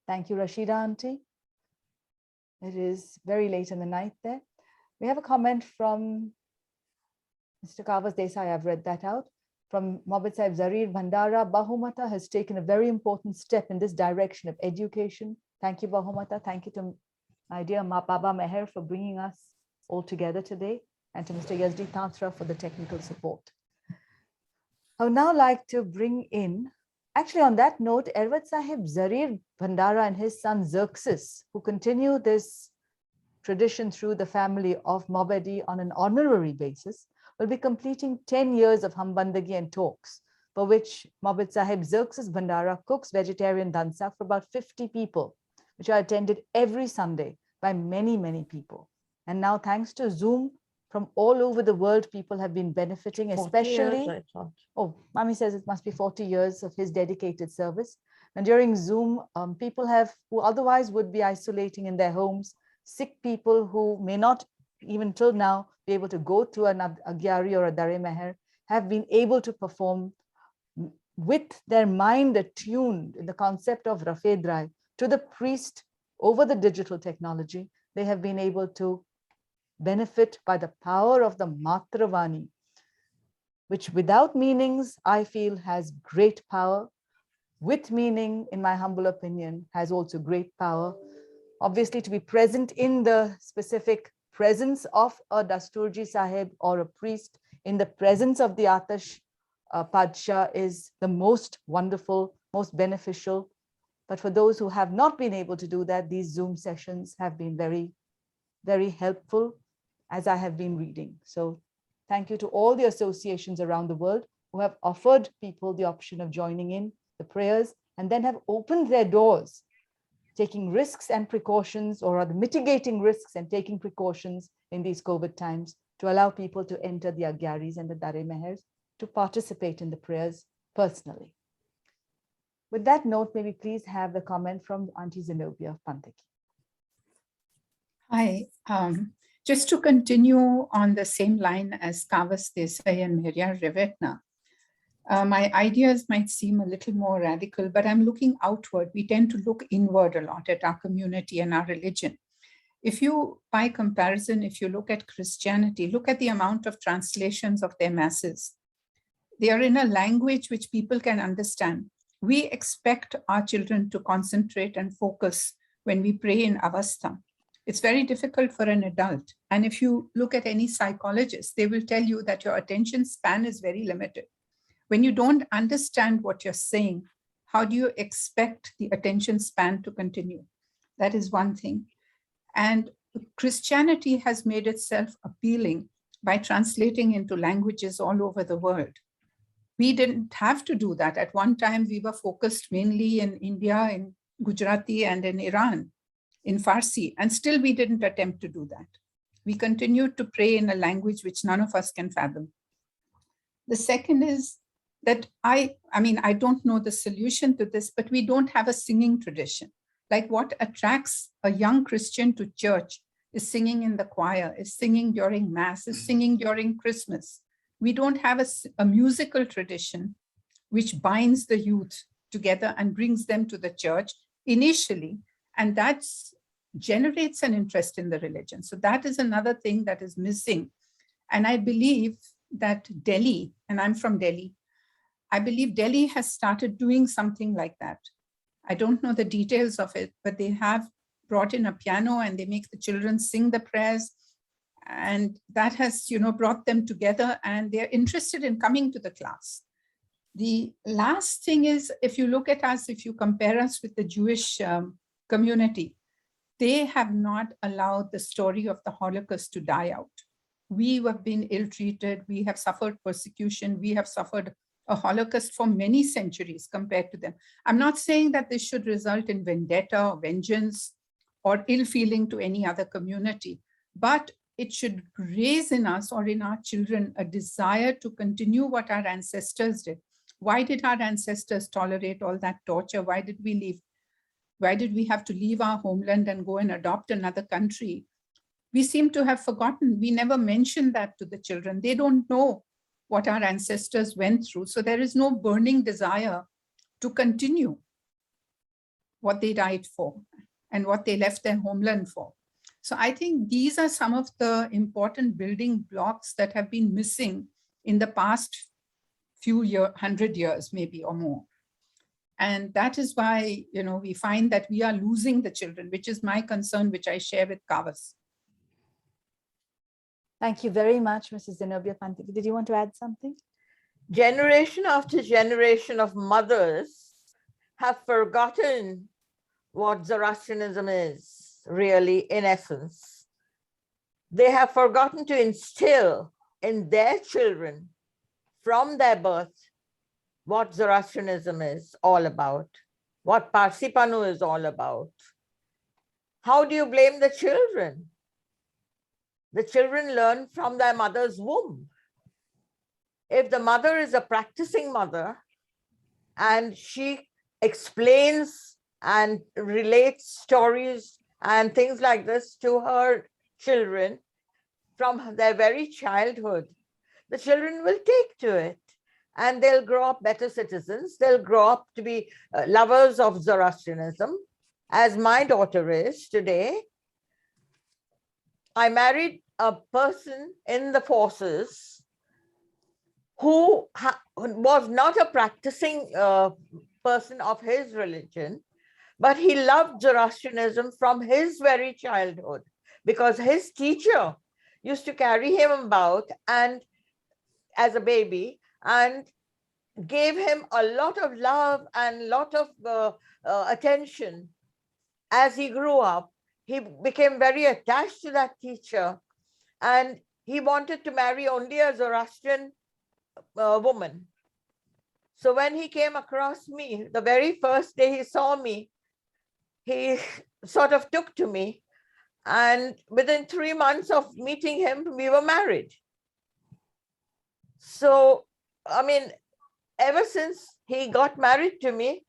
Thank you, Rashida Auntie. It is very late in the night there. We have a comment from Mr. Kavas Desai, I've read that out. From Mohammed Sahib Zarir Bhandara, Bahumata has taken a very important step in this direction of education. Thank you, Bahumata. Thank you to my dear Baba Meher for bringing us all together today, and to Mr. Yazdi Tantra for the technical support. I would now like to bring in, actually on that note, Ervat Sahib Zarir Bhandara and his son Xerxes, who continue this tradition through the family of Mobedi on an honorary basis, will be completing 10 years of Hambandagi and talks, for which Mobed Sahib Xerxes Bhandara cooks vegetarian dansa for about 50 people, which are attended every Sunday by many, many people. And now, thanks to Zoom, from all over the world, people have been benefiting, especially, years, I thought. Oh, Mami says it must be 40 years of his dedicated service. And during Zoom, people who otherwise would be isolating in their homes, sick people who may not even till now be able to go to a Agyari or a Dare Meher, have been able to perform with their mind attuned in the concept of Rafedrai to the priest over the digital technology. They have been able to benefit by the power of the Matravani, which without meanings, I feel has great power. With meaning, in my humble opinion, has also great power. Obviously, to be present in the specific presence of a Dastoorji Sahib or a priest, in the presence of the Atash Padsha is the most wonderful, most beneficial. But for those who have not been able to do that, these Zoom sessions have been very, very helpful, as I have been reading. So thank you to all the associations around the world who have offered people the option of joining in the prayers and then have opened their doors, taking risks and precautions, or rather mitigating risks and taking precautions in these COVID times to allow people to enter the Agyaris and the Dare Mehers to participate in the prayers personally. With that note, may we please have the comment from Auntie Zenobia of Pantaki. Hi, just to continue on the same line as Kavas Desai and Maria Revetna, my ideas might seem a little more radical, but I'm looking outward. We tend to look inward a lot at our community and our religion. If you, by comparison, if you look at Christianity, look at the amount of translations of their masses. They are in a language which people can understand. We expect our children to concentrate and focus when we pray in Avastha. It's very difficult for an adult. And if you look at any psychologist, they will tell you that your attention span is very limited. When you don't understand what you're saying, how do you expect the attention span to continue? That is one thing. And Christianity has made itself appealing by translating into languages all over the world. We didn't have to do that. At one time, we were focused mainly in India, in Gujarati, and in Iran, in Farsi, and still we didn't attempt to do that. We continued to pray in a language which none of us can fathom. The second is that I don't know the solution to this, but we don't have a singing tradition. Like what attracts a young Christian to church is singing in the choir, is singing during Mass, is singing during Christmas. We don't have a musical tradition which binds the youth together and brings them to the church initially, and that generates an interest in the religion. So that is another thing that is missing. And I believe that Delhi, and I'm from Delhi, I believe Delhi has started doing something like that. I don't know the details of it, but they have brought in a piano and they make the children sing the prayers. And that has, brought them together and they're interested in coming to the class. The last thing is, if you look at us, if you compare us with the Jewish community, they have not allowed the story of the Holocaust to die out. We have been ill-treated, we have suffered persecution, we have suffered a Holocaust for many centuries compared to them. I'm not saying that this should result in vendetta or vengeance or ill feeling to any other community, but it should raise in us or in our children a desire to continue what our ancestors did. Why did our ancestors tolerate all that torture? Why did we leave? Why did we have to leave our homeland and go and adopt another country? We seem to have forgotten. We never mentioned that to the children. They don't know what our ancestors went through. So there is no burning desire to continue what they died for and what they left their homeland for. So I think these are some of the important building blocks that have been missing in the past few 100 years, maybe or more. And that is why, we find that we are losing the children, which is my concern, which I share with Kavas. Thank you very much, Mrs. Zenobia Pantaki. Did you want to add something? Generation after generation of mothers have forgotten what Zoroastrianism is, really, in essence. They have forgotten to instill in their children from their birth what Zoroastrianism is all about, what Parsipanu is all about. How do you blame the children? The children learn from their mother's womb. If the mother is a practicing mother and she explains and relates stories and things like this to her children from their very childhood, the children will take to it and they'll grow up better citizens. They'll grow up to be lovers of Zoroastrianism, as my daughter is today. I married a person in the forces who was not a practicing person of his religion, but he loved Zoroastrianism from his very childhood because his teacher used to carry him about and as a baby and gave him a lot of love and lot of attention. As he grew up, he became very attached to that teacher and he wanted to marry only a Zoroastrian woman. So when he came across me, the very first day he saw me, he sort of took to me, and within 3 months of meeting him, we were married. So, I mean, ever since he got married to me,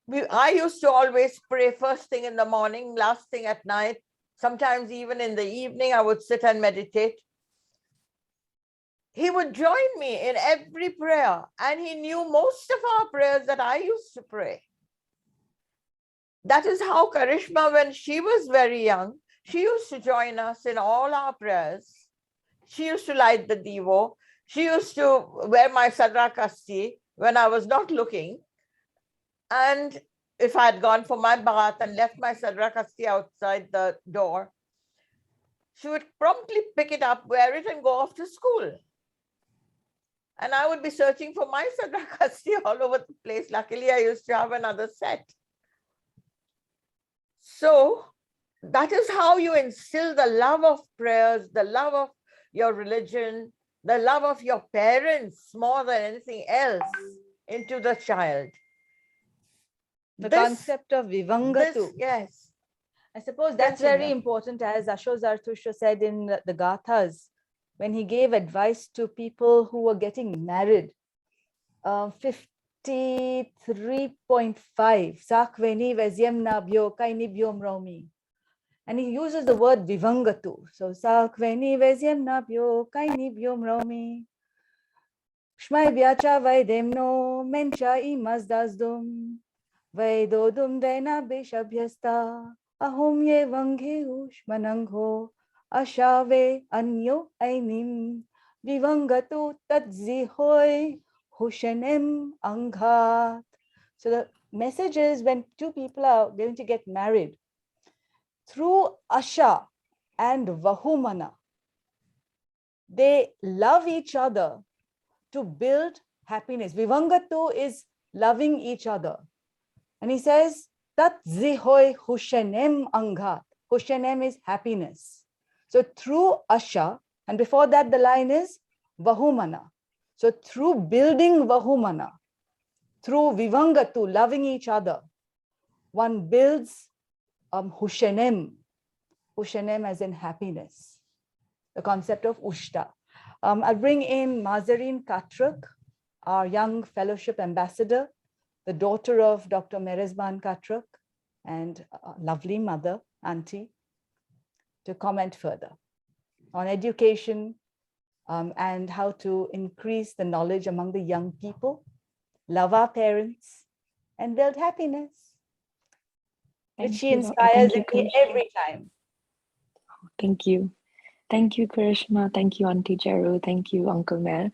I used to always pray first thing in the morning, last thing at night. Sometimes even in the evening, I would sit and meditate. He would join me in every prayer, and he knew most of our prayers that I used to pray. That is how Karishma, when she was very young, she used to join us in all our prayers. She used to light the Devo. She used to wear my sadrakasti when I was not looking. And if I had gone for my bath and left my sadrakasti outside the door, she would promptly pick it up, wear it, and go off to school. And I would be searching for my sadrakasti all over the place. Luckily, I used to have another set. So that is how you instill the love of prayers, the love of your religion, the love of your parents more than anything else into the child. The concept of vivangatu. Yes. I suppose that's very Continue. important, as Asho Zarathustra said in the Gathas, when he gave advice to people who were getting married. 53.5, Sakveni Vezyamnabhyo Kainibhyom Romi. And he uses the word vivangatu. So Sakveni Vezyamnabhyo Kainibhyom Romi. Shmai Vyacha Vaidemno Mencha Imasdazdum. Vaidodum Dena Beshabhyasta. Ahom Ye Vanghe Ushmanangho. Ashave Anyo Ainim. Vivangatu Tadzihoy. Hushanem Anghat. So the message is, when two people are going to get married, through Asha and Vahumana, they love each other to build happiness. Vivangatu is loving each other. And he says, Tat zihoy hushanem anghat. Hushanem is happiness. So through Asha, and before that the line is Vahumana. So through building Vahumana, through Vivangatu, loving each other, one builds Hushanem. Hushanem as in happiness. The concept of Ushta. I'll bring in Merezban Katrak, our young fellowship ambassador, the daughter of Dr. Merezban Katrak, and lovely mother, auntie, to comment further on education and how to increase the knowledge among the young people, love our parents, and build happiness, which she inspires in me every time. Thank you. Thank you, Karishma. Thank you, Auntie Jeru. Thank you, Uncle Mer.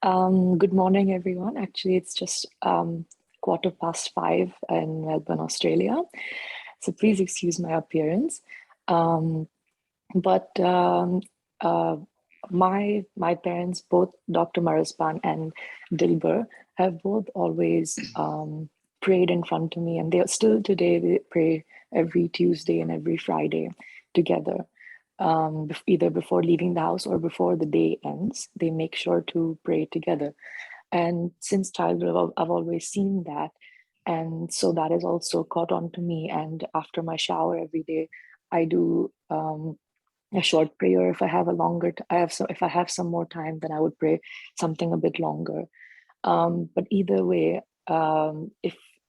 Good morning, everyone. Actually, it's just 5:15 in Melbourne, Australia. So please excuse my appearance. My parents, both Dr. Merezban and Dilbar, have both always prayed in front of me, and they still today they pray every Tuesday and every Friday together. Either before leaving the house or before the day ends, they make sure to pray together. And since childhood, I've always seen that. And so that is also caught on to me. And after my shower every day, I do a short prayer. If I have if I have some more time, then I would pray something a bit longer. But either way,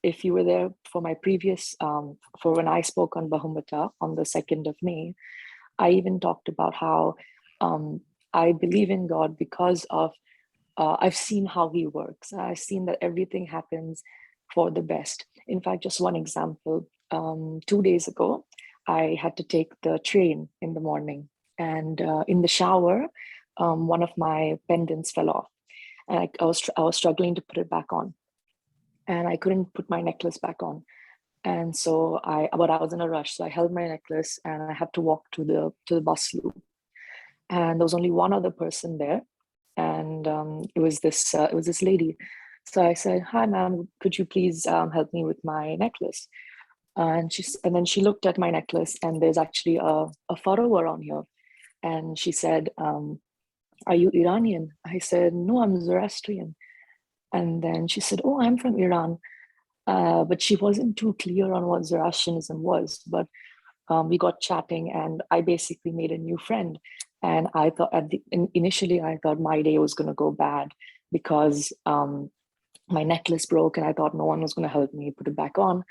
if you were there for my previous, for when I spoke on Bahumata on the 2nd of May, I even talked about how I believe in God because of, I've seen how he works. I've seen that everything happens for the best. In fact, just one example, 2 days ago, I had to take the train in the morning, and in the shower, one of my pendants fell off, and I was struggling to put it back on, and I couldn't put my necklace back on. And so I was in a rush, so I held my necklace and I had to walk to the bus loop. And there was only one other person there, and it was this lady. So I said, "Hi, ma'am, could you please help me with my necklace?" And then she looked at my necklace, and there's actually a furrow around here. And she said, "Are you Iranian?" I said, "No, I'm Zoroastrian." And then she said, "Oh, I'm from Iran." But she wasn't too clear on what Zoroastrianism was. But we got chatting, and I basically made a new friend. And I thought initially I thought my day was going to go bad because my necklace broke and I thought no one was going to help me put it back on.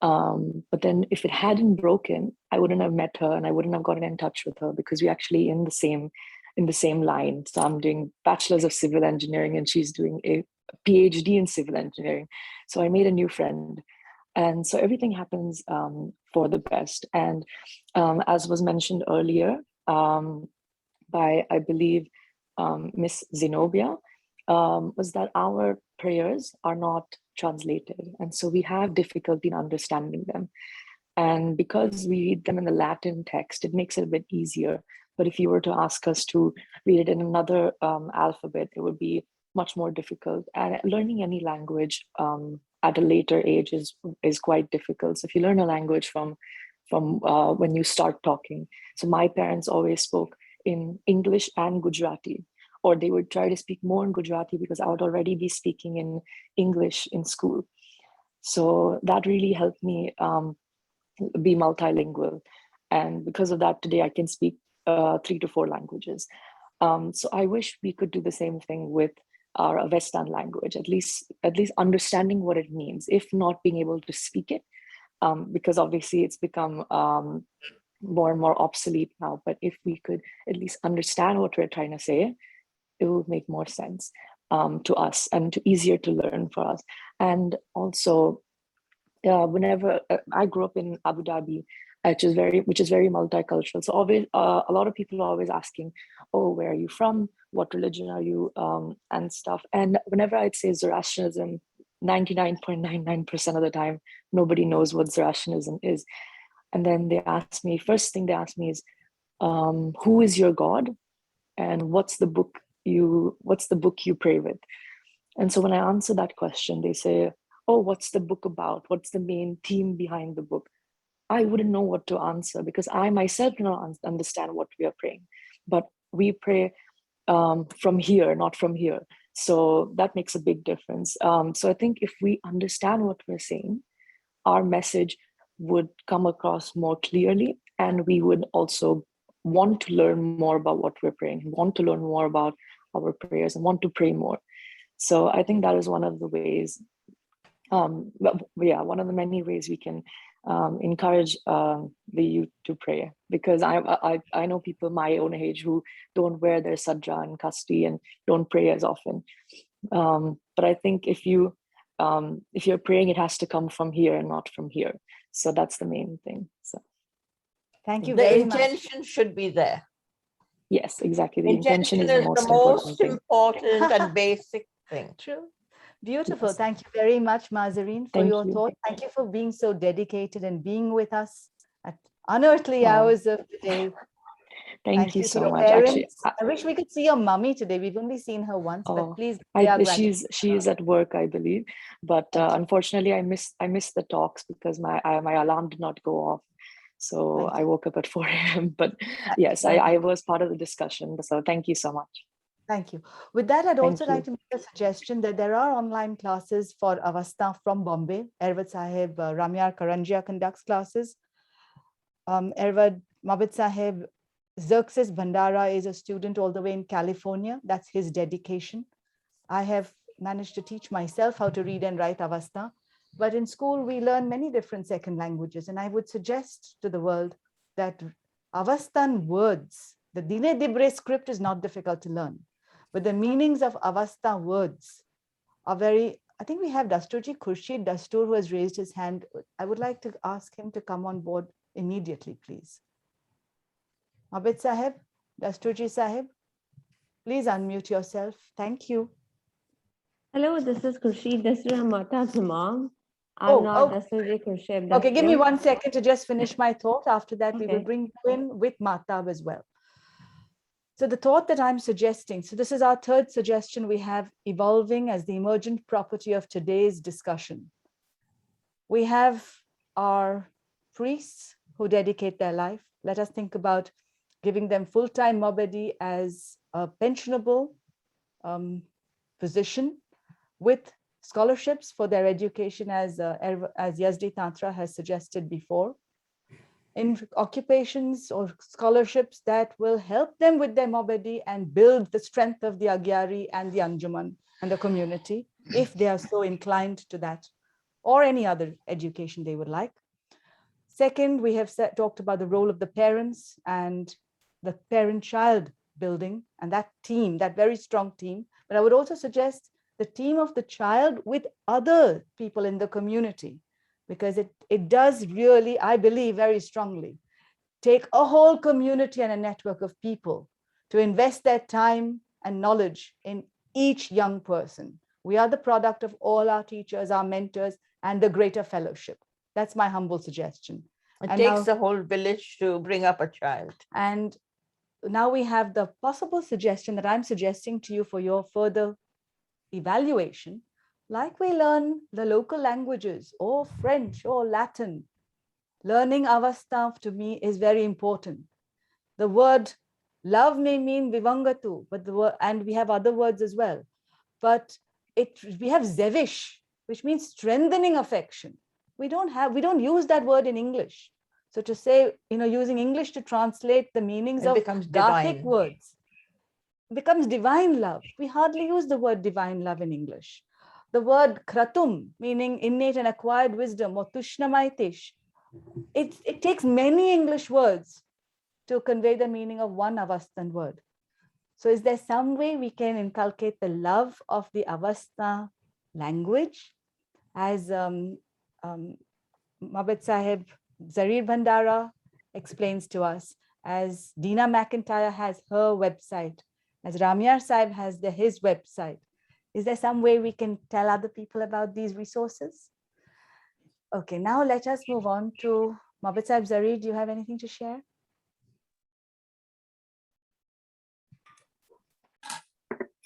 But then if it hadn't broken, I wouldn't have met her and I wouldn't have gotten in touch with her because we're actually in the same line. So I'm doing bachelor's of civil engineering and she's doing a PhD in civil engineering. So I made a new friend. And so everything happens for the best. And as was mentioned earlier by, I believe, Miss Zenobia, was that our prayers are not translated. And so we have difficulty in understanding them. And because we read them in the Latin text, it makes it a bit easier. But if you were to ask us to read it in another alphabet, it would be much more difficult. And learning any language at a later age is quite difficult. So if you learn a language from when you start talking. So my parents always spoke in English and Gujarati, or they would try to speak more in Gujarati because I would already be speaking in English in school. So that really helped me be multilingual. And because of that, today I can speak 3 to 4 languages. So I wish we could do the same thing with our Avestan language, at least understanding what it means, if not being able to speak it, because obviously it's become more and more obsolete now. But if we could at least understand what we're trying to say, it would make more sense to us and easier to learn for us. And also, whenever I grew up in Abu Dhabi, which is very multicultural. So always, a lot of people are always asking, "Oh, where are you from? What religion are you?" And stuff. And whenever I'd say Zoroastrianism, 99.99% of the time, nobody knows what Zoroastrianism is. And then first thing they ask me is, "Who is your God? And what's the book you pray with?" And so when I answer that question, they say, "Oh, what's the book about? What's the main theme behind the book?" I wouldn't know what to answer because I myself do not understand what we are praying. But we pray from here, not from here. So that makes a big difference. So I think if we understand what we're saying, our message would come across more clearly, and we would also want to learn more about what we're praying, want to learn more about our prayers, and want to pray more. So I think that is one of the ways, one of the many ways we can encourage the youth to pray. Because I know people my own age who don't wear their sadra and kasti and don't pray as often. But I think if you're praying, it has to come from here and not from here. So that's the main thing. So thank you The very much. intention should be there. yes, exactly. The intention is the most important and basic thing. True. Beautiful. Yes. Thank you very much, Mazarine, for Thank your you. thought. Thank you for being so dedicated and being with us at unearthly hours of the day. Thank you to so your much. parents. Actually, I wish we could see your mummy today. We've only seen her once, but please. she is at work, I believe. But unfortunately, I missed the talks because my alarm did not go off. So I woke up at 4 a.m. But yes, I was part of the discussion. So thank you so much. Thank you. With that, I'd also Thank like to make a suggestion that there are online classes for Avastha from Bombay. Ervad Sahib Ramyar Karanjia conducts classes. Ervad Mabit Sahib Xerxes Bhandara is a student all the way in California. That's his dedication. I have managed to teach myself how to read and write Avastha. But in school, we learn many different second languages. And I would suggest to the world that Avasthan words, the Dine Dibre script is not difficult to learn. But the meanings of Avastha words are very, I think we have Dastoorji Khurshid Dastoor who has raised his hand. I would like to ask him to come on board immediately, please. Abid Sahib, Dastoorji Sahib, please unmute yourself. Thank you. Hello, this is Khurshid Dastoor. I'm Mata's mom. I'm not Dastoorji Khurshid Dastoor. Okay, give me 1 second to just finish my thought. After that, we will bring you in with Mahtab as well. So the thought that I'm suggesting, so this is our third suggestion we have evolving as the emergent property of today's discussion. We have our priests who dedicate their life. Let us think about giving them full-time mabadi as a pensionable position with scholarships for their education as Yazdi Tantra has suggested before, in occupations or scholarships that will help them with their mabadi and build the strength of the Agyari and the Anjuman and the community, if they are so inclined to that, or any other education they would like. Second, we have talked about the role of the parents and the parent-child building and that team, that very strong team. But I would also suggest the team of the child with other people in the community, because it does really, I believe very strongly, take a whole community and a network of people to invest their time and knowledge in each young person. We are the product of all our teachers, our mentors, and the greater fellowship. That's my humble suggestion. It And takes now, a whole village to bring up a child. and now we have the possible suggestion that I'm suggesting to you for your further evaluation, like we learn the local languages or French or Latin. Learning Avastha to me is very important. The word love may mean vivangatu, but the word, and we have other words as well. But we have zevish, which means strengthening affection. We don't use that word in English. So to say, using English to translate the meanings of Gothic words becomes divine love. We hardly use the word divine love in English. The word kratum, meaning innate and acquired wisdom, or tushnamaitish, it takes many English words to convey the meaning of one Avasthan word. So is there some way we can inculcate the love of the Avastha language? As Mabed Sahib Zarir Bhandara explains to us, as Dina McIntyre has her website, as Ramyar Sahib has his website. Is there some way we can tell other people about these resources? Okay, now let us move on to Mabed Sahib. Zarir, do you have anything to share?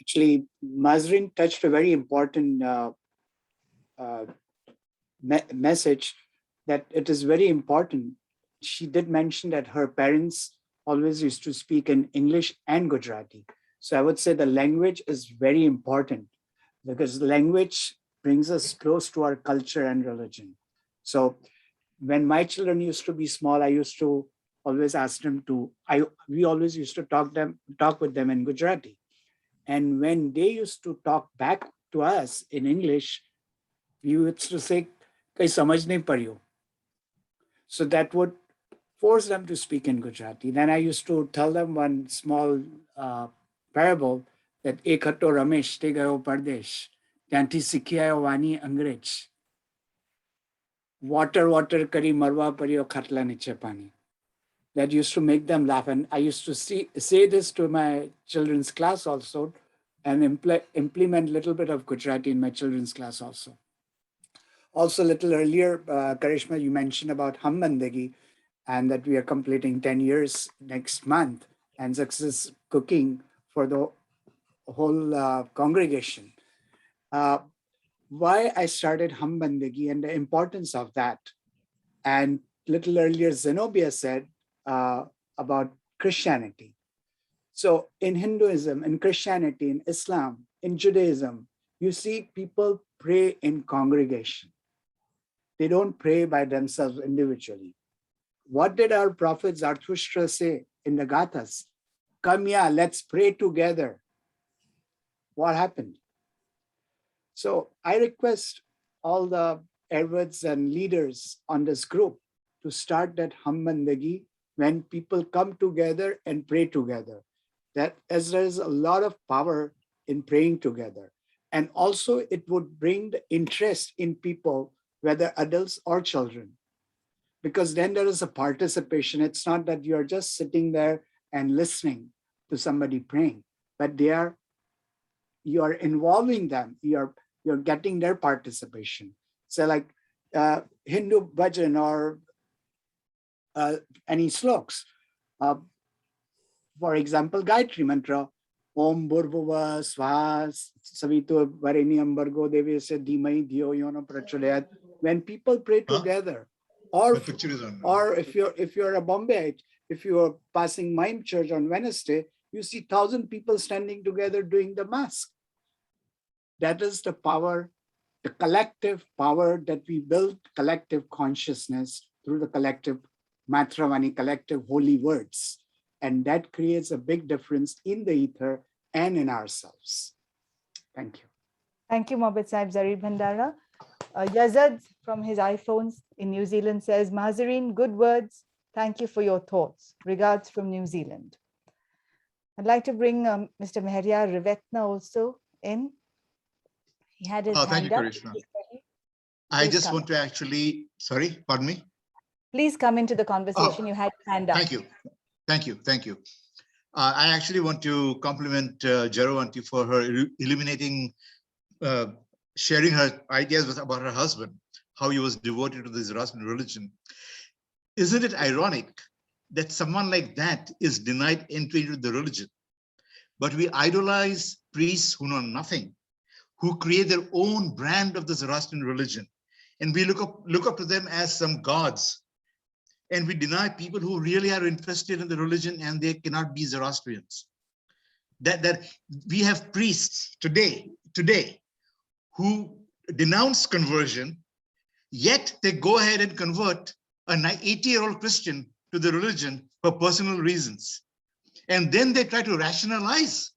Actually, Mazrin touched a very important message, that it is very important. She did mention that her parents always used to speak in English and Gujarati. So I would say the language is very important, because language brings us close to our culture and religion. So when my children used to be small, I used to always ask them we always used to talk with them in Gujarati. And when they used to talk back to us in English, we used to say, "Kai samajh nahi padiyo." So that would force them to speak in Gujarati. Then I used to tell them one small parable, that ek hatto Ramesh te gayo pardesh, ત્યાંથી શીખી આવ્યો વાણી અંગ્રેજ. Water કરી મરવા પડ્યો ખાટલા નીચે પાણી. That used to make them laugh. And I used to say this to my children's class also, and implement a little bit of Gujarati in my children's class also. Also, a little earlier, Karishma, you mentioned about Hambandagi, and that we are completing 10 years next month, and success cooking for the whole congregation. Why I started Hambandagi and the importance of that. And little earlier, Zenobia said about Christianity. So in Hinduism, in Christianity, in Islam, in Judaism, you see people pray in congregation. They don't pray by themselves individually. What did our prophet Zarathustra say in the Gathas? Come here, let's pray together. What happened? So I request all the Ayurveds and leaders on this group to start that Hambandagi, when people come together and pray together. That as there is a lot of power in praying together. And also it would bring the interest in people, whether adults or children. Because then there is a participation. It's not that you're just sitting there and listening to somebody praying, but you are involving them. You're getting their participation. So like Hindu bhajan or any sloks. For example, Gayatri Mantra, Om Bhurvuva Svas Savito Varenyam Bargo Devasya Dhimai Dhyo Yono Prachodayat. When people pray together, or if you're a Bombayite, if you are passing Mime Church on Wednesday, you see 1,000 people standing together doing the mass. That is the power, the collective power that we build, collective consciousness through the collective Matravani, collective holy words. And that creates a big difference in the ether and in ourselves. Thank you. Thank you, Mohammed Saib Zarib Bhandara. Yazad from his iPhones in New Zealand says, Mahzareen, good words. Thank you for your thoughts. Regards from New Zealand. I'd like to bring Mr. Meheria Rivetna also in. He had his Thank hand you, up. Karishma. I Please just come want to actually, sorry, pardon me. Please come into the conversation. You had your hand up. Thank you. Thank you. Thank you. I actually want to compliment Jaro Auntie for her illuminating, sharing her ideas about her husband, how he was devoted to the Zoroastrian religion. Isn't it ironic that someone like that is denied entry into the religion? But we idolize priests who know nothing, who create their own brand of the Zoroastrian religion. And we look up to them as some gods. And we deny people who really are interested in the religion and they cannot be Zoroastrians. That we have priests today who denounce conversion, yet they go ahead and convert an 80-year-old Christian to the religion for personal reasons. And then they try to rationalize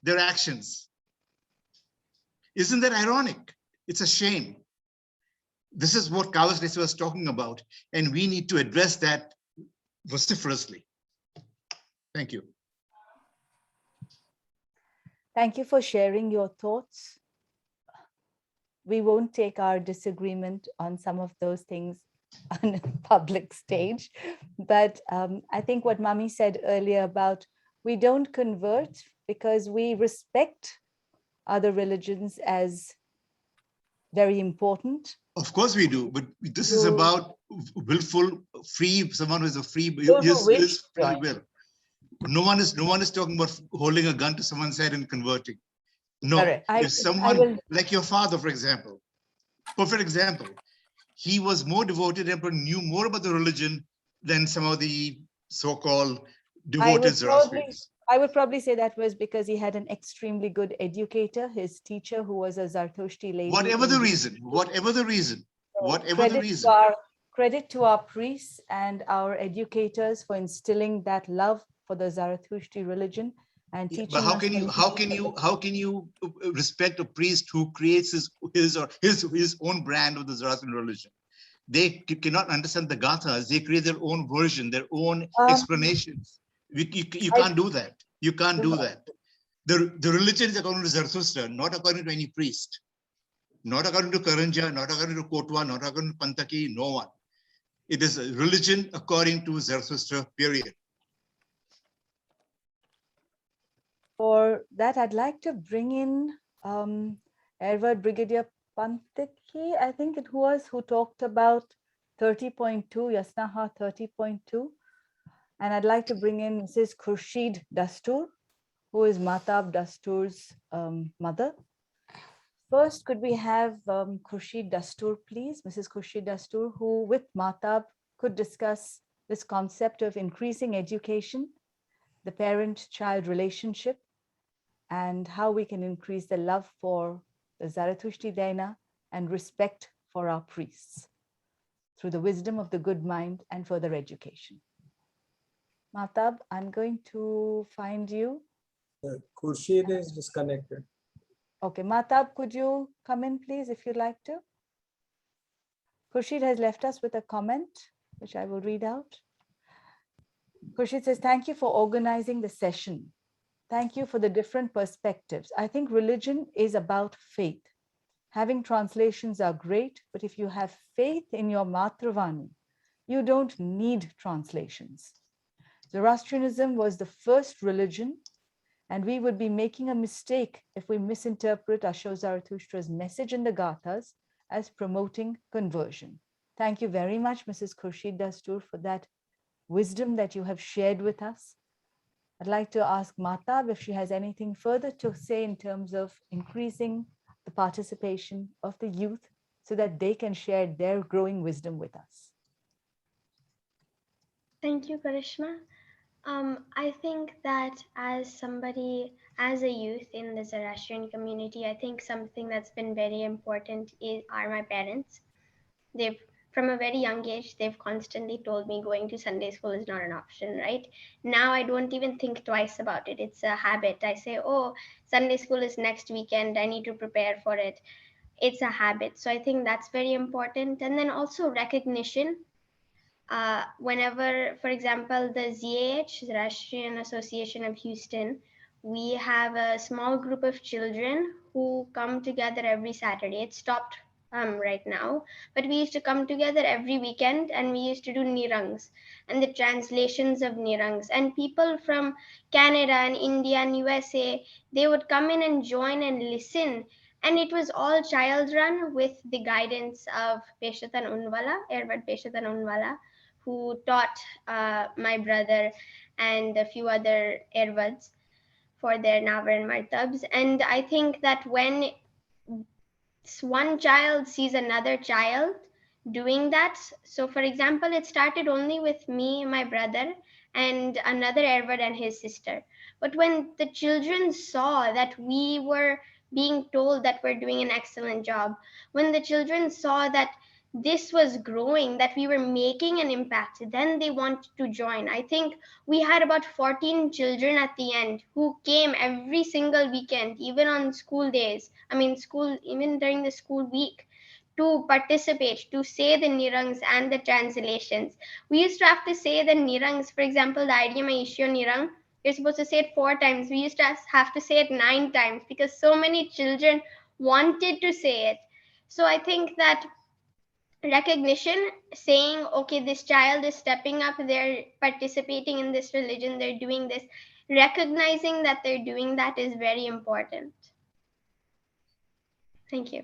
their actions. Isn't that ironic? It's a shame. This is what Kavas was talking about, and we need to address that vociferously. Thank you. Thank you for sharing your thoughts. We won't take our disagreement on some of those things on a public stage, but I think what Mami said earlier about we don't convert because we respect other religions as very important. Of course we do, but this is about willful, free, someone who is a free, is free will. No one is talking about holding a gun to someone's head and converting. No, if someone like your father, for example, perfect example, he was more devoted and knew more about the religion than some of the so-called devoted Zoroastrians. I would probably say that was because he had an extremely good educator, his teacher, who was a Zartushti lady. Whatever the reason. Credit to our priests and our educators for instilling that love for the Zarathushtri religion and teaching. But how can you respect a priest who creates his own brand of the Zoroastrian religion? They cannot understand the Gathas. They create their own version, their own explanations. You can't do that. You can't do that. The religion is according to Zarathustra, not according to any priest. Not according to Karanja, not according to Kotwa, not according to Pantaki, no one. It is a religion according to Zarathustra, period. For that, I'd like to bring in Edward Brigadier Pantaki, I think it was, who talked about 30.2, Yasnaha 30.2. And I'd like to bring in Mrs. Khurshid Dastoor, who is Mahtab Dastoor's mother. First, could we have Khurshid Dastoor, please? Mrs. Khurshid Dastoor, who with Mahtab could discuss this concept of increasing education, the parent-child relationship, and how we can increase the love for the Zarathushti Daina and respect for our priests through the wisdom of the good mind and further education. Mahtab, I'm going to find you. Khurshid is disconnected. Okay, Mahtab, could you come in, please, if you'd like to? Khurshid has left us with a comment, which I will read out. Khurshid says, thank you for organizing the session. Thank you for the different perspectives. I think religion is about faith. Having translations are great, but if you have faith in your Matravani, you don't need translations. Zoroastrianism was the first religion, and we would be making a mistake if we misinterpret Asho Zarathustra's message in the Gathas as promoting conversion. Thank you very much, Mrs. Khurshid Dastoor, for that wisdom that you have shared with us. I'd like to ask Mahtab if she has anything further to say in terms of increasing the participation of the youth so that they can share their growing wisdom with us. Thank you, Karishma. I think that as a youth in the Zoroastrian community, I think something that's been very important are my parents. They've from a very young age, they've constantly told me going to Sunday school is not an option, right? Now I don't even think twice about it. It's a habit. I say, oh, Sunday school is next weekend. I need to prepare for it. It's a habit. So I think that's very important. And then also recognition. Whenever, for example, the ZAH, the Rashtriyan Association of Houston, we have a small group of children who come together every Saturday. It stopped right now, but we used to come together every weekend and we used to do nirangs and the translations of nirangs. And people from Canada and India and USA, they would come in and join and listen. And it was all child run with the guidance of Peshatan Unwala, Erbad Peshatan Unwala, who taught my brother and a few other Erwads for their Navar and Martabs. And I think that when one child sees another child doing that, so for example, it started only with me, my brother, and another Erwad and his sister. But when the children saw that we were being told that we're doing an excellent job, when the children saw that this was growing, that we were making an impact, then they wanted to join. I think we had about 14 children at the end who came every single weekend, even on school days. I mean, school, even during the school week, to participate, to say the nirangs and the translations. We used to have to say the nirangs, for example, the idiom Aishyo Nirang, you're supposed to say it 4 times. We used to have to say it 9 times because so many children wanted to say it. So I think that recognition, saying, okay, this child is stepping up, they're participating in this religion, they're doing this, recognizing that they're doing that is very important. Thank you.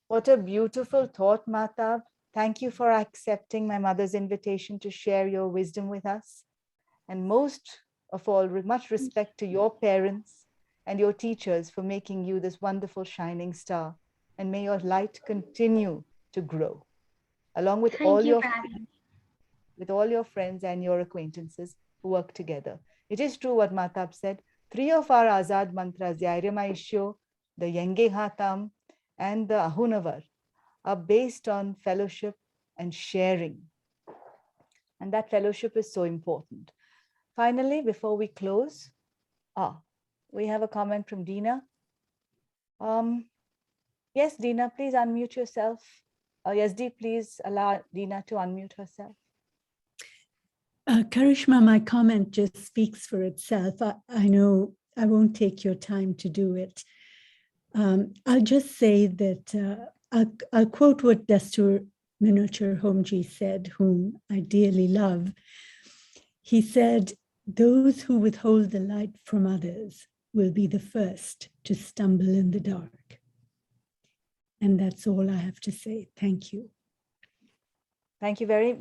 What a beautiful thought, Mahtab. Thank you for accepting my mother's invitation to share your wisdom with us. And most of all, with much respect to your parents and your teachers for making you this wonderful shining star. And may your light continue to grow, along with all your friends and your acquaintances who work together. It is true what Mahtab said. 3 of our Azad mantras, the Airema Ishyo, the Yenge Hatam, and the Ahunavar, are based on fellowship and sharing. And that fellowship is so important. Finally, before we close, we have a comment from Dina. Yes, Dina, please unmute yourself. Yazdi, please allow Dina to unmute herself. Karishma, my comment just speaks for itself. I know I won't take your time to do it. I'll just say that I'll quote what Dastoor Miniature Homji said, whom I dearly love. He said, "Those who withhold the light from others will be the first to stumble in the dark." And that's all I have to say. Thank you. Thank you very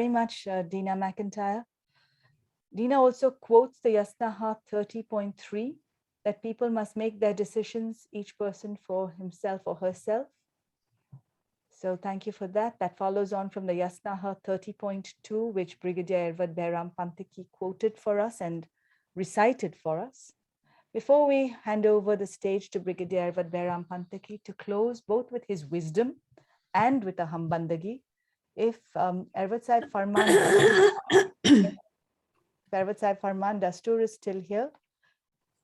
much, Dina McIntyre. Dina also quotes the Yasnaha 30.3, that people must make their decisions, each person for himself or herself. So thank you for that. That follows on from the Yasnaha 30.2, which Brigadier Behram Pantaki quoted for us and recited for us. Before we hand over the stage to Brigadier Behram Pantaki to close both with his wisdom and with a hambandagi, if Ervad Sahib Farmaan Dastoor is still here,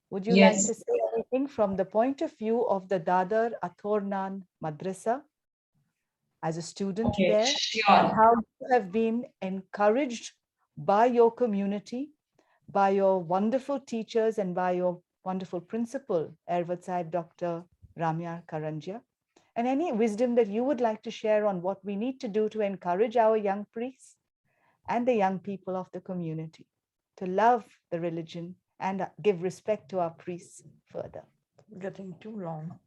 would you like to say anything from the point of view of the Dadar Athornan Madrasa as a student there, and how you have been encouraged by your community, by your wonderful teachers and by your wonderful principal, Ervad Sahib Dr. Ramyar Karanjia, and any wisdom that you would like to share on what we need to do to encourage our young priests and the young people of the community to love the religion and give respect to our priests further. Getting too long.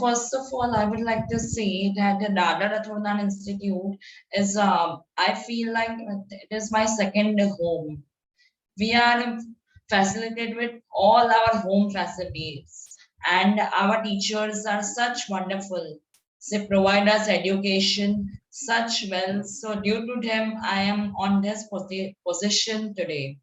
First of all, I would like to say that the Dadar Athornan Institute is, I feel like it is my second home. We are facilitated with all our home facilities, and our teachers are such wonderful. They provide us education such well. So due to them, I am on this position today.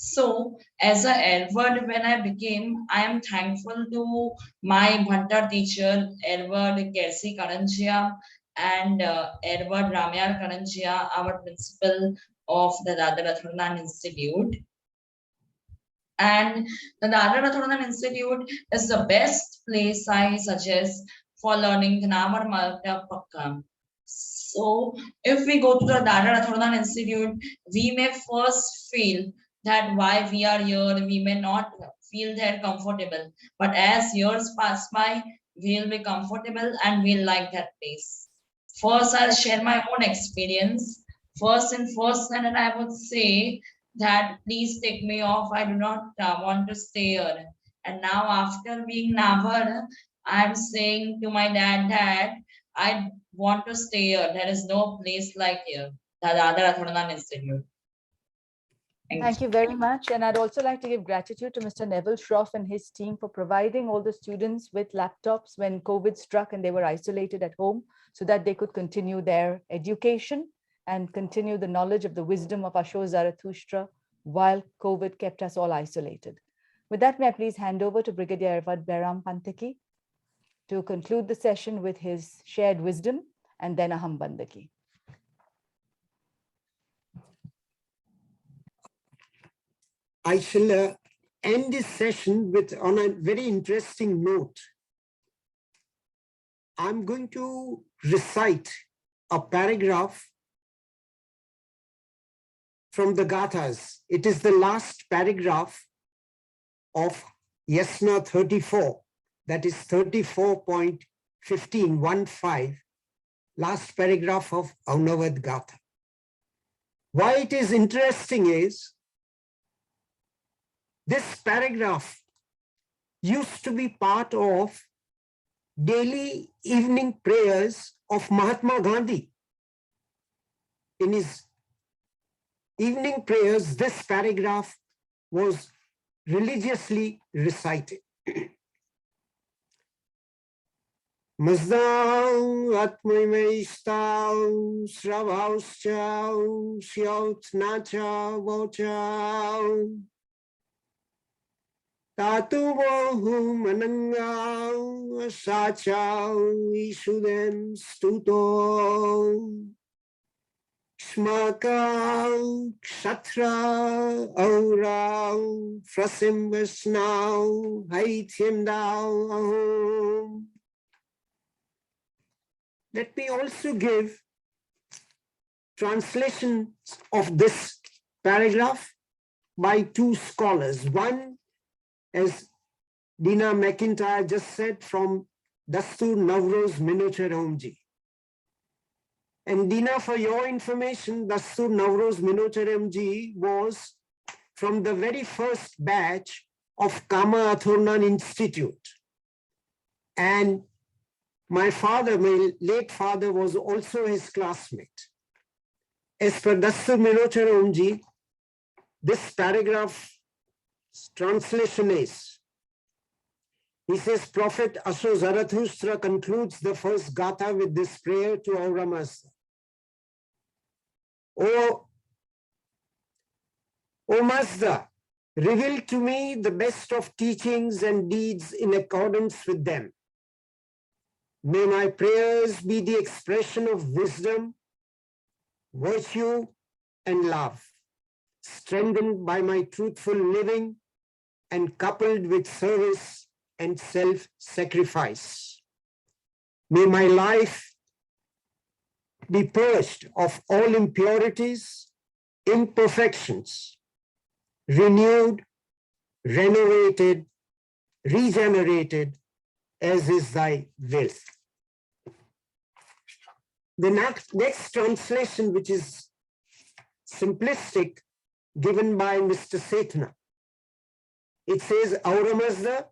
So as a Edward, when I became, I am thankful to my Bhantar teacher, Edward Kersi Karanjia and Edward Ramyar Karanjia, our principal of the Dadar Atharnan Institute. And the Dadar Atharnan Institute is the best place I suggest for learning the Namar Malta Pakka. So if we go to the Dadar Atharnan Institute, we may first feel that why we are here, we may not feel that comfortable. But as years pass by, we'll be comfortable and we'll like that place. First, I'll share my own experience. First and I would say that please take me off. I do not want to stay here. And now after being Navar, I'm saying to my dad, I want to stay here. There is no place like here, the Dadar Atharnan Institute. Thank you very much. And I'd also like to give gratitude to Mr. Neville Shroff and his team for providing all the students with laptops when COVID struck and they were isolated at home so that they could continue their education and continue the knowledge of the wisdom of Asho Zarathustra while COVID kept us all isolated. With that, may I please hand over to Brigadier Behram Pantaki to conclude the session with his shared wisdom and then Aham Bandaki. I shall end this session on a very interesting note. I'm going to recite a paragraph from the Gathas. It is the last paragraph of Yasna 34, that is 34.15, last paragraph of Aunavad Gatha. Why it is interesting is, this paragraph used to be part of daily evening prayers of Mahatma Gandhi. In his evening prayers, this paragraph was religiously recited. Mazdam atmaimaistam sravauschau syaut nacha vochau Tatu bohu manangau sachau isudem stuto Shmakau ksatra aurau frasim vesnau haityam dau. Let me also give translations of this paragraph by two scholars. One, as Dina McIntyre just said, from Dastoor Navroz Minoche Ramji. And Dina, for your information, Dastoor Navroz Minoche Ramji was from the very first batch of Kama Atharnan Institute. And my father, my late father, was also his classmate. As per Dastoor Minoche Ramji, this paragraph translation is, he says, Prophet Asho Zarathustra concludes the first Gatha with this prayer to Aura Mazda. O Mazda, reveal to me the best of teachings and deeds in accordance with them. May my prayers be the expression of wisdom, virtue, and love, strengthened by my truthful living and coupled with service and self-sacrifice. May my life be purged of all impurities, imperfections, renewed, renovated, regenerated, as is thy will. The next translation, which is simplistic, given by Mr. Sethna. It says, Aura Mazda,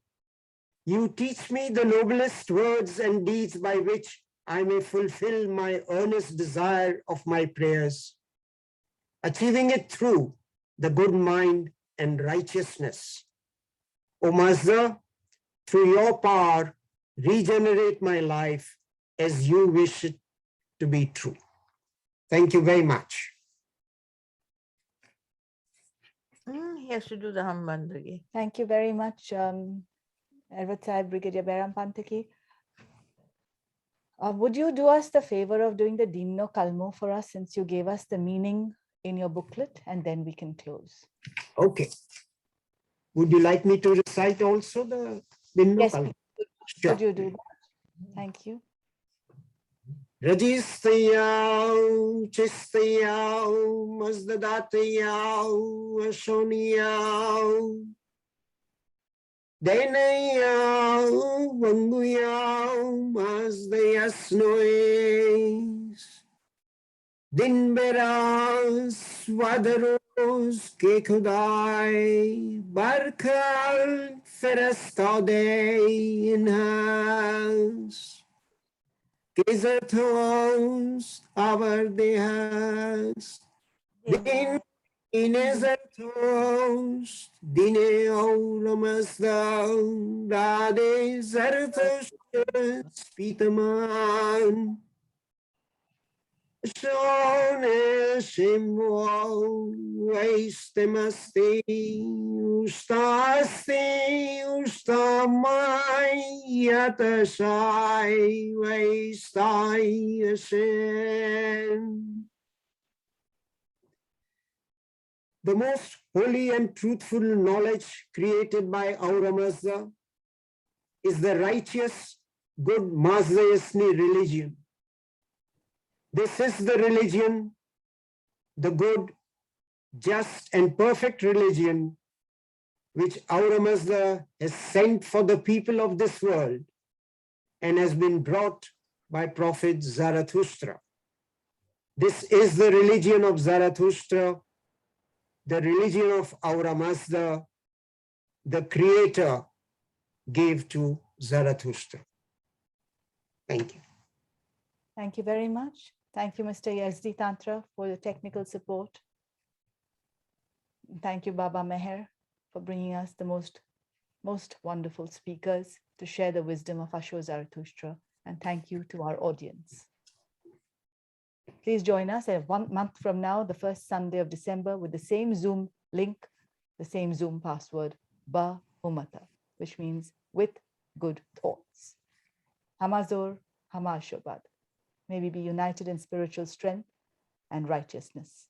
you teach me the noblest words and deeds by which I may fulfill my earnest desire of my prayers, achieving it through the good mind and righteousness. O Mazda, through your power, regenerate my life as you wish it to be true. Thank you very much. He has to do the Hambandagi. Thank you very much, Ervat Sahib, Brigadier Behram Pantaki. Would you do us the favor of doing the Dimno Kalmo for us, since you gave us the meaning in your booklet, and then we can close. Okay. Would you like me to recite also the Dimno Yes, Kalmo? could you do that? Thank you. Rajistayav, Chistayav, Mazdadatayav, Ashoniyav, Denayav, Vanguyav, Mazdayasnois, Dinberas, Vadaros, Kekudai, Barkal, Ferastade, in-house. Kizatos, Avardehas, Din Inezatos, Dine Aulamazda, Dade Zaratos, Pitaman, Shone Shimwo, Wastemasti, Ustasti, Ustamai, Yatashai, Wastai, Hashem. The most holy and truthful knowledge created by Aura Mazda is the righteous, good Mazdayasni religion. This is the religion, the good, just and perfect religion which Aura Mazda has sent for the people of this world and has been brought by Prophet Zarathustra. This is the religion of Zarathustra, the religion of Aura Mazda, the Creator gave to Zarathustra. Thank you. Thank you very much. Thank you, Mr. Yazdi Tantra, for the technical support. Thank you, Baba Meher, for bringing us the most wonderful speakers to share the wisdom of Asho Zarathustra. And thank you to our audience. Please join us at 1 month from now, the first Sunday of December, with the same Zoom link, the same Zoom password, Bahumata, which means with good thoughts. Hamazor, Hamashobad. May we be united in spiritual strength and righteousness.